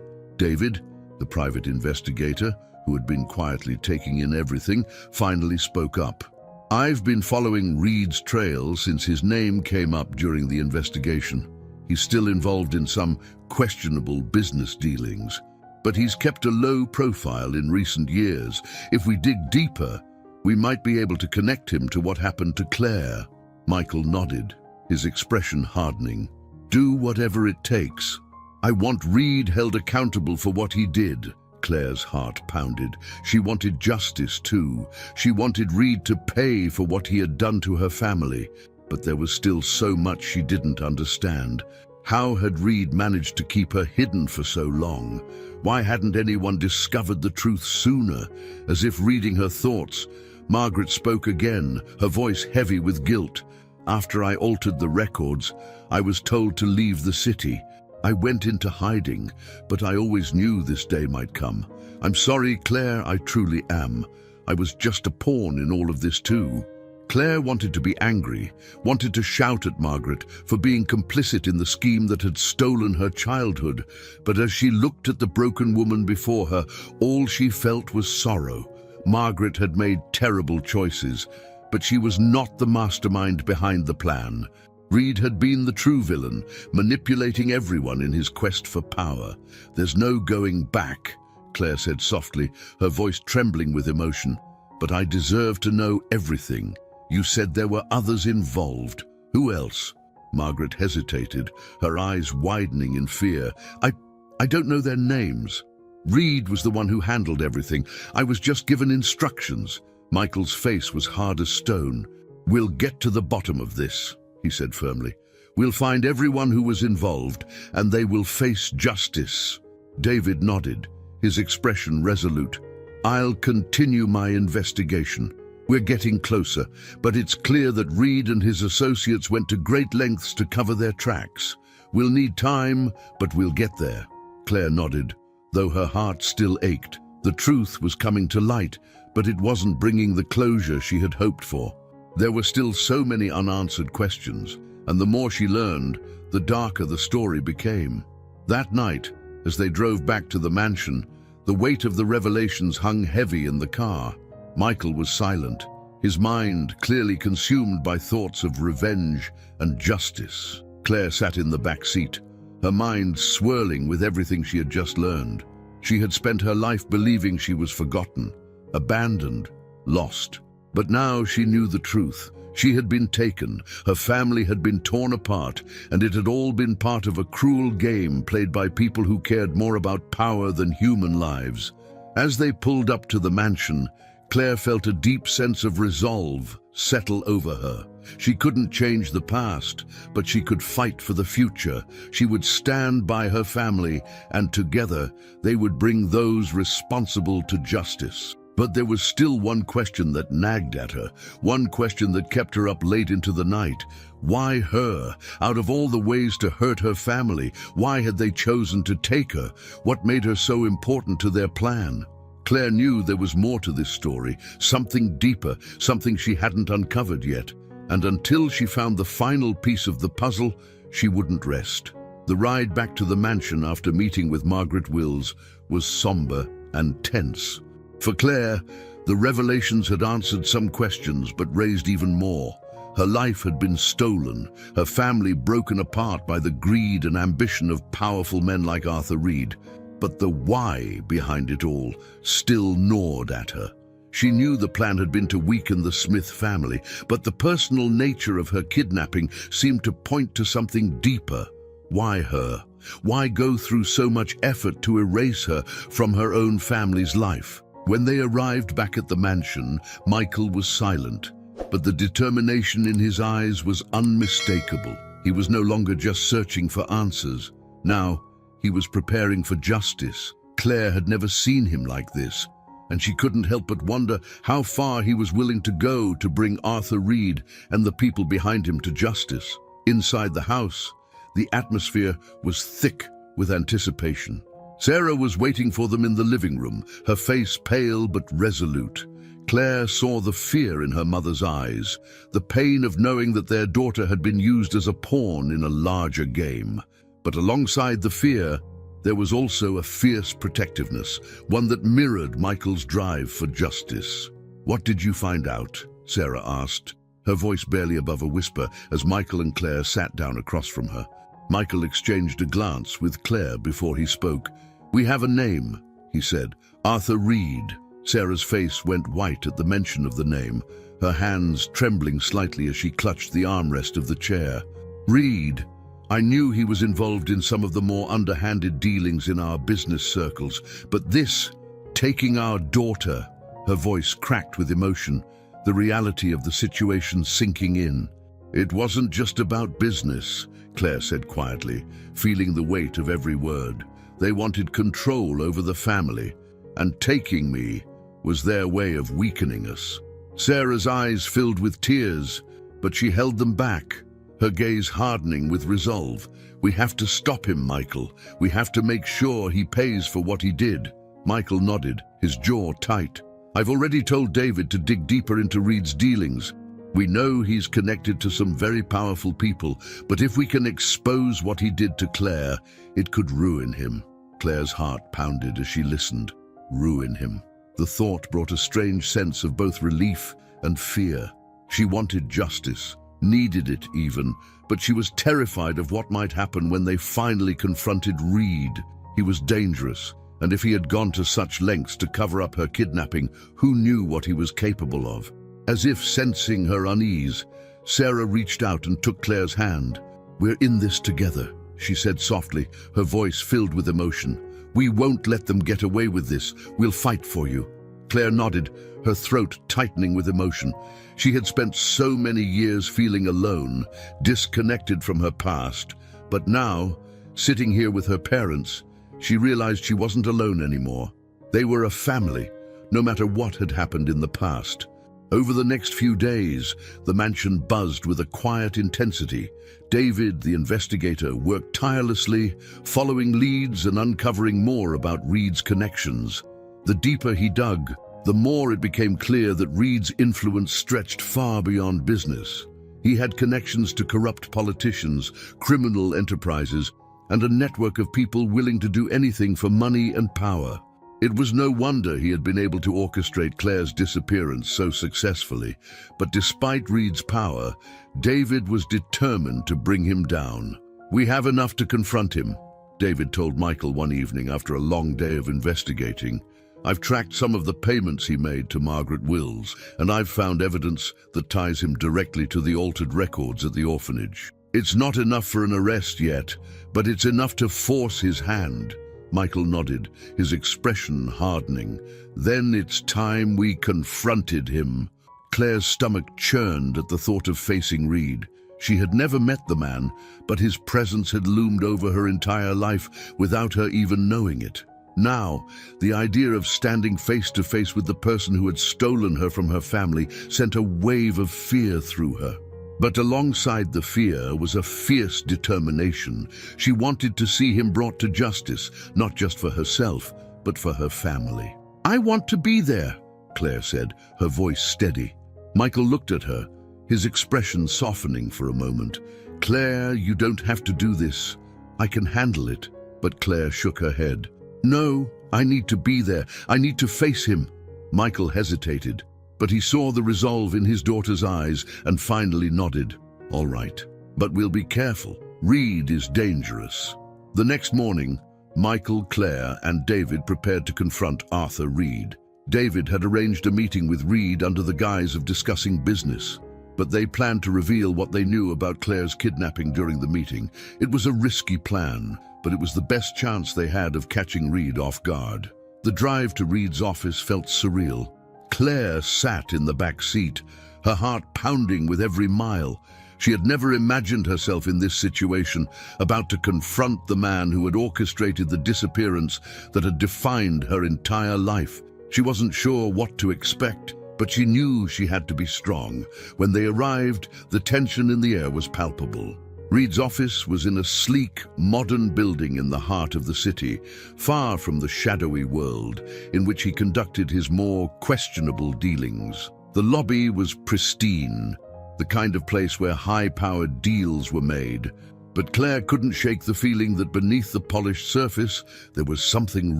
David, the private investigator, who had been quietly taking in everything, finally spoke up. "I've been following Reed's trail since his name came up during the investigation. He's still involved in some questionable business dealings, but he's kept a low profile in recent years. If we dig deeper, we might be able to connect him to what happened to Claire." Michael nodded, his expression hardening. "Do whatever it takes. I want Reed held accountable for what he did." Claire's heart pounded. She wanted justice too. She wanted Reed to pay for what he had done to her family. But there was still so much she didn't understand. How had Reed managed to keep her hidden for so long? Why hadn't anyone discovered the truth sooner? As if reading her thoughts, Margaret spoke again, her voice heavy with guilt. "After I altered the records, I was told to leave the city. I went into hiding, but I always knew this day might come. I'm sorry, Claire, I truly am. I was just a pawn in all of this too." Claire wanted to be angry, wanted to shout at Margaret for being complicit in the scheme that had stolen her childhood, but as she looked at the broken woman before her, all she felt was sorrow. Margaret had made terrible choices, but she was not the mastermind behind the plan. Reed had been the true villain, manipulating everyone in his quest for power. "There's no going back," Claire said softly, her voice trembling with emotion. "But I deserve to know everything. You said there were others involved. Who else?" Margaret hesitated, her eyes widening in fear. I don't know their names. Reed was the one who handled everything. I was just given instructions." Michael's face was hard as stone. "We'll get to the bottom of this," he said firmly. "We'll find everyone who was involved, and they will face justice." David nodded, his expression resolute. "I'll continue my investigation. We're getting closer, but it's clear that Reed and his associates went to great lengths to cover their tracks. We'll need time, but we'll get there." Claire nodded, though her heart still ached. The truth was coming to light, but it wasn't bringing the closure she had hoped for. There were still so many unanswered questions, and the more she learned, the darker the story became. That night, as they drove back to the mansion, the weight of the revelations hung heavy in the car. Michael was silent, his mind clearly consumed by thoughts of revenge and justice. Claire sat in the back seat, her mind swirling with everything she had just learned. She had spent her life believing she was forgotten, abandoned, lost. But now she knew the truth. She had been taken, her family had been torn apart, and it had all been part of a cruel game played by people who cared more about power than human lives. As they pulled up to the mansion, Claire felt a deep sense of resolve settle over her. She couldn't change the past, but she could fight for the future. She would stand by her family, and together they would bring those responsible to justice. But there was still one question that nagged at her, one question that kept her up late into the night. Why her? Out of all the ways to hurt her family, why had they chosen to take her? What made her so important to their plan? Claire knew there was more to this story, something deeper, something she hadn't uncovered yet. And until she found the final piece of the puzzle, she wouldn't rest. The ride back to the mansion after meeting with Margaret Wills was somber and tense. For Claire, the revelations had answered some questions but raised even more. Her life had been stolen, her family broken apart by the greed and ambition of powerful men like Arthur Reed. But the why behind it all still gnawed at her. She knew the plan had been to weaken the Smith family, but the personal nature of her kidnapping seemed to point to something deeper. Why her? Why go through so much effort to erase her from her own family's life? When they arrived back at the mansion, Michael was silent, but the determination in his eyes was unmistakable. He was no longer just searching for answers. Now, he was preparing for justice. Claire had never seen him like this, and she couldn't help but wonder how far he was willing to go to bring Arthur Reed and the people behind him to justice. Inside the house, the atmosphere was thick with anticipation. Sarah was waiting for them in the living room, her face pale but resolute. Claire saw the fear in her mother's eyes, the pain of knowing that their daughter had been used as a pawn in a larger game. But alongside the fear, there was also a fierce protectiveness, one that mirrored Michael's drive for justice. "What did you find out?" Sarah asked, her voice barely above a whisper as Michael and Claire sat down across from her. Michael exchanged a glance with Claire before he spoke. "We have a name," he said. "Arthur Reed." Sarah's face went white at the mention of the name, her hands trembling slightly as she clutched the armrest of the chair. "Reed. I knew he was involved in some of the more underhanded dealings in our business circles, but this, taking our daughter," her voice cracked with emotion, the reality of the situation sinking in. "It wasn't just about business," Claire said quietly, feeling the weight of every word. "They wanted control over the family, and taking me was their way of weakening us." Sarah's eyes filled with tears, but she held them back, her gaze hardening with resolve. "We have to stop him, Michael. We have to make sure he pays for what he did." Michael nodded, his jaw tight. "I've already told David to dig deeper into Reed's dealings. We know he's connected to some very powerful people, but if we can expose what he did to Claire, it could ruin him." Claire's heart pounded as she listened. Ruin him. The thought brought a strange sense of both relief and fear. She wanted justice, needed it even, but she was terrified of what might happen when they finally confronted Reed. He was dangerous, and if he had gone to such lengths to cover up her kidnapping, who knew what he was capable of? As if sensing her unease, Sarah reached out and took Claire's hand. "We're in this together," she said softly, her voice filled with emotion. "We won't let them get away with this. We'll fight for you." Claire nodded, her throat tightening with emotion. She had spent so many years feeling alone, disconnected from her past. But now, sitting here with her parents, she realized she wasn't alone anymore. They were a family, no matter what had happened in the past. Over the next few days, the mansion buzzed with a quiet intensity. David, the investigator, worked tirelessly, following leads and uncovering more about Reed's connections. The deeper he dug, the more it became clear that Reed's influence stretched far beyond business. He had connections to corrupt politicians, criminal enterprises, and a network of people willing to do anything for money and power. It was no wonder he had been able to orchestrate Claire's disappearance so successfully, but despite Reed's power, David was determined to bring him down. We have enough to confront him, David told Michael one evening after a long day of investigating. I've tracked some of the payments he made to Margaret Wills, and I've found evidence that ties him directly to the altered records at the orphanage. It's not enough for an arrest yet, but it's enough to force his hand. Michael nodded, his expression hardening. Then it's time we confronted him. Claire's stomach churned at the thought of facing Reed. She had never met the man, but his presence had loomed over her entire life without her even knowing it. Now, the idea of standing face to face with the person who had stolen her from her family sent a wave of fear through her. But alongside the fear was a fierce determination. She wanted to see him brought to justice, not just for herself, but for her family. I want to be there, Claire said, her voice steady. Michael looked at her, his expression softening for a moment. Claire, you don't have to do this. I can handle it. But Claire shook her head. No, I need to be there. I need to face him. Michael hesitated, but he saw the resolve in his daughter's eyes and finally nodded. All right, but we'll be careful. Reed is dangerous. The next morning, Michael, Claire, and David prepared to confront Arthur Reed. David had arranged a meeting with Reed under the guise of discussing business, but they planned to reveal what they knew about Claire's kidnapping during the meeting. It was a risky plan, but it was the best chance they had of catching Reed off guard. The drive to Reed's office felt surreal. Claire sat in the back seat, her heart pounding with every mile. She had never imagined herself in this situation, about to confront the man who had orchestrated the disappearance that had defined her entire life. She wasn't sure what to expect, but she knew she had to be strong. When they arrived, the tension in the air was palpable. Reed's office was in a sleek, modern building in the heart of the city, far from the shadowy world in which he conducted his more questionable dealings. The lobby was pristine, the kind of place where high-powered deals were made. But Claire couldn't shake the feeling that beneath the polished surface there was something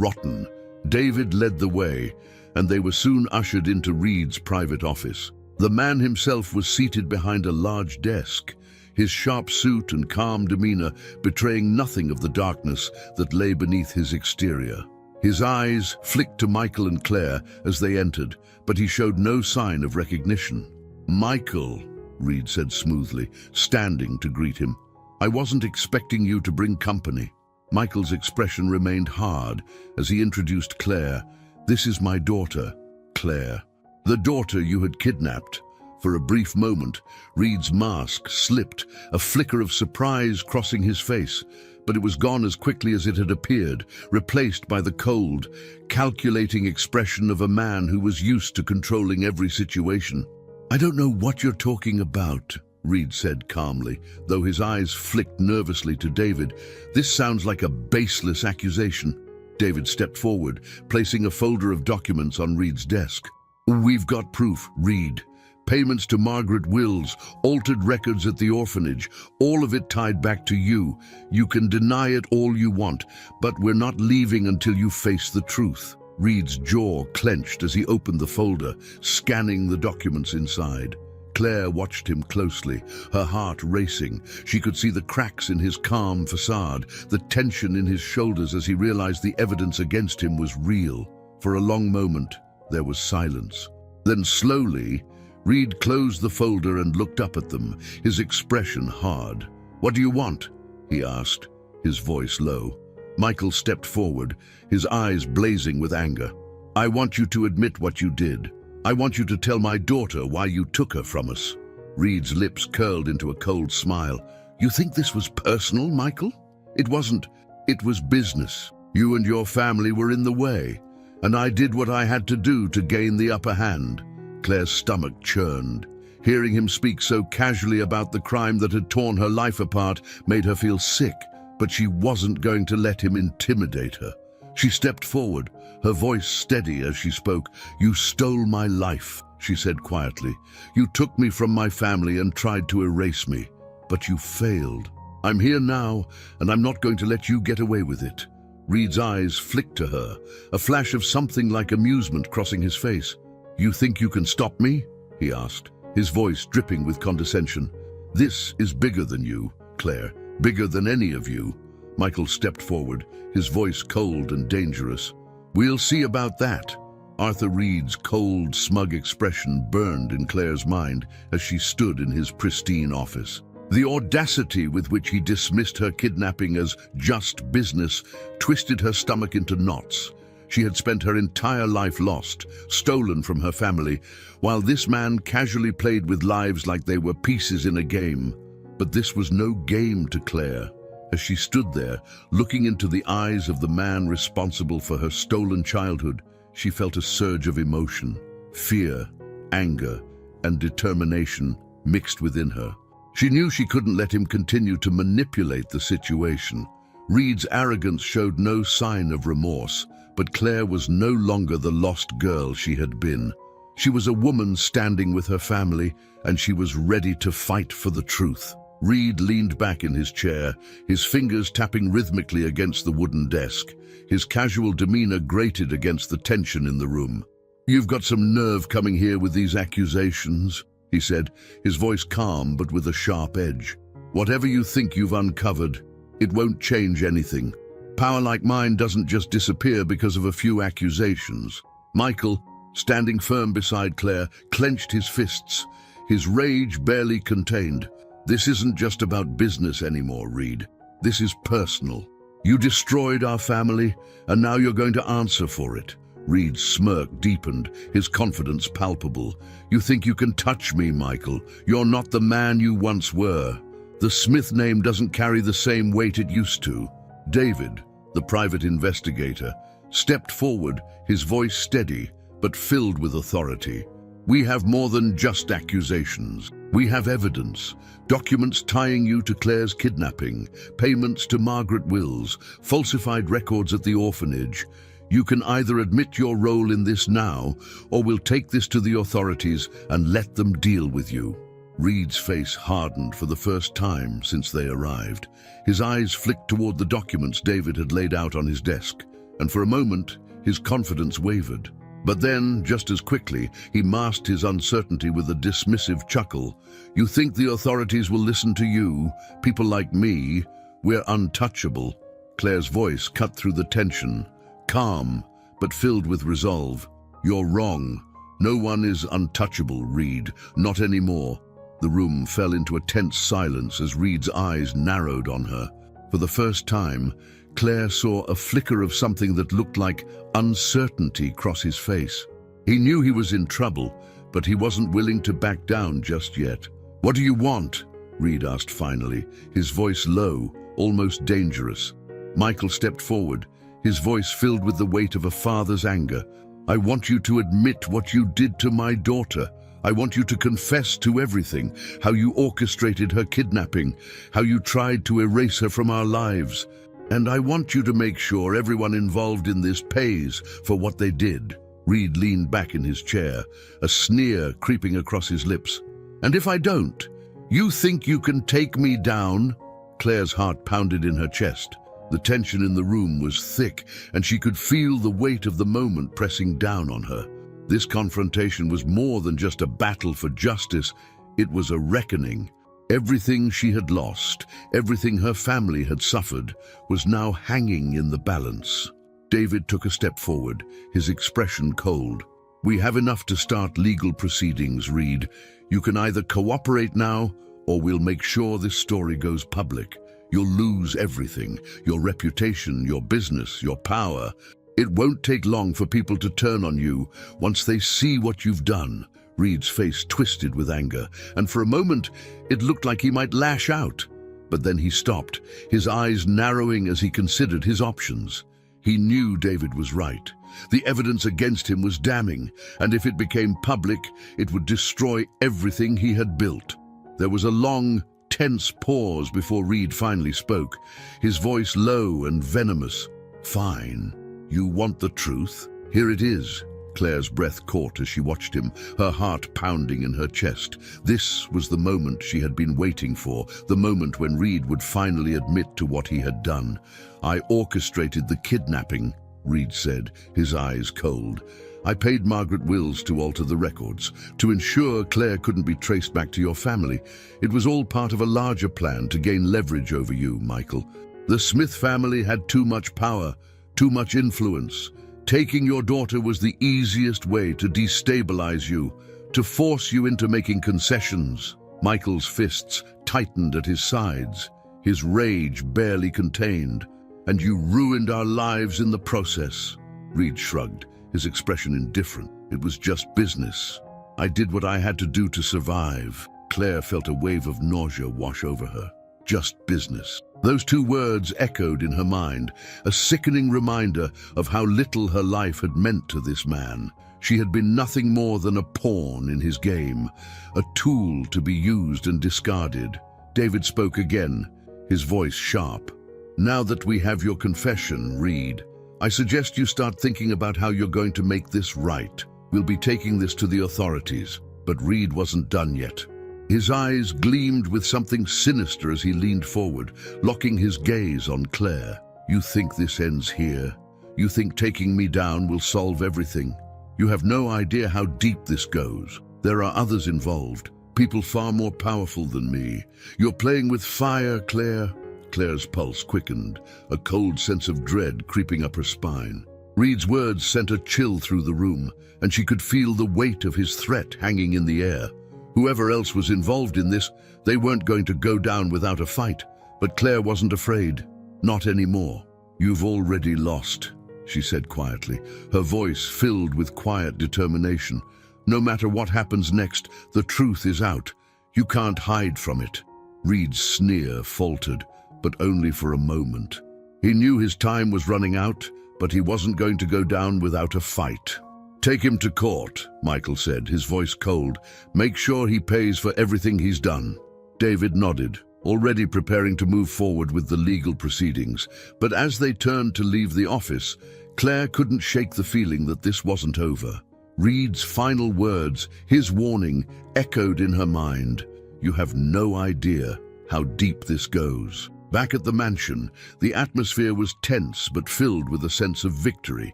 rotten. David led the way, and they were soon ushered into Reed's private office. The man himself was seated behind a large desk, his sharp suit and calm demeanor betraying nothing of the darkness that lay beneath his exterior. His eyes flicked to Michael and Claire as they entered, but he showed no sign of recognition. Michael, Reed said smoothly, standing to greet him. I wasn't expecting you to bring company. Michael's expression remained hard as he introduced Claire. This is my daughter, Claire. The daughter you had kidnapped. For a brief moment, Reed's mask slipped, a flicker of surprise crossing his face, but it was gone as quickly as it had appeared, replaced by the cold, calculating expression of a man who was used to controlling every situation. I don't know what you're talking about, Reed said calmly, though his eyes flicked nervously to David. This sounds like a baseless accusation. David stepped forward, placing a folder of documents on Reed's desk. We've got proof, Reed. Payments to Margaret Wills, altered records at the orphanage, all of it tied back to you. You can deny it all you want, but we're not leaving until you face the truth. Reed's jaw clenched as he opened the folder, scanning the documents inside. Claire watched him closely, her heart racing. She could see the cracks in his calm facade, the tension in his shoulders as he realized the evidence against him was real. For a long moment, there was silence. Then slowly, Reed closed the folder and looked up at them, his expression hard. What do you want? He asked, his voice low. Michael stepped forward, his eyes blazing with anger. I want you to admit what you did. I want you to tell my daughter why you took her from us. Reed's lips curled into a cold smile. You think this was personal, Michael? It wasn't. It was business. You and your family were in the way, and I did what I had to do to gain the upper hand. Claire's stomach churned. Hearing him speak so casually about the crime that had torn her life apart made her feel sick, but she wasn't going to let him intimidate her. She stepped forward, her voice steady as she spoke. You stole my life, she said quietly. You took me from my family and tried to erase me, but you failed. I'm here now, and I'm not going to let you get away with it. Reed's eyes flicked to her, a flash of something like amusement crossing his face. You think you can stop me? He asked, his voice dripping with condescension. This is bigger than you, Claire, Bigger than any of you. Michael stepped forward, his voice cold and dangerous. We'll see about that. Arthur Reed's cold, smug expression burned in Claire's mind as she stood in his pristine office. The audacity with which he dismissed her kidnapping as just business twisted her stomach into knots. She had spent her entire life lost, stolen from her family, while this man casually played with lives like they were pieces in a game. But this was no game to Claire. As she stood there, looking into the eyes of the man responsible for her stolen childhood, she felt a surge of emotion, fear, anger, and determination mixed within her. She knew she couldn't let him continue to manipulate the situation. Reed's arrogance showed no sign of remorse, but Claire was no longer the lost girl she had been. She was a woman standing with her family, and she was ready to fight for the truth. Reed leaned back in his chair, his fingers tapping rhythmically against the wooden desk. His casual demeanor grated against the tension in the room. "You've got some nerve coming here with these accusations," he said, his voice calm but with a sharp edge. "Whatever you think you've uncovered, it won't change anything. Power like mine doesn't just disappear because of a few accusations." Michael, standing firm beside Claire, clenched his fists, his rage barely contained. "This isn't just about business anymore, Reed. This is personal. You destroyed our family, and now you're going to answer for it." Reed's smirk deepened, his confidence palpable. "You think you can touch me, Michael? You're not the man you once were. The Smith name doesn't carry the same weight it used to." David, the private investigator, stepped forward, his voice steady, but filled with authority. "We have more than just accusations. We have evidence. Documents tying you to Claire's kidnapping, payments to Margaret Wills, falsified records at the orphanage. You can either admit your role in this now, or we'll take this to the authorities and let them deal with you." Reed's face hardened for the first time since they arrived. His eyes flicked toward the documents David had laid out on his desk, and for a moment, his confidence wavered. But then, just as quickly, he masked his uncertainty with a dismissive chuckle. "You think the authorities will listen to you? People like me? We're untouchable." Claire's voice cut through the tension, calm, but filled with resolve. "You're wrong. No one is untouchable, Reed. Not anymore." The room fell into a tense silence as Reed's eyes narrowed on her. For the first time, Claire saw a flicker of something that looked like uncertainty cross his face. He knew he was in trouble, but he wasn't willing to back down just yet. "What do you want?" Reed asked finally, his voice low, almost dangerous. Michael stepped forward, his voice filled with the weight of a father's anger. "I want you to admit what you did to my daughter. I want you to confess to everything, how you orchestrated her kidnapping, how you tried to erase her from our lives. And I want you to make sure everyone involved in this pays for what they did." Reed leaned back in his chair, a sneer creeping across his lips. "And if I don't, you think you can take me down?" Claire's heart pounded in her chest. The tension in the room was thick, and she could feel the weight of the moment pressing down on her. This confrontation was more than just a battle for justice, it was a reckoning. Everything she had lost, everything her family had suffered, was now hanging in the balance. David took a step forward, his expression cold. "We have enough to start legal proceedings, Reed. You can either cooperate now, or we'll make sure this story goes public. You'll lose everything, your reputation, your business, your power. It won't take long for people to turn on you once they see what you've done." Reed's face twisted with anger, and for a moment it looked like he might lash out. But then he stopped, his eyes narrowing as he considered his options. He knew David was right. The evidence against him was damning, and if it became public, it would destroy everything he had built. There was a long, tense pause before Reed finally spoke, his voice low and venomous. "Fine. You want the truth? Here it is." Claire's breath caught as she watched him, her heart pounding in her chest. This was the moment she had been waiting for, the moment when Reed would finally admit to what he had done. "I orchestrated the kidnapping," Reed said, his eyes cold. I paid Margaret Wills to alter the records, to ensure Claire couldn't be traced back to your family. It was all part of a larger plan to gain leverage over you, Michael. The Smith family had too much power, too much influence. Taking your daughter was the easiest way to destabilize you, to force you into making concessions. Michael's fists tightened at his sides, his rage barely contained. And you ruined our lives in the process. Reed shrugged, his expression indifferent. It was just business. I did what I had to do to survive. Claire felt a wave of nausea wash over her. Just business. Those two words echoed in her mind, a sickening reminder of how little her life had meant to this man. She had been nothing more than a pawn in his game, a tool to be used and discarded. David spoke again, his voice sharp. Now that we have your confession, Reed, I suggest you start thinking about how you're going to make this right. We'll be taking this to the authorities. But Reed wasn't done yet. His eyes gleamed with something sinister as he leaned forward, locking his gaze on Claire. You think this ends here? You think taking me down will solve everything? You have no idea how deep this goes. There are others involved, people far more powerful than me. You're playing with fire, Claire. Claire's pulse quickened, a cold sense of dread creeping up her spine. Reed's words sent a chill through the room, and she could feel the weight of his threat hanging in the air. Whoever else was involved in this, they weren't going to go down without a fight. But Claire wasn't afraid. Not anymore. You've already lost, she said quietly, her voice filled with quiet determination. No matter what happens next, the truth is out. You can't hide from it. Reed's sneer faltered, but only for a moment. He knew his time was running out, but he wasn't going to go down without a fight. Take him to court, Michael said, his voice cold. Make sure he pays for everything he's done. David nodded, already preparing to move forward with the legal proceedings. But as they turned to leave the office, Claire couldn't shake the feeling that this wasn't over. Reed's final words, his warning, echoed in her mind. You have no idea how deep this goes. Back at the mansion, the atmosphere was tense but filled with a sense of victory.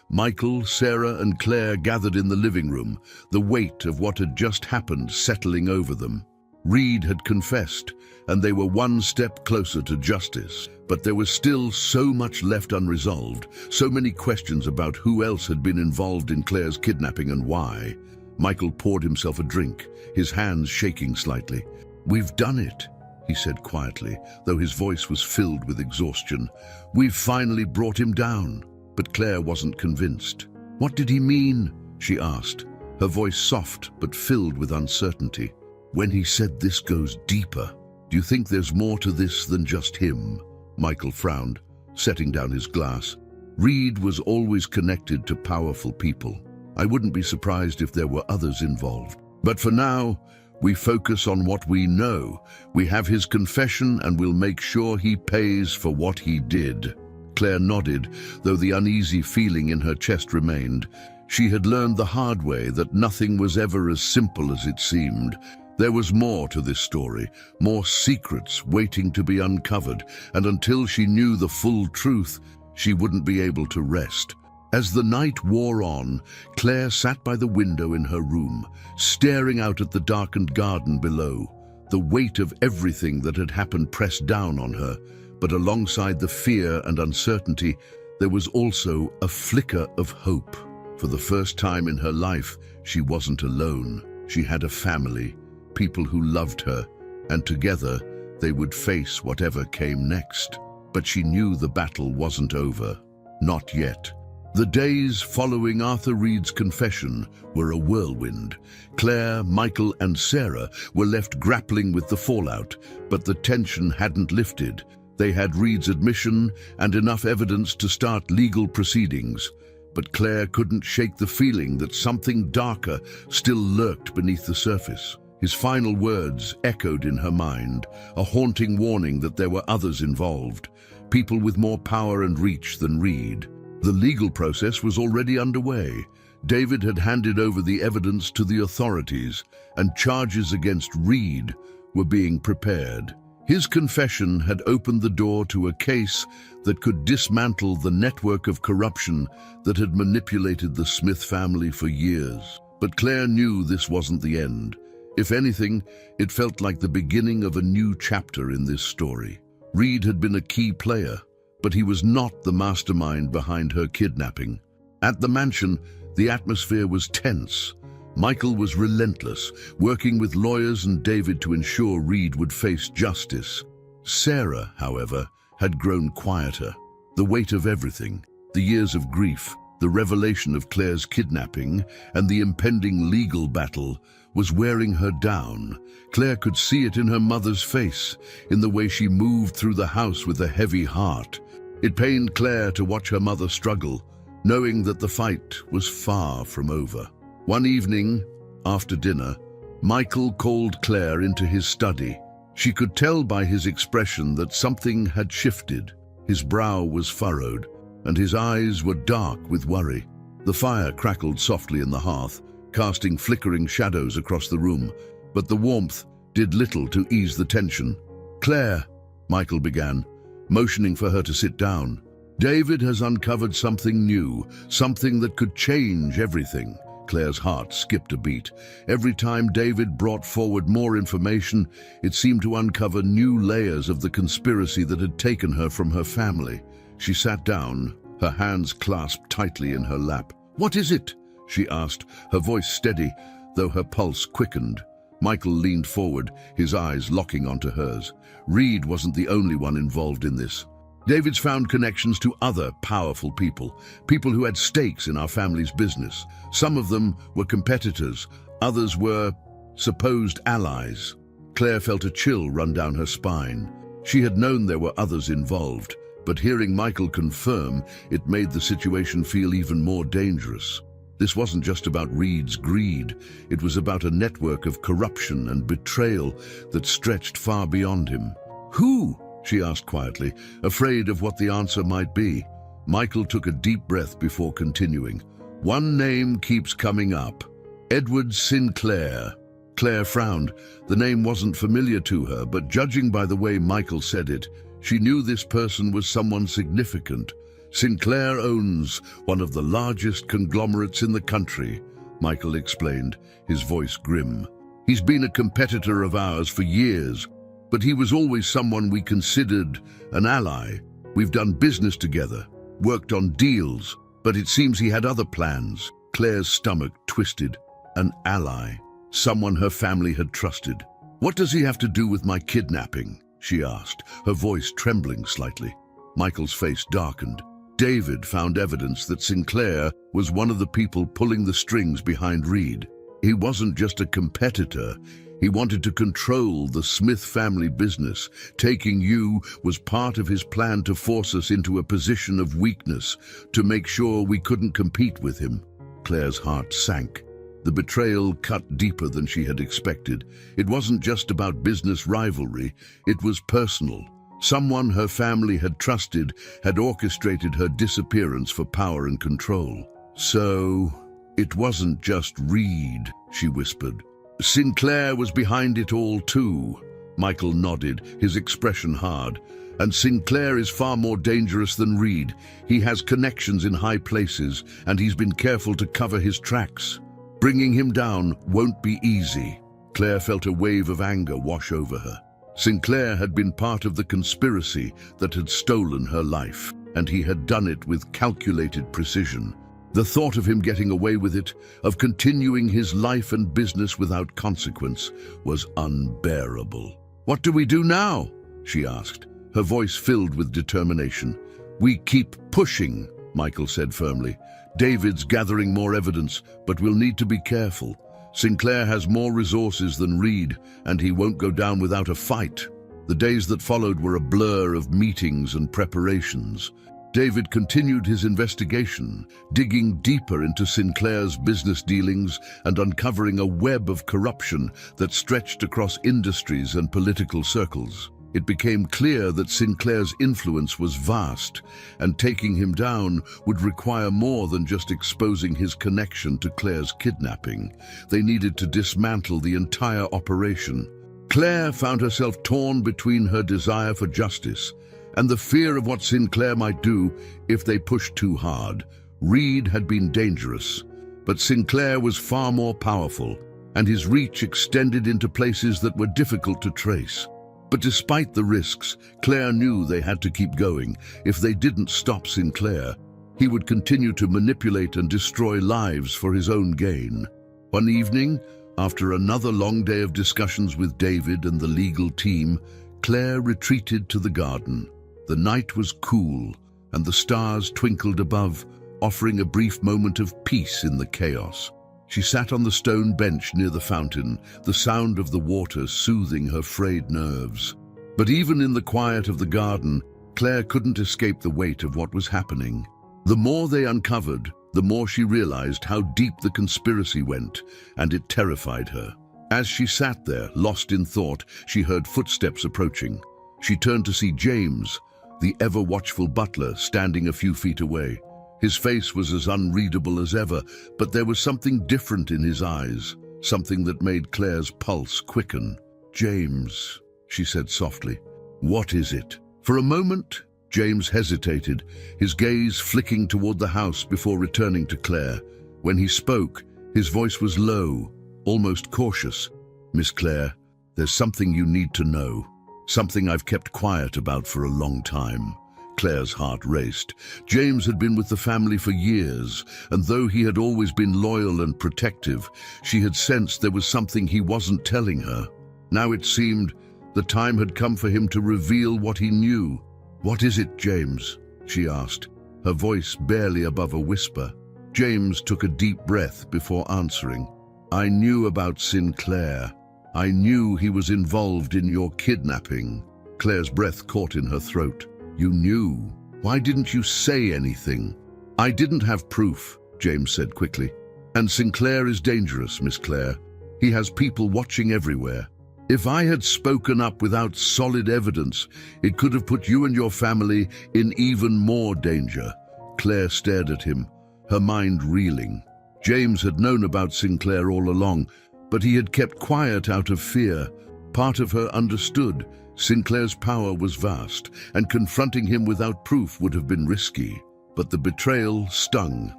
Michael, Sarah, and Claire gathered in the living room, the weight of what had just happened settling over them. Reed had confessed, and they were one step closer to justice. But there was still so much left unresolved, so many questions about who else had been involved in Claire's kidnapping and why. Michael poured himself a drink, his hands shaking slightly. We've done it, he said quietly, though his voice was filled with exhaustion. We've finally brought him down. But Claire wasn't convinced. What did he mean? She asked, her voice soft but filled with uncertainty. When he said this goes deeper, do you think there's more to this than just him? Michael frowned, setting down his glass. Reed was always connected to powerful people. I wouldn't be surprised if there were others involved. But for now, we focus on what we know. We have his confession and we'll make sure he pays for what he did. Claire nodded, though the uneasy feeling in her chest remained. She had learned the hard way that nothing was ever as simple as it seemed. There was more to this story, more secrets waiting to be uncovered, and until she knew the full truth, she wouldn't be able to rest. As the night wore on, Claire sat by the window in her room, staring out at the darkened garden below. The weight of everything that had happened pressed down on her, but alongside the fear and uncertainty, there was also a flicker of hope. For the first time in her life, she wasn't alone. She had a family, people who loved her, and together they would face whatever came next. But she knew the battle wasn't over. Not yet. The days following Arthur Reed's confession were a whirlwind. Claire, Michael, and Sarah were left grappling with the fallout, but the tension hadn't lifted. They had Reed's admission and enough evidence to start legal proceedings. But Claire couldn't shake the feeling that something darker still lurked beneath the surface. His final words echoed in her mind, a haunting warning that there were others involved, people with more power and reach than Reed. The legal process was already underway. David had handed over the evidence to the authorities, and charges against Reed were being prepared. His confession had opened the door to a case that could dismantle the network of corruption that had manipulated the Smith family for years. But Claire knew this wasn't the end. If anything, it felt like the beginning of a new chapter in this story. Reed had been a key player, but he was not the mastermind behind her kidnapping. At the mansion, the atmosphere was tense. Michael was relentless, working with lawyers and David to ensure Reed would face justice. Sarah, however, had grown quieter. The weight of everything, the years of grief, the revelation of Claire's kidnapping, and the impending legal battle was wearing her down. Claire could see it in her mother's face, in the way she moved through the house with a heavy heart. It pained Claire to watch her mother struggle, knowing that the fight was far from over. One evening, after dinner, Michael called Claire into his study. She could tell by his expression that something had shifted. His brow was furrowed, and his eyes were dark with worry. The fire crackled softly in the hearth, casting flickering shadows across the room, but the warmth did little to ease the tension. "Claire," Michael began, motioning for her to sit down. "David has uncovered something new, something that could change everything." Claire's heart skipped a beat. Every time David brought forward more information, it seemed to uncover new layers of the conspiracy that had taken her from her family. She sat down, her hands clasped tightly in her lap. "What is it?" she asked, her voice steady, though her pulse quickened. Michael leaned forward, his eyes locking onto hers. Reed wasn't the only one involved in this. David's found connections to other powerful people who had stakes in our family's business. Some of them were competitors, others were supposed allies. Claire felt a chill run down her spine. She had known there were others involved, but hearing Michael confirm, it made the situation feel even more dangerous. This wasn't just about Reed's greed, it was about a network of corruption and betrayal that stretched far beyond him. "Who?" she asked quietly, afraid of what the answer might be. Michael took a deep breath before continuing. "One name keeps coming up. Edward Sinclair." Claire frowned. The name wasn't familiar to her, but judging by the way Michael said it, she knew this person was someone significant. "Sinclair owns one of the largest conglomerates in the country," Michael explained, his voice grim. "He's been a competitor of ours for years, but he was always someone we considered an ally. We've done business together, worked on deals, but it seems he had other plans." Claire's stomach twisted. An ally, someone her family had trusted. "What does he have to do with my kidnapping?" she asked, her voice trembling slightly. Michael's face darkened. David found evidence that Sinclair was one of the people pulling the strings behind Reed. He wasn't just a competitor. He wanted to control the Smith family business. Taking you was part of his plan to force us into a position of weakness, to make sure we couldn't compete with him. Claire's heart sank. The betrayal cut deeper than she had expected. It wasn't just about business rivalry, it was personal. Someone her family had trusted had orchestrated her disappearance for power and control. "So, it wasn't just Reed," she whispered. "Sinclair was behind it all too." Michael nodded, his expression hard. "And Sinclair is far more dangerous than Reed. He has connections in high places, and he's been careful to cover his tracks. Bringing him down won't be easy." Claire felt a wave of anger wash over her. Sinclair had been part of the conspiracy that had stolen her life, and he had done it with calculated precision. The thought of him getting away with it, of continuing his life and business without consequence, was unbearable. "What do we do now?" she asked, her voice filled with determination. "We keep pushing," Michael said firmly. "David's gathering more evidence, but we'll need to be careful. Sinclair has more resources than Reed, and he won't go down without a fight." The days that followed were a blur of meetings and preparations. David continued his investigation, digging deeper into Sinclair's business dealings and uncovering a web of corruption that stretched across industries and political circles. It became clear that Sinclair's influence was vast, and taking him down would require more than just exposing his connection to Claire's kidnapping. They needed to dismantle the entire operation. Claire found herself torn between her desire for justice and the fear of what Sinclair might do if they pushed too hard. Reed had been dangerous, but Sinclair was far more powerful, and his reach extended into places that were difficult to trace. But despite the risks, Claire knew they had to keep going. If they didn't stop Sinclair, he would continue to manipulate and destroy lives for his own gain. One evening, after another long day of discussions with David and the legal team, Claire retreated to the garden. The night was cool, and the stars twinkled above, offering a brief moment of peace in the chaos. She sat on the stone bench near the fountain, the sound of the water soothing her frayed nerves. But even in the quiet of the garden, Claire couldn't escape the weight of what was happening. The more they uncovered, the more she realized how deep the conspiracy went, and it terrified her. As she sat there, lost in thought, she heard footsteps approaching. She turned to see James, the ever-watchful butler, standing a few feet away. His face was as unreadable as ever, but there was something different in his eyes, something that made Claire's pulse quicken. "James," she said softly, "what is it?" For a moment, James hesitated, his gaze flicking toward the house before returning to Claire. When he spoke, his voice was low, almost cautious. "Miss Claire, there's something you need to know. Something I've kept quiet about for a long time." Claire's heart raced. James had been with the family for years, and though he had always been loyal and protective, she had sensed there was something he wasn't telling her. Now it seemed the time had come for him to reveal what he knew. "What is it, James?" she asked, her voice barely above a whisper. James took a deep breath before answering. "I knew about Sinclair. I knew he was involved in your kidnapping." Claire's breath caught in her throat. "You knew? Why didn't you say anything?" "I didn't have proof," James said quickly. "And Sinclair is dangerous, Miss Claire. He has people watching everywhere. If I had spoken up without solid evidence, it could have put you and your family in even more danger." Claire stared at him, her mind reeling. James had known about Sinclair all along, but he had kept quiet out of fear. Part of her understood Sinclair's power was vast, and confronting him without proof would have been risky. But the betrayal stung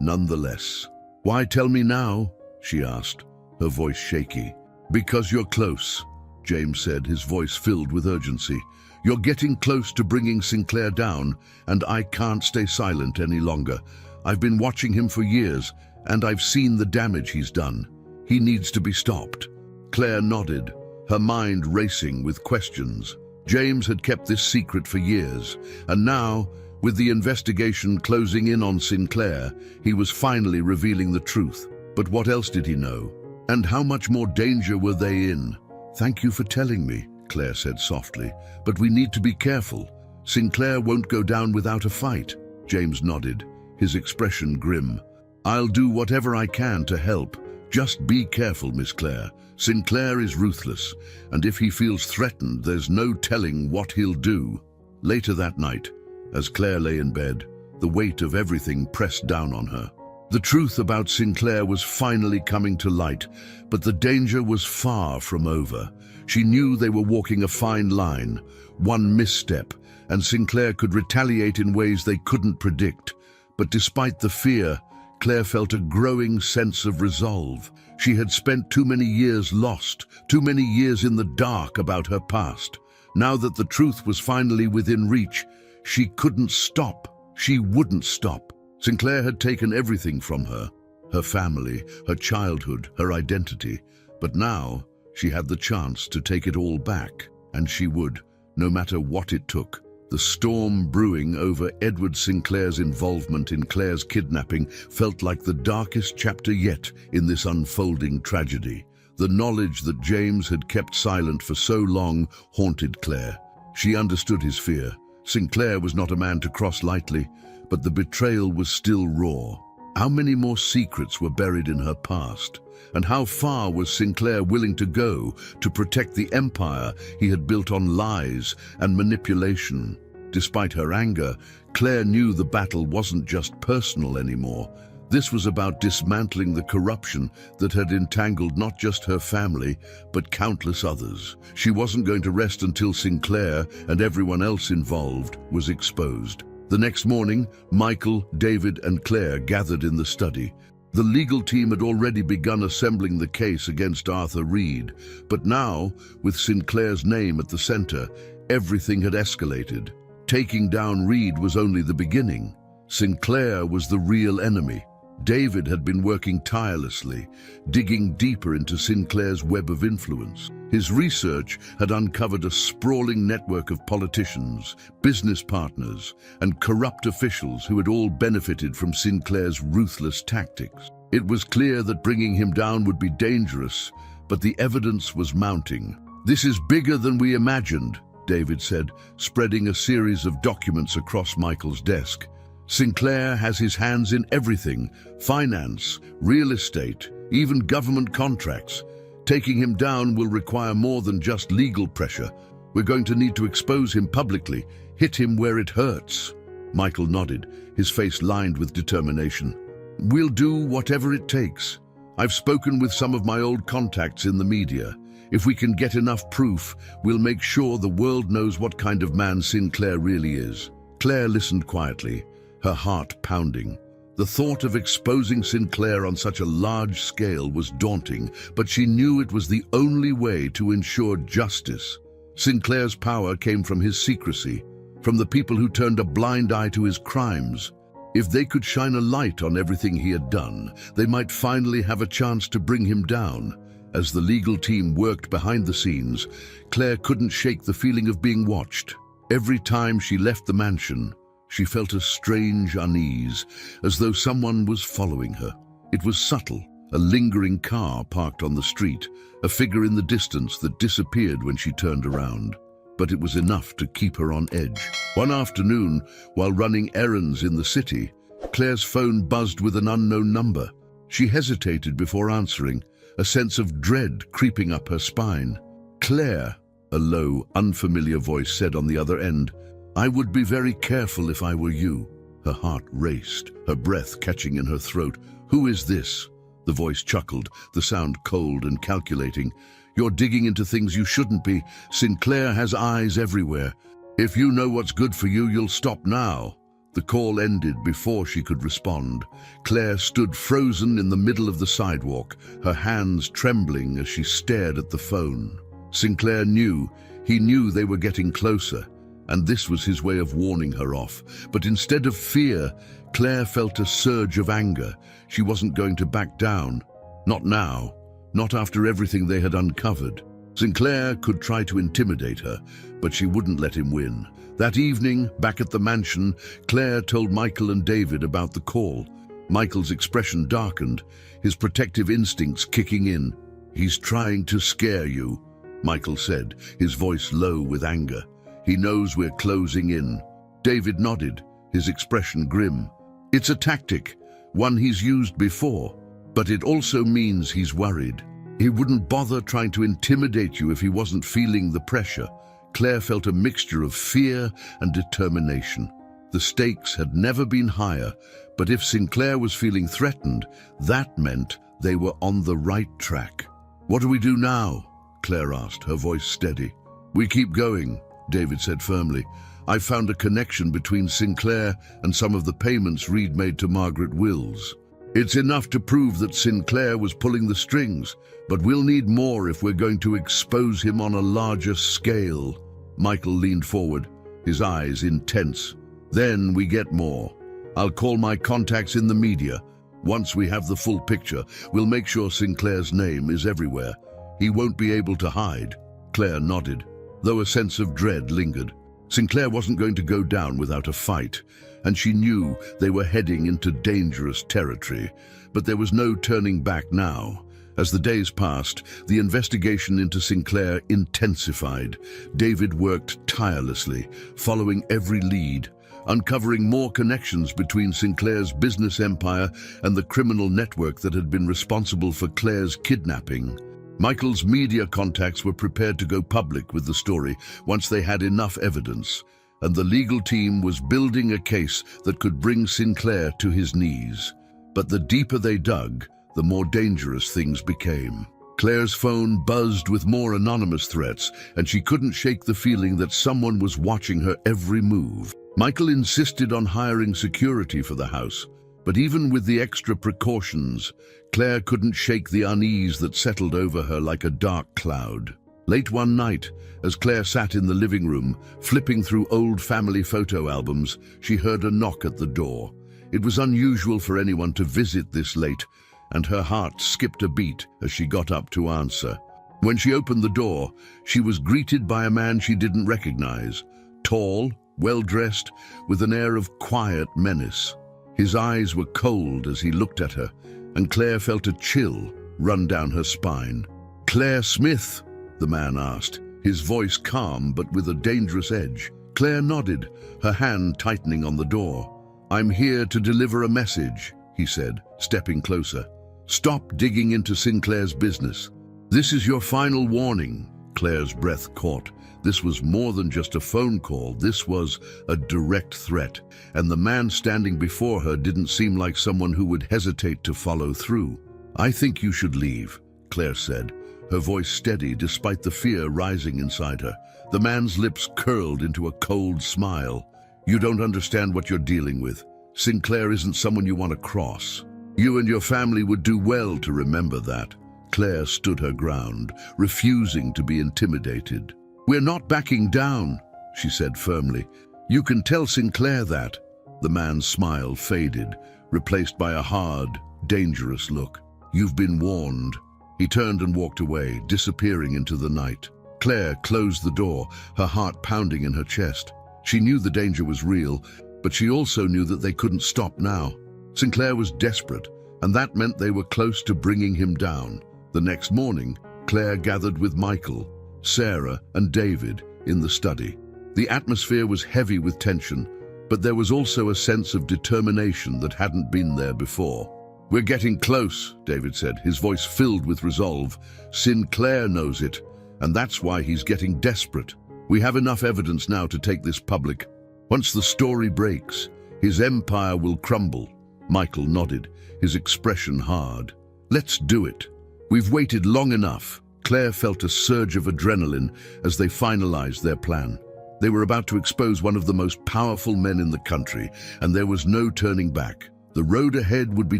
nonetheless. "Why tell me now?" she asked, her voice shaky. "Because you're close," James said, his voice filled with urgency. "You're getting close to bringing Sinclair down, and I can't stay silent any longer. I've been watching him for years, and I've seen the damage he's done. He needs to be stopped." Claire nodded, her mind racing with questions. James had kept this secret for years, and now, with the investigation closing in on Sinclair, he was finally revealing the truth. But what else did he know? And how much more danger were they in? "Thank you for telling me," Claire said softly, "but we need to be careful. Sinclair won't go down without a fight." James nodded, his expression grim. "I'll do whatever I can to help. Just be careful, Miss Claire. Sinclair is ruthless, and if he feels threatened, there's no telling what he'll do." Later that night, as Claire lay in bed, the weight of everything pressed down on her. The truth about Sinclair was finally coming to light, but the danger was far from over. She knew they were walking a fine line. One misstep, and Sinclair could retaliate in ways they couldn't predict. But despite the fear, Claire felt a growing sense of resolve. She had spent too many years lost, too many years in the dark about her past. Now that the truth was finally within reach, she couldn't stop. She wouldn't stop. Sinclair had taken everything from her, her family, her childhood, her identity. But now she had the chance to take it all back, and she would, no matter what it took. The storm brewing over Edward Sinclair's involvement in Claire's kidnapping felt like the darkest chapter yet in this unfolding tragedy. The knowledge that James had kept silent for so long haunted Claire. She understood his fear. Sinclair was not a man to cross lightly, but the betrayal was still raw. How many more secrets were buried in her past? And how far was Sinclair willing to go to protect the empire he had built on lies and manipulation? Despite her anger, Claire knew the battle wasn't just personal anymore. This was about dismantling the corruption that had entangled not just her family, but countless others. She wasn't going to rest until Sinclair and everyone else involved was exposed. The next morning, Michael, David, and Claire gathered in the study. The legal team had already begun assembling the case against Arthur Reed, but now, with Sinclair's name at the center, everything had escalated. Taking down Reed was only the beginning. Sinclair was the real enemy. David had been working tirelessly, digging deeper into Sinclair's web of influence. His research had uncovered a sprawling network of politicians, business partners, and corrupt officials who had all benefited from Sinclair's ruthless tactics. It was clear that bringing him down would be dangerous, but the evidence was mounting. "This is bigger than we imagined," David said, spreading a series of documents across Michael's desk. "Sinclair has his hands in everything: finance, real estate, even government contracts. Taking him down will require more than just legal pressure. We're going to need to expose him publicly, hit him where it hurts." Michael nodded, his face lined with determination. "We'll do whatever it takes. I've spoken with some of my old contacts in the media. If we can get enough proof, we'll make sure the world knows what kind of man Sinclair really is." Claire listened quietly, her heart pounding. The thought of exposing Sinclair on such a large scale was daunting, but she knew it was the only way to ensure justice. Sinclair's power came from his secrecy, from the people who turned a blind eye to his crimes. If they could shine a light on everything he had done, they might finally have a chance to bring him down. As the legal team worked behind the scenes, Claire couldn't shake the feeling of being watched. Every time she left the mansion, she felt a strange unease, as though someone was following her. It was subtle, a lingering car parked on the street, a figure in the distance that disappeared when she turned around. But it was enough to keep her on edge. One afternoon, while running errands in the city, Claire's phone buzzed with an unknown number. She hesitated before answering, a sense of dread creeping up her spine. "Claire," a low, unfamiliar voice said on the other end. "I would be very careful if I were you." Her heart raced, her breath catching in her throat. "Who is this?" The voice chuckled, the sound cold and calculating. "You're digging into things you shouldn't be. Sinclair has eyes everywhere. If you know what's good for you, you'll stop now." The call ended before she could respond. Claire stood frozen in the middle of the sidewalk, her hands trembling as she stared at the phone. Sinclair knew. He knew they were getting closer, and this was his way of warning her off. But instead of fear, Claire felt a surge of anger. She wasn't going to back down. Not now. Not after everything they had uncovered. Sinclair could try to intimidate her, but she wouldn't let him win. That evening, back at the mansion, Claire told Michael and David about the call. Michael's expression darkened, his protective instincts kicking in. "He's trying to scare you," Michael said, his voice low with anger. "He knows we're closing in." David nodded, his expression grim. "It's a tactic, one he's used before, but it also means he's worried. He wouldn't bother trying to intimidate you if he wasn't feeling the pressure." Claire felt a mixture of fear and determination. The stakes had never been higher, but if Sinclair was feeling threatened, that meant they were on the right track. "What do we do now?" Claire asked, her voice steady. "We keep going," David said firmly. "I found a connection between Sinclair and some of the payments Reed made to Margaret Wills. It's enough to prove that Sinclair was pulling the strings, but we'll need more if we're going to expose him on a larger scale." Michael leaned forward, his eyes intense. "Then we get more. I'll call my contacts in the media. Once we have the full picture, we'll make sure Sinclair's name is everywhere. He won't be able to hide." Claire nodded, though a sense of dread lingered. Sinclair wasn't going to go down without a fight, and she knew they were heading into dangerous territory. But there was no turning back now. As the days passed, the investigation into Sinclair intensified. David worked tirelessly, following every lead, uncovering more connections between Sinclair's business empire and the criminal network that had been responsible for Claire's kidnapping. Michael's media contacts were prepared to go public with the story once they had enough evidence, and the legal team was building a case that could bring Sinclair to his knees. But the deeper they dug, the more dangerous things became. Claire's phone buzzed with more anonymous threats, and she couldn't shake the feeling that someone was watching her every move. Michael insisted on hiring security for the house, but even with the extra precautions, Claire couldn't shake the unease that settled over her like a dark cloud. Late one night, as Claire sat in the living room, flipping through old family photo albums, she heard a knock at the door. It was unusual for anyone to visit this late, and her heart skipped a beat as she got up to answer. When she opened the door, she was greeted by a man she didn't recognize, tall, well-dressed, with an air of quiet menace. His eyes were cold as he looked at her, and Claire felt a chill run down her spine. "Claire Smith?" the man asked, his voice calm but with a dangerous edge. Claire nodded, her hand tightening on the door. "I'm here to deliver a message," he said, stepping closer. "Stop digging into Sinclair's business. This is your final warning." Claire's breath caught. This was more than just a phone call. This was a direct threat, and the man standing before her didn't seem like someone who would hesitate to follow through. "I think you should leave," Claire said, her voice steady despite the fear rising inside her. The man's lips curled into a cold smile. "You don't understand what you're dealing with. Sinclair isn't someone you want to cross. You and your family would do well to remember that." Claire stood her ground, refusing to be intimidated. "We're not backing down," she said firmly. "You can tell Sinclair that." The man's smile faded, replaced by a hard, dangerous look. "You've been warned." He turned and walked away, disappearing into the night. Claire closed the door, her heart pounding in her chest. She knew the danger was real, but she also knew that they couldn't stop now. Sinclair was desperate, and that meant they were close to bringing him down. The next morning, Claire gathered with Michael, Sarah, and David in the study. The atmosphere was heavy with tension, but there was also a sense of determination that hadn't been there before. "We're getting close," David said, his voice filled with resolve. "Sinclair knows it, and that's why he's getting desperate. We have enough evidence now to take this public. Once the story breaks, his empire will crumble." Michael nodded, his expression hard. "Let's do it. We've waited long enough." Claire felt a surge of adrenaline as they finalized their plan. They were about to expose one of the most powerful men in the country, and there was no turning back. The road ahead would be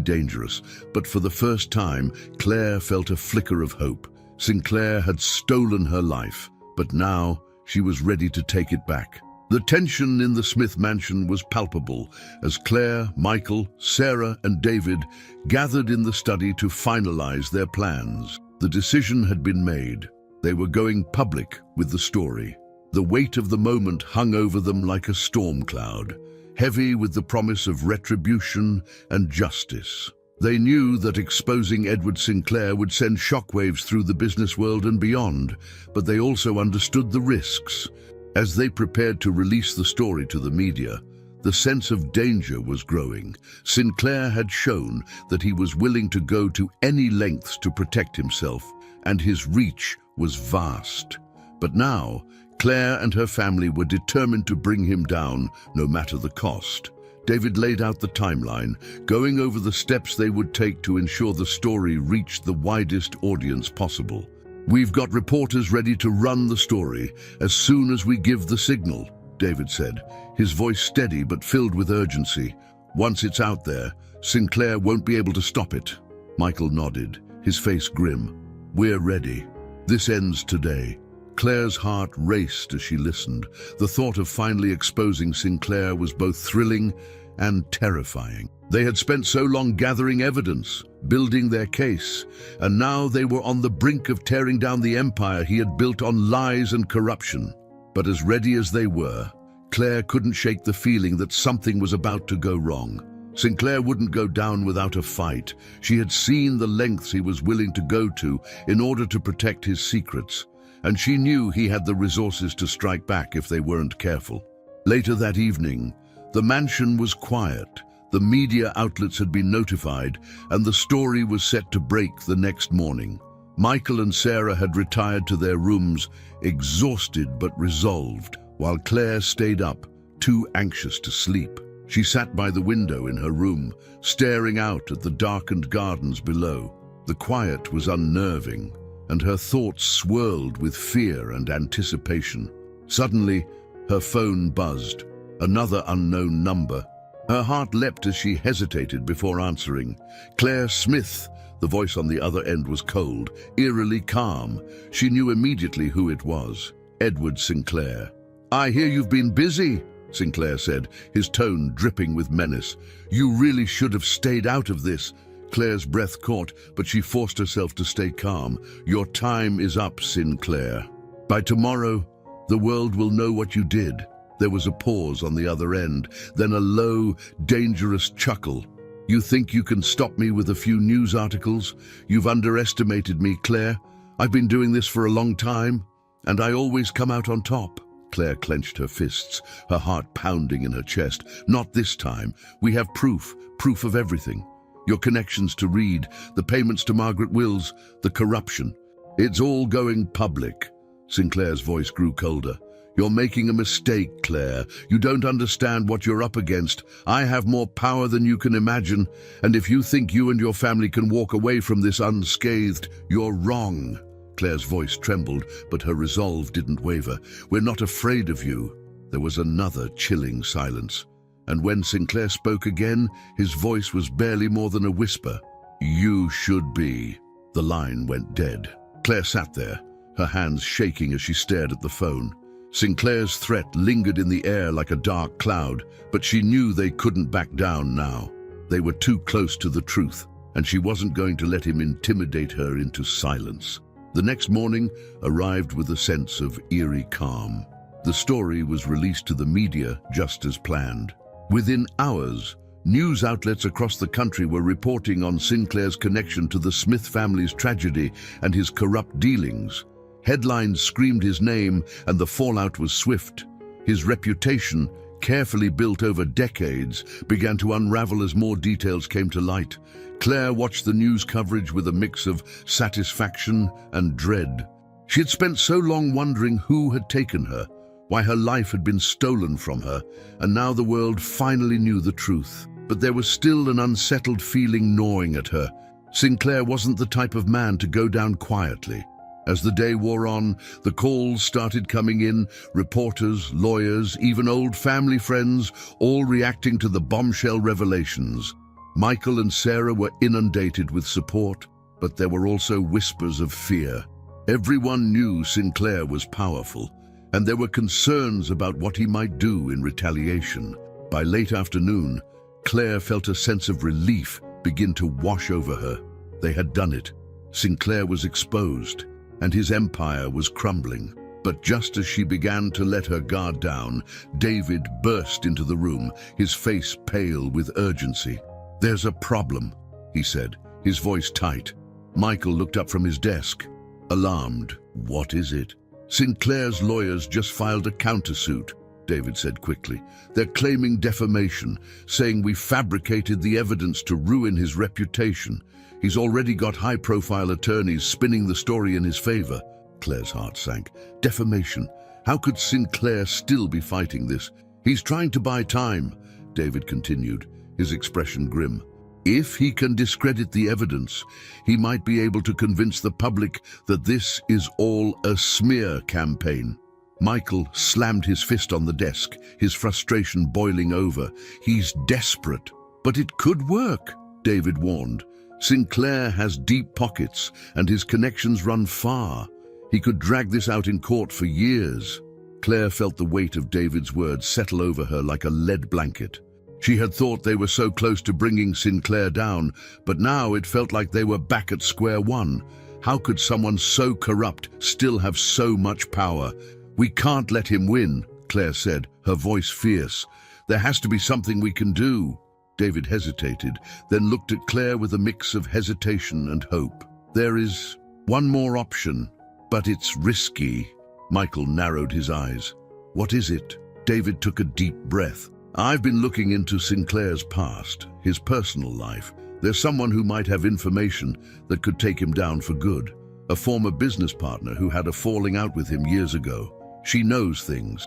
dangerous, but for the first time, Claire felt a flicker of hope. Sinclair had stolen her life, but now she was ready to take it back. The tension in the Smith mansion was palpable as Claire, Michael, Sarah, and David gathered in the study to finalize their plans. The decision had been made. They were going public with the story. The weight of the moment hung over them like a storm cloud, heavy with the promise of retribution and justice. They knew that exposing Edward Sinclair would send shockwaves through the business world and beyond, but they also understood the risks. As they prepared to release the story to the media, the sense of danger was growing. Sinclair had shown that he was willing to go to any lengths to protect himself, and his reach was vast. But now, Claire and her family were determined to bring him down, no matter the cost. David laid out the timeline, going over the steps they would take to ensure the story reached the widest audience possible. "We've got reporters ready to run the story as soon as we give the signal," David said, his voice steady but filled with urgency. "Once it's out there, Sinclair won't be able to stop it." Michael nodded, his face grim. "We're ready. This ends today." Claire's heart raced as she listened. The thought of finally exposing Sinclair was both thrilling and terrifying. They had spent so long gathering evidence, building their case, and now they were on the brink of tearing down the empire he had built on lies and corruption. But as ready as they were, Claire couldn't shake the feeling that something was about to go wrong. Sinclair wouldn't go down without a fight. She had seen the lengths he was willing to go to in order to protect his secrets, and she knew he had the resources to strike back if they weren't careful. Later that evening, the mansion was quiet. The media outlets had been notified, and the story was set to break the next morning. Michael and Sarah had retired to their rooms, exhausted but resolved, while Claire stayed up, too anxious to sleep. She sat by the window in her room, staring out at the darkened gardens below. The quiet was unnerving, and her thoughts swirled with fear and anticipation. Suddenly, her phone buzzed. Another unknown number. Her heart leapt as she hesitated before answering. Claire Smith. The voice on the other end was cold, eerily calm. She knew immediately who it was. Edward Sinclair. "I hear you've been busy," Sinclair said, his tone dripping with menace. "You really should have stayed out of this." Claire's breath caught, but she forced herself to stay calm. "Your time is up, Sinclair. By tomorrow, the world will know what you did." There was a pause on the other end, then a low, dangerous chuckle. "You think you can stop me with a few news articles? You've underestimated me, Claire. I've been doing this for a long time, and I always come out on top." Claire clenched her fists, her heart pounding in her chest. "Not this time. We have proof of everything. Your connections to Reed, the payments to Margaret Wills, the corruption. It's all going public." Sinclair's voice grew colder. "You're making a mistake, Claire. You don't understand what you're up against. I have more power than you can imagine, and if you think you and your family can walk away from this unscathed, you're wrong." Claire's voice trembled, but her resolve didn't waver. "We're not afraid of you." There was another chilling silence, and when Sinclair spoke again, his voice was barely more than a whisper. "You should be." The line went dead. Claire sat there, her hands shaking as she stared at the phone. Sinclair's threat lingered in the air like a dark cloud, but she knew they couldn't back down now. They were too close to the truth, and she wasn't going to let him intimidate her into silence. The next morning arrived with a sense of eerie calm. The story was released to the media just as planned. Within hours, news outlets across the country were reporting on Sinclair's connection to the Smith family's tragedy and his corrupt dealings. Headlines screamed his name, and the fallout was swift. His reputation, carefully built over decades, began to unravel as more details came to light. Claire watched the news coverage with a mix of satisfaction and dread. She had spent so long wondering who had taken her, why her life had been stolen from her, and now the world finally knew the truth. But there was still an unsettled feeling gnawing at her. Sinclair wasn't the type of man to go down quietly. As the day wore on, the calls started coming in, reporters, lawyers, even old family friends, all reacting to the bombshell revelations. Michael and Sarah were inundated with support, but there were also whispers of fear. Everyone knew Sinclair was powerful, and there were concerns about what he might do in retaliation. By late afternoon, Claire felt a sense of relief begin to wash over her. They had done it. Sinclair was exposed, and his empire was crumbling. But just as she began to let her guard down, David burst into the room, his face pale with urgency. "There's a problem," he said, his voice tight. Michael looked up from his desk, alarmed. "What is it?" "Sinclair's lawyers just filed a countersuit," David said quickly. "They're claiming defamation, saying we fabricated the evidence to ruin his reputation. He's already got high-profile attorneys spinning the story in his favor." Claire's heart sank. Defamation? How could Sinclair still be fighting this? "He's trying to buy time," David continued, his expression grim. "If he can discredit the evidence, he might be able to convince the public that this is all a smear campaign." Michael slammed his fist on the desk, his frustration boiling over. "He's desperate." "But it could work," David warned. "Sinclair has deep pockets, and his connections run far. He could drag this out in court for years." Claire felt the weight of David's words settle over her like a lead blanket. She had thought they were so close to bringing Sinclair down, but now it felt like they were back at square one. How could someone so corrupt still have so much power? "We can't let him win," Claire said, her voice fierce. "There has to be something we can do." David hesitated, then looked at Claire with a mix of hesitation and hope. "There is one more option, but it's risky." Michael narrowed his eyes. "What is it?" David took a deep breath. "I've been looking into Sinclair's past, his personal life. There's someone who might have information that could take him down for good. A former business partner who had a falling out with him years ago. She knows things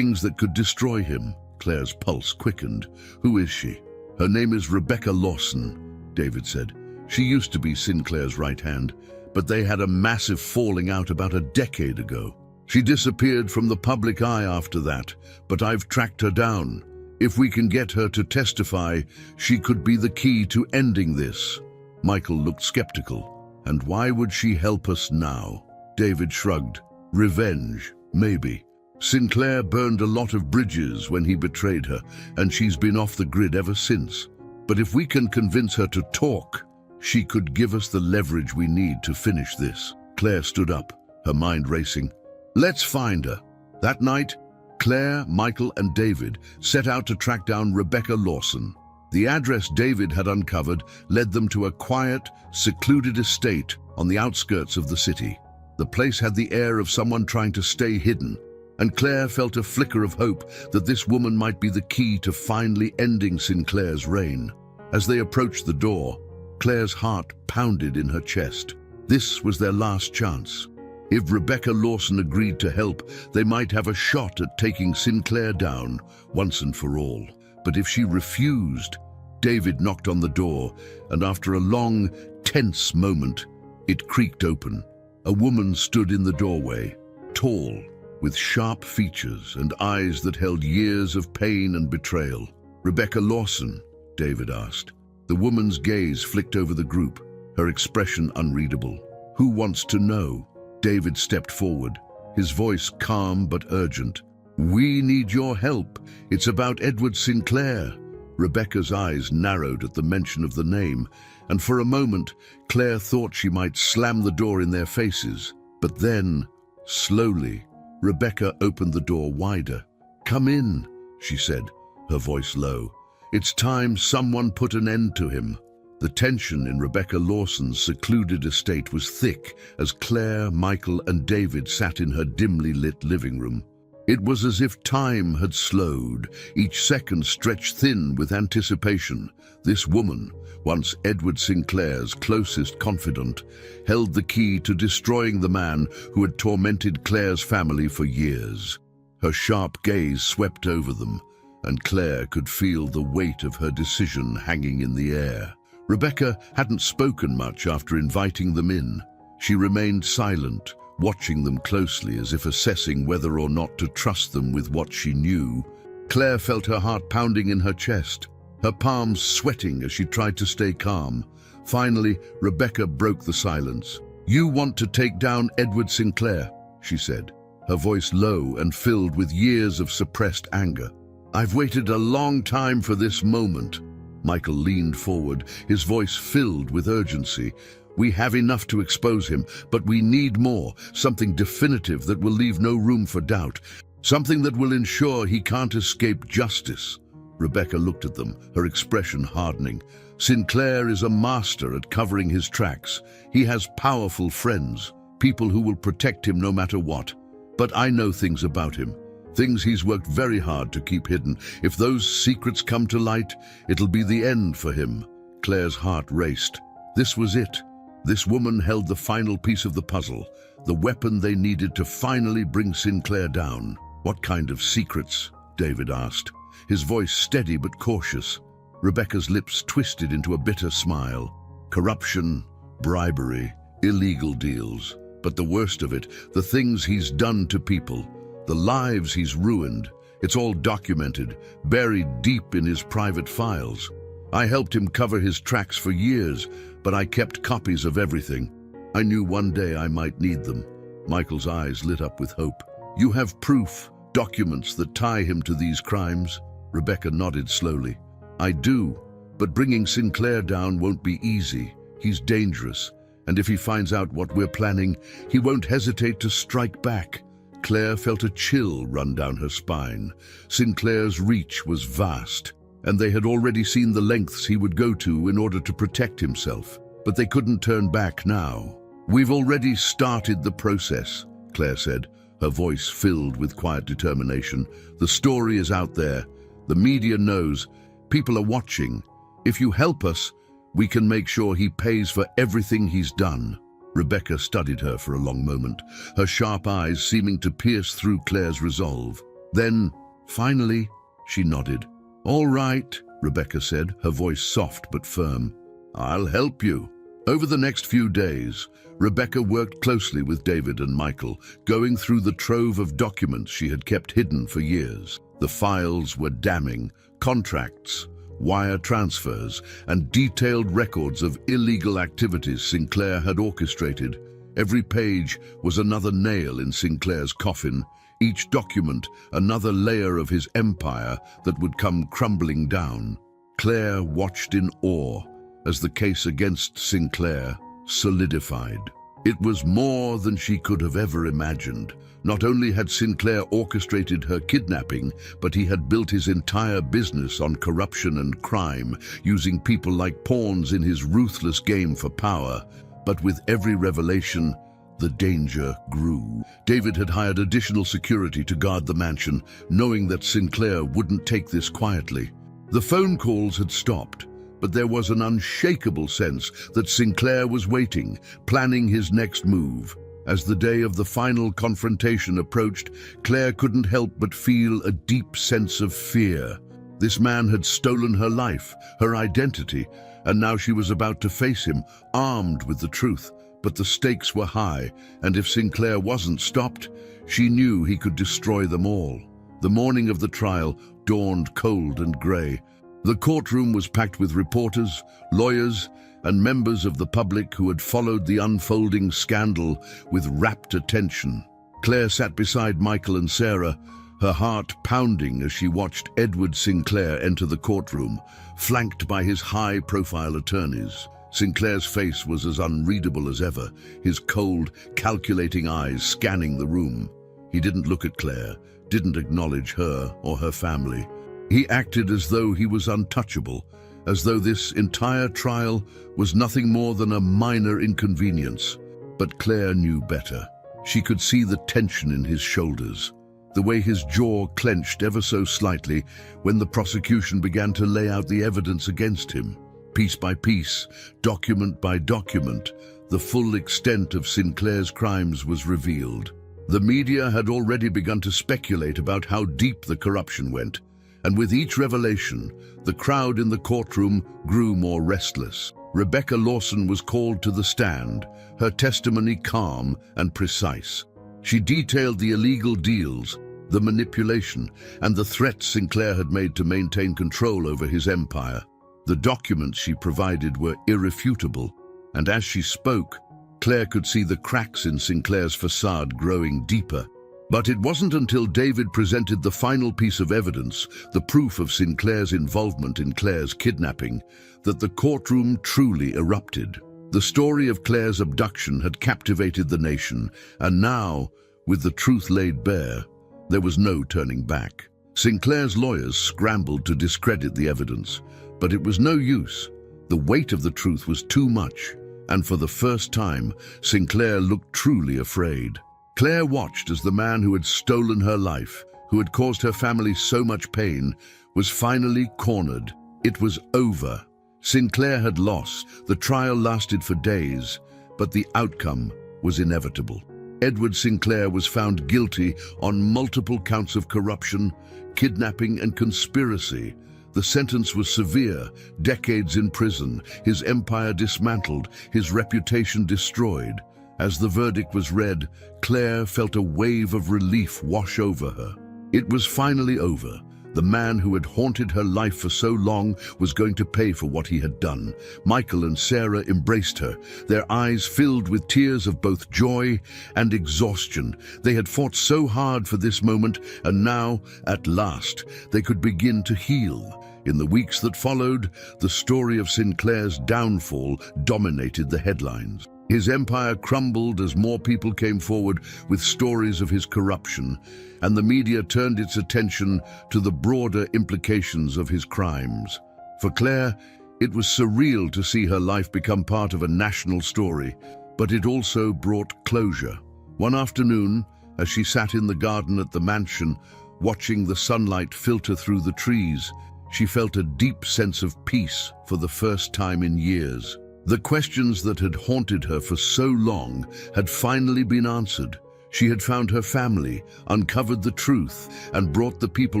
that could destroy him." Claire's pulse quickened. Who is she? Her name is Rebecca Lawson, David said. She used to be Sinclair's right hand, but they had a massive falling out about a decade ago. She disappeared from the public eye after that, but I've tracked her down. If we can get her to testify, she could be the key to ending this. Michael looked skeptical. And why would she help us now? David shrugged. Revenge, maybe. Sinclair burned a lot of bridges when he betrayed her, and she's been off the grid ever since. But if we can convince her to talk, she could give us the leverage we need to finish this. Claire stood up, her mind racing. Let's find her. That night, Claire, Michael, and David set out to track down Rebecca Lawson. The address David had uncovered led them to a quiet, secluded estate on the outskirts of the city. The place had the air of someone trying to stay hidden, and Claire felt a flicker of hope that this woman might be the key to finally ending Sinclair's reign. As they approached the door, Claire's heart pounded in her chest. This was their last chance. If Rebecca Lawson agreed to help, they might have a shot at taking Sinclair down once and for all. But if she refused, David knocked on the door, and after a long, tense moment, it creaked open. A woman stood in the doorway, tall, with sharp features and eyes that held years of pain and betrayal. Rebecca Lawson, David asked. The woman's gaze flicked over the group, her expression unreadable. Who wants to know? David stepped forward, his voice calm but urgent. We need your help. It's about Edward Sinclair. Rebecca's eyes narrowed at the mention of the name, and for a moment, Claire thought she might slam the door in their faces. But then, slowly, Rebecca opened the door wider. Come in, she said, her voice low. It's time someone put an end to him. The tension in Rebecca Lawson's secluded estate was thick as Claire, Michael, and David sat in her dimly lit living room. It was as if time had slowed, each second stretched thin with anticipation. This woman, once Edward Sinclair's closest confidant, held the key to destroying the man who had tormented Claire's family for years. Her sharp gaze swept over them, and Claire could feel the weight of her decision hanging in the air. Rebecca hadn't spoken much after inviting them in. She remained silent, watching them closely as if assessing whether or not to trust them with what she knew. Claire felt her heart pounding in her chest, her palms sweating as she tried to stay calm. Finally, Rebecca broke the silence. You want to take down Edward Sinclair, she said, her voice low and filled with years of suppressed anger. I've waited a long time for this moment. Michael leaned forward, his voice filled with urgency. We have enough to expose him, but we need more, something definitive that will leave no room for doubt, something that will ensure he can't escape justice. Rebecca looked at them, her expression hardening. Sinclair is a master at covering his tracks. He has powerful friends, people who will protect him no matter what. But I know things about him, things he's worked very hard to keep hidden. If those secrets come to light, it'll be the end for him. Claire's heart raced. This was it. This woman held the final piece of the puzzle, the weapon they needed to finally bring Sinclair down. What kind of secrets? David asked, his voice steady but cautious. Rebecca's lips twisted into a bitter smile. Corruption, bribery, illegal deals. But the worst of it, the things he's done to people, the lives he's ruined. It's all documented, buried deep in his private files. I helped him cover his tracks for years, but I kept copies of everything. I knew one day I might need them. Michael's eyes lit up with hope. You have proof, documents that tie him to these crimes? Rebecca nodded slowly. I do, but bringing Sinclair down won't be easy. He's dangerous, and if he finds out what we're planning, he won't hesitate to strike back. Claire felt a chill run down her spine. Sinclair's reach was vast, and they had already seen the lengths he would go to in order to protect himself. But they couldn't turn back now. We've already started the process, Claire said, her voice filled with quiet determination. The story is out there. The media knows. People are watching. If you help us, we can make sure he pays for everything he's done. Rebecca studied her for a long moment, her sharp eyes seeming to pierce through Claire's resolve. Then, finally, She nodded. "All right," Rebecca said, her voice soft but firm. "I'll help you." Over the next few days, Rebecca worked closely with David and Michael, going through the trove of documents she had kept hidden for years. The files were damning: contracts, wire transfers, and detailed records of illegal activities Sinclair had orchestrated. Every page was another nail in Sinclair's coffin, each document another layer of his empire that would come crumbling down. Claire watched in awe as the case against Sinclair solidified. It was more than she could have ever imagined. Not only had Sinclair orchestrated her kidnapping, but he had built his entire business on corruption and crime, using people like pawns in his ruthless game for power. But with every revelation, the danger grew. David had hired additional security to guard the mansion, knowing that Sinclair wouldn't take this quietly. The phone calls had stopped, but there was an unshakable sense that Sinclair was waiting, planning his next move. As the day of the final confrontation approached, Claire couldn't help but feel a deep sense of fear. This man had stolen her life, her identity, and now she was about to face him, armed with the truth. But the stakes were high, and if Sinclair wasn't stopped, she knew he could destroy them all. The morning of the trial dawned cold and grey. The courtroom was packed with reporters, lawyers, and members of the public who had followed the unfolding scandal with rapt attention. Claire sat beside Michael and Sarah, her heart pounding as she watched Edward Sinclair enter the courtroom, flanked by his high-profile attorneys. Sinclair's face was as unreadable as ever, his cold, calculating eyes scanning the room. He didn't look at Claire, didn't acknowledge her or her family. He acted as though he was untouchable, as though this entire trial was nothing more than a minor inconvenience. But Claire knew better. She could see the tension in his shoulders, the way his jaw clenched ever so slightly when the prosecution began to lay out the evidence against him. Piece by piece, document by document, the full extent of Sinclair's crimes was revealed. The media had already begun to speculate about how deep the corruption went, and with each revelation, the crowd in the courtroom grew more restless. Rebecca Lawson was called to the stand, her testimony calm and precise. She detailed the illegal deals, the manipulation, and the threats Sinclair had made to maintain control over his empire. The documents she provided were irrefutable, and as she spoke, Claire could see the cracks in Sinclair's facade growing deeper. But it wasn't until David presented the final piece of evidence, the proof of Sinclair's involvement in Claire's kidnapping, that the courtroom truly erupted. The story of Claire's abduction had captivated the nation, and now, with the truth laid bare, there was no turning back. Sinclair's lawyers scrambled to discredit the evidence, but it was no use. The weight of the truth was too much, and for the first time, Sinclair looked truly afraid. Claire watched as the man who had stolen her life, who had caused her family so much pain, was finally cornered. It was over. Sinclair had lost. The trial lasted for days, but the outcome was inevitable. Edward Sinclair was found guilty on multiple counts of corruption, kidnapping, and conspiracy. The sentence was severe: decades in prison, his empire dismantled, his reputation destroyed. As the verdict was read, Claire felt a wave of relief wash over her. It was finally over. The man who had haunted her life for so long was going to pay for what he had done. Michael and Sarah embraced her, their eyes filled with tears of both joy and exhaustion. They had fought so hard for this moment, and now, at last, they could begin to heal. In the weeks that followed, the story of Sinclair's downfall dominated the headlines. His empire crumbled as more people came forward with stories of his corruption, and the media turned its attention to the broader implications of his crimes. For Claire, it was surreal to see her life become part of a national story, but it also brought closure. One afternoon, as she sat in the garden at the mansion, watching the sunlight filter through the trees, she felt a deep sense of peace for the first time in years. The questions that had haunted her for so long had finally been answered. She had found her family, uncovered the truth, and brought the people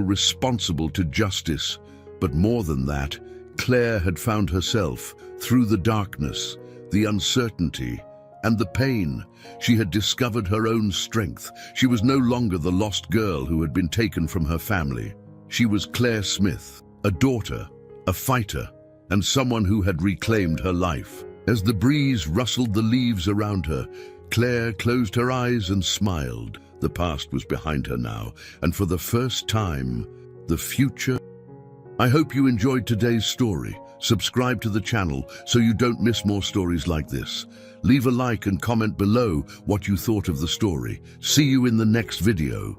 responsible to justice. But more than that, Claire had found herself through the darkness, the uncertainty, and the pain. She had discovered her own strength. She was no longer the lost girl who had been taken from her family. She was Claire Smith, a daughter, a fighter, and someone who had reclaimed her life. As the breeze rustled the leaves around her, Claire closed her eyes and smiled. The past was behind her now, and for the first time, the future. I hope you enjoyed today's story. Subscribe to the channel so you don't miss more stories like this. Leave a like and comment below what you thought of the story. See you in the next video.